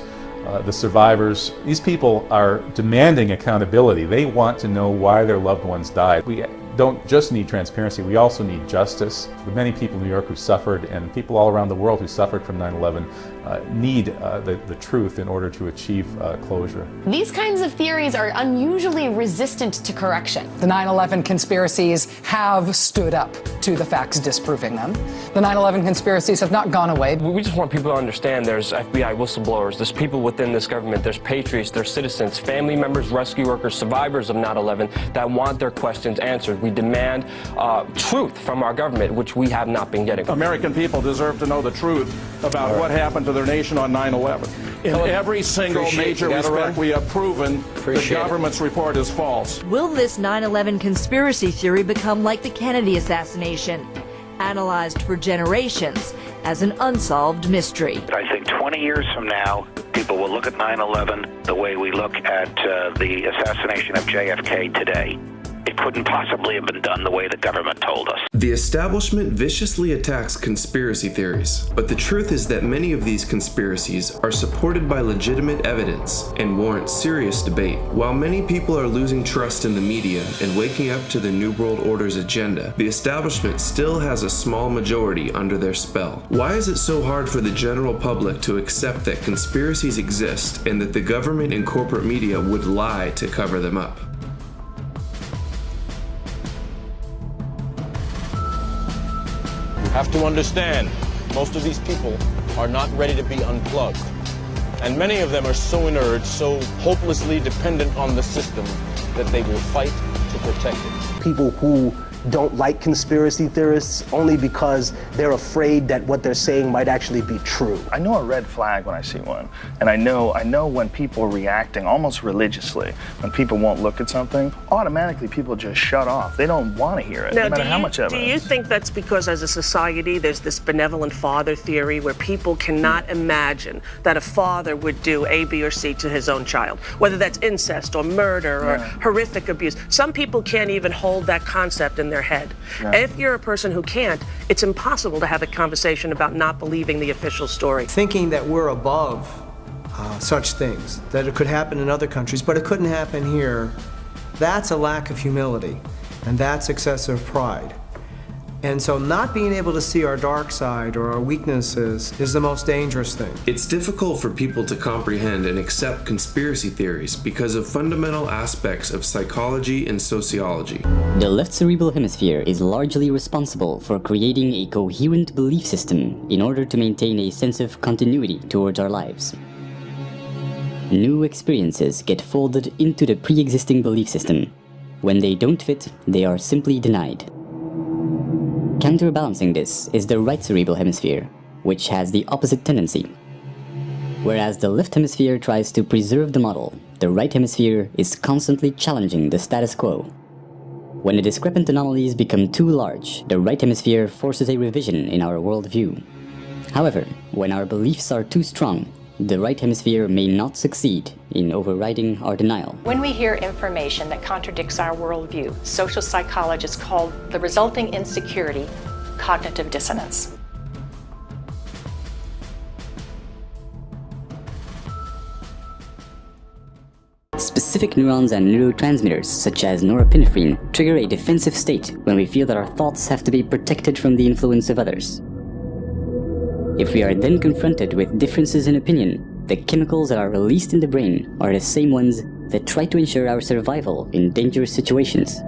the survivors, these people are demanding accountability. They want to know why their loved ones died. We don't just need transparency, we also need justice. The many people in New York who suffered and people all around the world who suffered from 9/11 need the truth in order to achieve closure. These kinds of theories are unusually resistant to correction. The 9/11 conspiracies have stood up to the facts disproving them. The 9/11 conspiracies have not gone away. We just want people to understand there's FBI whistleblowers, there's people within this government, there's patriots, there's citizens, family members, rescue workers, survivors of 9/11 that want their questions answered. We demand truth from our government, which we have not been getting. American people deserve to know the truth about what happened to their nation on 9/11. In every single major respect, we have proven the government's report is false. Will this 9/11 conspiracy theory become like the Kennedy assassination, analyzed for generations as an unsolved mystery? I think 20 years from now, people will look at 9/11 the way we look at the assassination of JFK today. It couldn't possibly have been done the way the government told us. The establishment viciously attacks conspiracy theories, but the truth is that many of these conspiracies are supported by legitimate evidence and warrant serious debate. While many people are losing trust in the media and waking up to the New World Order's agenda, the establishment still has a small majority under their spell. Why is it so hard for the general public to accept that conspiracies exist and that the government and corporate media would lie to cover them up? You have to understand, most of these people are not ready to be unplugged. And many of them are so inert, so hopelessly dependent on the system that they will fight to protect it. People who don't like conspiracy theorists only because they're afraid that what they're saying might actually be true. I know a red flag when I see one, and I know when people are reacting almost religiously. When people won't look at something, automatically people just shut off. They don't want to hear it, no matter how much evidence. Do you think that's because as a society there's this benevolent father theory where people cannot imagine that a father would do A, B, or C to his own child, whether that's incest or murder or horrific abuse? Some people can't even hold that concept in their head. If you're a person who can't, it's impossible to have a conversation about not believing the official story. Thinking that we're above such things, that it could happen in other countries, but it couldn't happen here, that's a lack of humility, and that's excessive pride. And so not being able to see our dark side or our weaknesses is the most dangerous thing. It's difficult for people to comprehend and accept conspiracy theories because of fundamental aspects of psychology and sociology. The left cerebral hemisphere is largely responsible for creating a coherent belief system in order to maintain a sense of continuity towards our lives. New experiences get folded into the pre-existing belief system. When they don't fit, they are simply denied. Counterbalancing this is the right cerebral hemisphere, which has the opposite tendency. Whereas the left hemisphere tries to preserve the model, the right hemisphere is constantly challenging the status quo. When the discrepant anomalies become too large, the right hemisphere forces a revision in our worldview. However, when our beliefs are too strong, the right hemisphere may not succeed in overriding our denial. When we hear information that contradicts our worldview, social psychologists call the resulting insecurity cognitive dissonance. Specific neurons and neurotransmitters, such as norepinephrine, trigger a defensive state when we feel that our thoughts have to be protected from the influence of others. If we are then confronted with differences in opinion, the chemicals that are released in the brain are the same ones that try to ensure our survival in dangerous situations.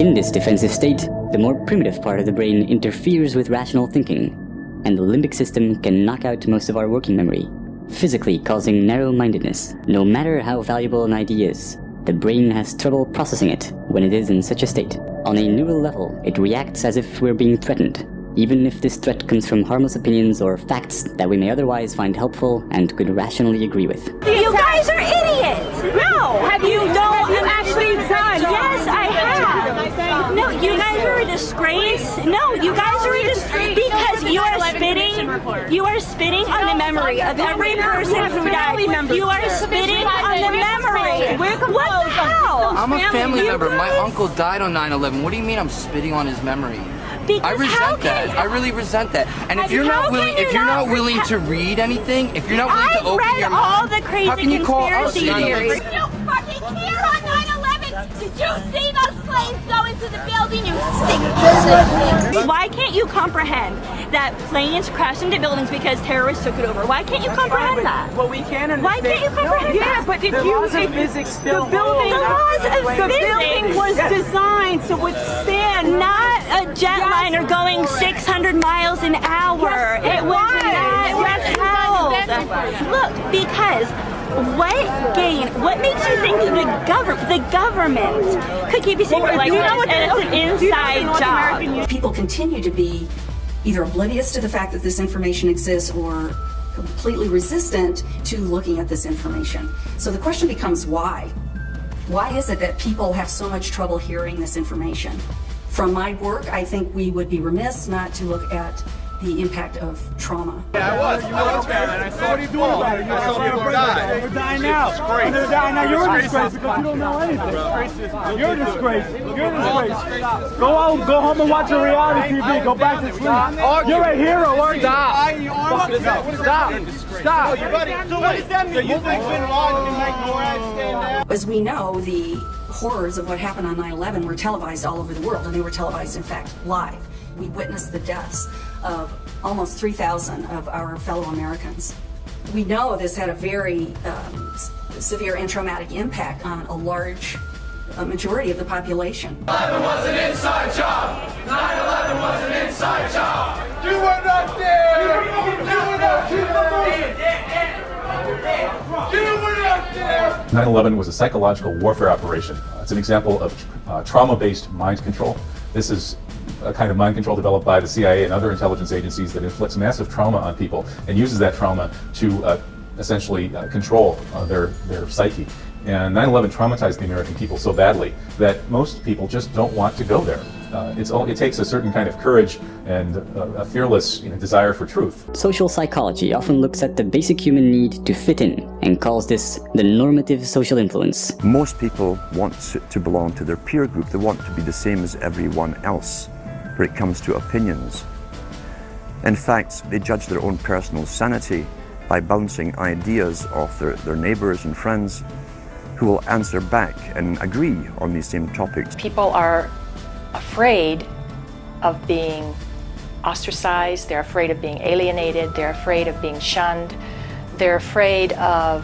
In this defensive state, the more primitive part of the brain interferes with rational thinking, and the limbic system can knock out most of our working memory, physically causing narrow-mindedness. No matter how valuable an idea is, the brain has trouble processing it when it is in such a state. On a neural level, it reacts as if we're being threatened, even if this threat comes from harmless opinions or facts that we may otherwise find helpful and could rationally agree with. You guys are idiots! No! Have you actually done? Yes, I have! No, you guys are a disgrace. No, you guys are a disgrace because you are spitting on the memory of every person who died. You are spitting on the memory. What the hell? I'm a family member. My uncle died on 9/11. What do you mean I'm spitting on his memory? Because I resent that. I really resent that. And if you're not willing to read anything, if you're not willing to open your mouth, all the crazy how can you call us conspiracy theories? idiots? You fucking care on 9/11. Did you see those planes go into the building, you sick? Why can't you comprehend that planes crash into buildings because terrorists took it over? Why can't you comprehend that? Well, we can understand. Why can't you comprehend that? Yeah, but did you laws think of physics still the building? The laws of the building was designed to withstand, not a jetliner going 600 miles an hour. Yes, it was not withheld. Look, because what makes you think the government could keep you secret like this, and it's an inside job? People continue to be either oblivious to the fact that this information exists or completely resistant to looking at this information. So the question becomes why? Why is it that people have so much trouble hearing this information? From my work, I think we would be remiss not to look at the impact of trauma. Yeah, I was there, and I saw what are you doing about it? I saw people die. They're dying now. They're dying now. You're a disgrace because you don't know anything. You're a disgrace. You're a disgrace. Go home and watch a reality TV. Go back to sleep. You're a hero, aren't you? Stop. So what does that mean? So you think Bin Laden can make Morad stand down? As we know, the horrors of what happened on 9/11 were televised all over the world, and they were televised, in fact, live. We witnessed the deaths of almost 3,000 of our fellow Americans. We know this had a very severe and traumatic impact on a large majority of the population. 9/11 was an inside job. 9/11 was an inside job. You were not there. You were not there. You were not there. 9/11 was a psychological warfare operation. It's an example of trauma-based mind control. This is a kind of mind control developed by the CIA and other intelligence agencies that inflicts massive trauma on people and uses that trauma to essentially control their psyche. And 9/11 traumatized the American people so badly that most people just don't want to go there. It takes a certain kind of courage and a fearless desire for truth. Social psychology often looks at the basic human need to fit in and calls this the normative social influence. Most people want to belong to their peer group. They want to be the same as everyone else when it comes to opinions. In fact, they judge their own personal sanity by bouncing ideas off their neighbors and friends who will answer back and agree on these same topics. People are afraid of being ostracized, they're afraid of being alienated, they're afraid of being shunned, they're afraid of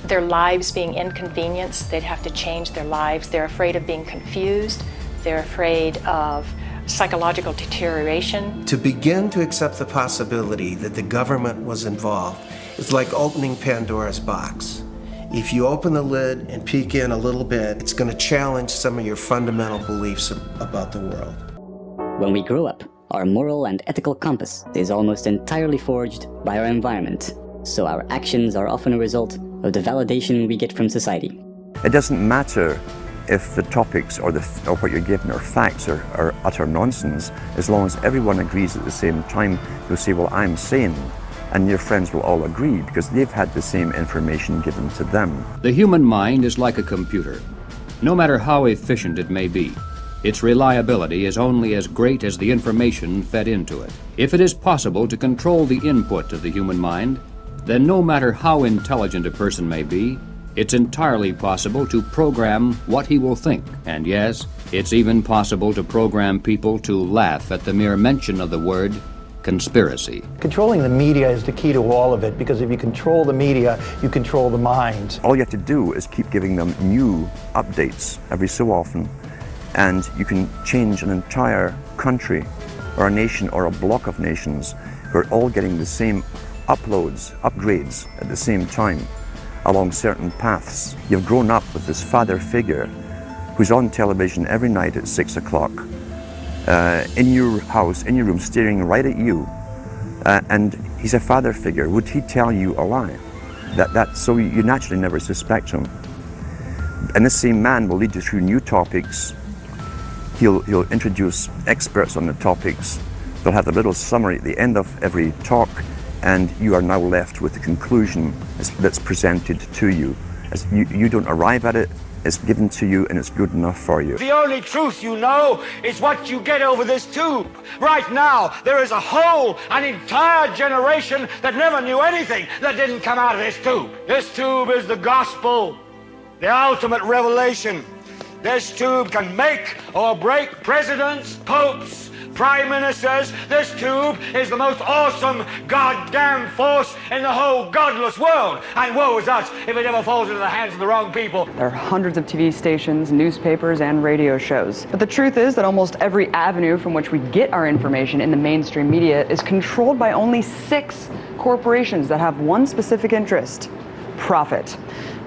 their lives being inconvenienced, they'd have to change their lives, they're afraid of being confused, they're afraid of psychological deterioration. To begin to accept the possibility that the government was involved is like opening Pandora's box. If you open the lid and peek in a little bit, it's going to challenge some of your fundamental beliefs about the world. When we grow up, our moral and ethical compass is almost entirely forged by our environment, so our actions are often a result of the validation we get from society. It doesn't matter if the topics or what you're given are facts or utter nonsense, as long as everyone agrees at the same time. You'll say, well, I'm sane, and your friends will all agree because they've had the same information given to them. The human mind is like a computer. No matter how efficient it may be, its reliability is only as great as the information fed into it. If it is possible to control the input of the human mind, then no matter how intelligent a person may be, it's entirely possible to program what he will think. And yes, it's even possible to program people to laugh at the mere mention of the word conspiracy. Controlling the media is the key to all of it, because if you control the media, you control the mind. All you have to do is keep giving them new updates every so often, and you can change an entire country or a nation or a block of nations who are all getting the same upgrades at the same time along certain paths. You've grown up with this father figure who's on television every night at 6 o'clock, in your house, in your room, staring right at you, and he's a father figure. Would he tell you a lie? So you naturally never suspect him. And this same man will lead you through new topics. He'll introduce experts on the topics. They'll have a little summary at the end of every talk, and you are now left with the conclusion that's presented to you. As you don't arrive at it, it's given to you and it's good enough for you. The only truth you know is what you get over this tube. Right now, there is an entire generation that never knew anything that didn't come out of this tube. This tube is the gospel, the ultimate revelation. This tube can make or break presidents, popes, prime ministers. This tube is the most awesome goddamn force in the whole godless world. And woe is us if it ever falls into the hands of the wrong people. There are hundreds of TV stations, newspapers, and radio shows. But the truth is that almost every avenue from which we get our information in the mainstream media is controlled by only 6 corporations that have one specific interest: profit.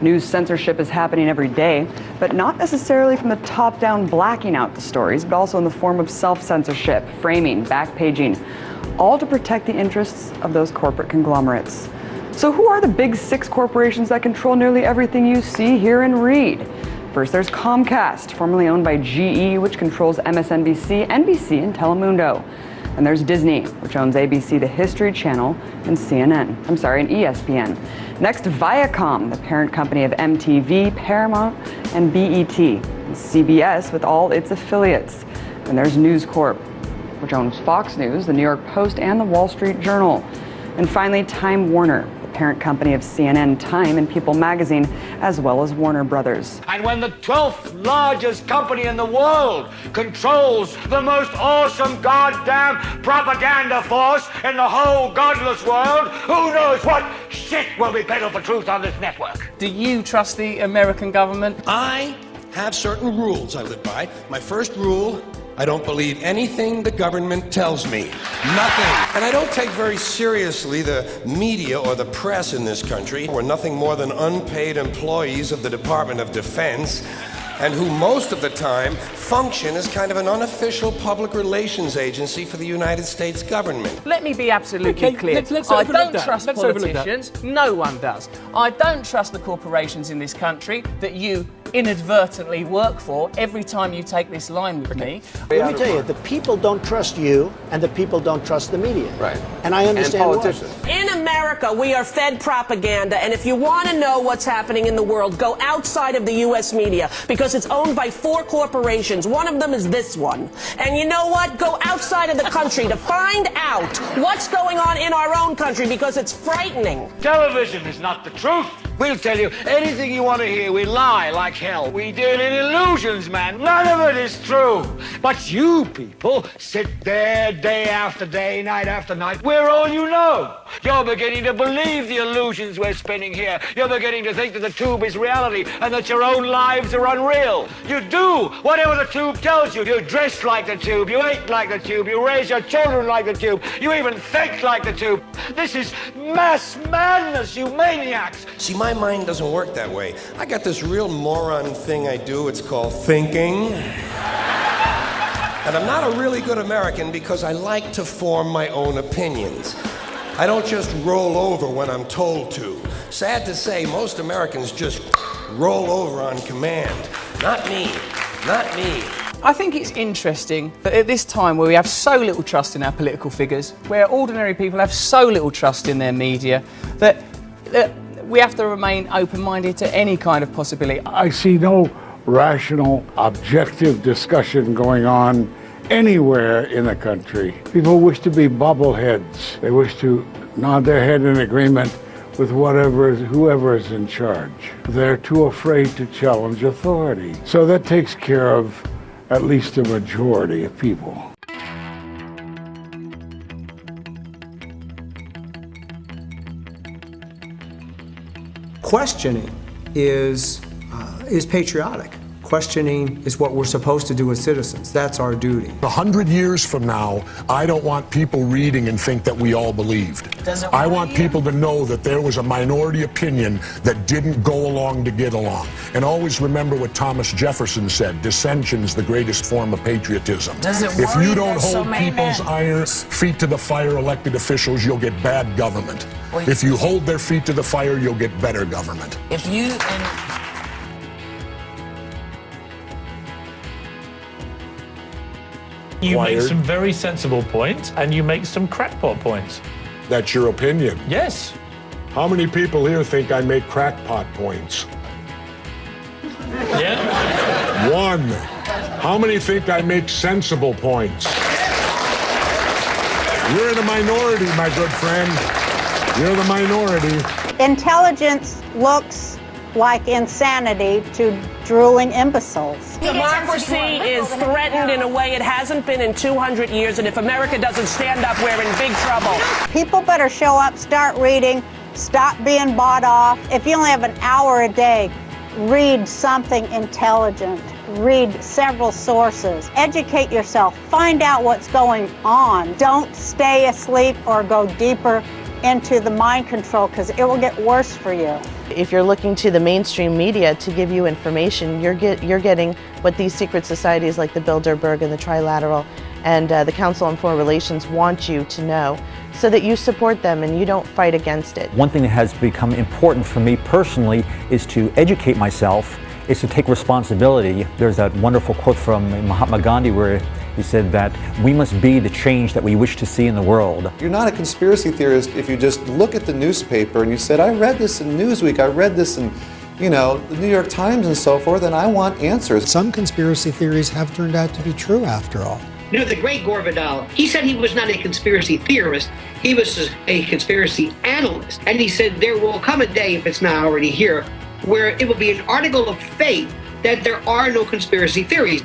News censorship is happening every day, but not necessarily from the top down blacking out the stories, but also in the form of self-censorship, framing, backpaging, all to protect the interests of those corporate conglomerates. So who are the big 6 corporations that control nearly everything you see, hear, and read? First, there's Comcast, formerly owned by GE, which controls MSNBC, NBC, and Telemundo. And there's Disney, which owns ABC, the History Channel, and and ESPN. Next, Viacom, the parent company of MTV, Paramount, and BET. And CBS with all its affiliates. And there's News Corp, which owns Fox News, the New York Post, and the Wall Street Journal. And finally, Time Warner, the parent company of CNN, Time, and People magazine, as well as Warner Brothers. And when the 12th largest company in the world controls the most awesome goddamn propaganda force in the whole godless world, who knows what shit will be peddled for truth on this network? Do you trust the American government? I have certain rules I live by. My first rule: I don't believe anything the government tells me. Nothing. And I don't take very seriously the media or the press in this country. We're nothing more than unpaid employees of the Department of Defense, and who most of the time function as kind of an unofficial public relations agency for the United States government. Let me be absolutely clear. I don't trust politicians. No one does. I don't trust the corporations in this country that you inadvertently work for every time you take this line with me. Let me tell you, the people don't trust you, and the people don't trust the media. Right. And I understand and politicians. In America, we are fed propaganda, and if you want to know what's happening in the world, go outside of the U.S. media, because it's owned by 4 corporations. One of them is this one. And you know what? Go outside of the country to find out what's going on in our own country, because it's frightening. Television is not the truth. We'll tell you anything you want to hear. We lie like hell. We deal in illusions, man. None of it is true. But you people sit there day after day, night after night. We're all you know. You're beginning to believe the illusions we're spinning here. You're beginning to think that the tube is reality and that your own lives are unreal. You do whatever the tube tells you. You dress like the tube. You eat like the tube. You raise your children like the tube. You even think like the tube. This is mass madness, you maniacs. See, my mind doesn't work that way. I got this real moron thing I do. It's called thinking. And I'm not a really good American because I like to form my own opinions. I don't just roll over when I'm told to. Sad to say, most Americans just roll over on command. Not me. Not me. I think it's interesting that at this time where we have so little trust in our political figures, where ordinary people have so little trust in their media, that we have to remain open-minded to any kind of possibility. I see no rational, objective discussion going on anywhere in the country. People wish to be bubbleheads. They wish to nod their head in agreement with whoever is in charge. They're too afraid to challenge authority. So that takes care of at least a majority of people. Questioning is patriotic. Questioning is what we're supposed to do as citizens. That's our duty. 100 years from now, I don't want people reading and think that we all believed. I want people to know that there was a minority opinion that didn't go along to get along. And always remember what Thomas Jefferson said: dissension's the greatest form of patriotism. If you don't hold people's feet to the fire, elected officials, you'll get bad government. If you hold their feet to the fire, you'll get better government. If you You make some very sensible points, and you make some crackpot points. That's your opinion? Yes. How many people here think I make crackpot points? Yeah. 1. How many think I make sensible points? You're in a minority, my good friend. You're the minority. Intelligence looks like insanity to drooling imbeciles. Democracy is threatened in a way it hasn't been in 200 years, and if America doesn't stand up, we're in big trouble. People better show up, start reading, stop being bought off. If you only have an hour a day, read something intelligent. Read several sources. Educate yourself. Find out what's going on. Don't stay asleep or go deeper into the mind control, because it will get worse for you. If you're looking to the mainstream media to give you information, you're getting what these secret societies like the Bilderberg and the Trilateral and the Council on Foreign Relations want you to know, so that you support them and you don't fight against it. One thing that has become important for me personally is to educate myself, is to take responsibility. There's that wonderful quote from Mahatma Gandhi where he said that we must be the change that we wish to see in the world. You're not a conspiracy theorist if you just look at the newspaper and you said, I read this in Newsweek, I read this in, the New York Times and so forth, and I want answers. Some conspiracy theories have turned out to be true after all. The great Gore Vidal, he said he was not a conspiracy theorist, he was a conspiracy analyst. And he said there will come a day, if it's not already here, where it will be an article of faith that there are no conspiracy theories.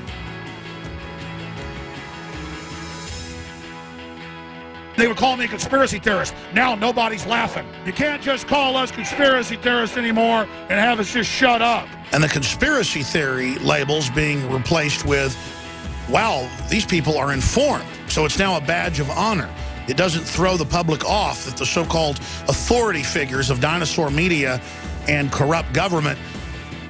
They would call me a conspiracy theorist. Now nobody's laughing. You can't just call us conspiracy theorists anymore and have us just shut up. And the conspiracy theory labels being replaced with, wow, these people are informed. So it's now a badge of honor. It doesn't throw the public off that the so-called authority figures of dinosaur media and corrupt government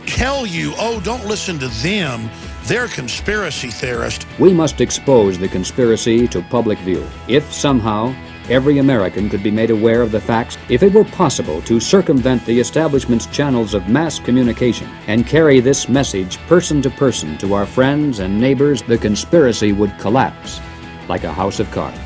tell you, oh, don't listen to them. They're conspiracy theorists. We must expose the conspiracy to public view. If somehow every American could be made aware of the facts, if it were possible to circumvent the establishment's channels of mass communication and carry this message person to our friends and neighbors, the conspiracy would collapse like a house of cards.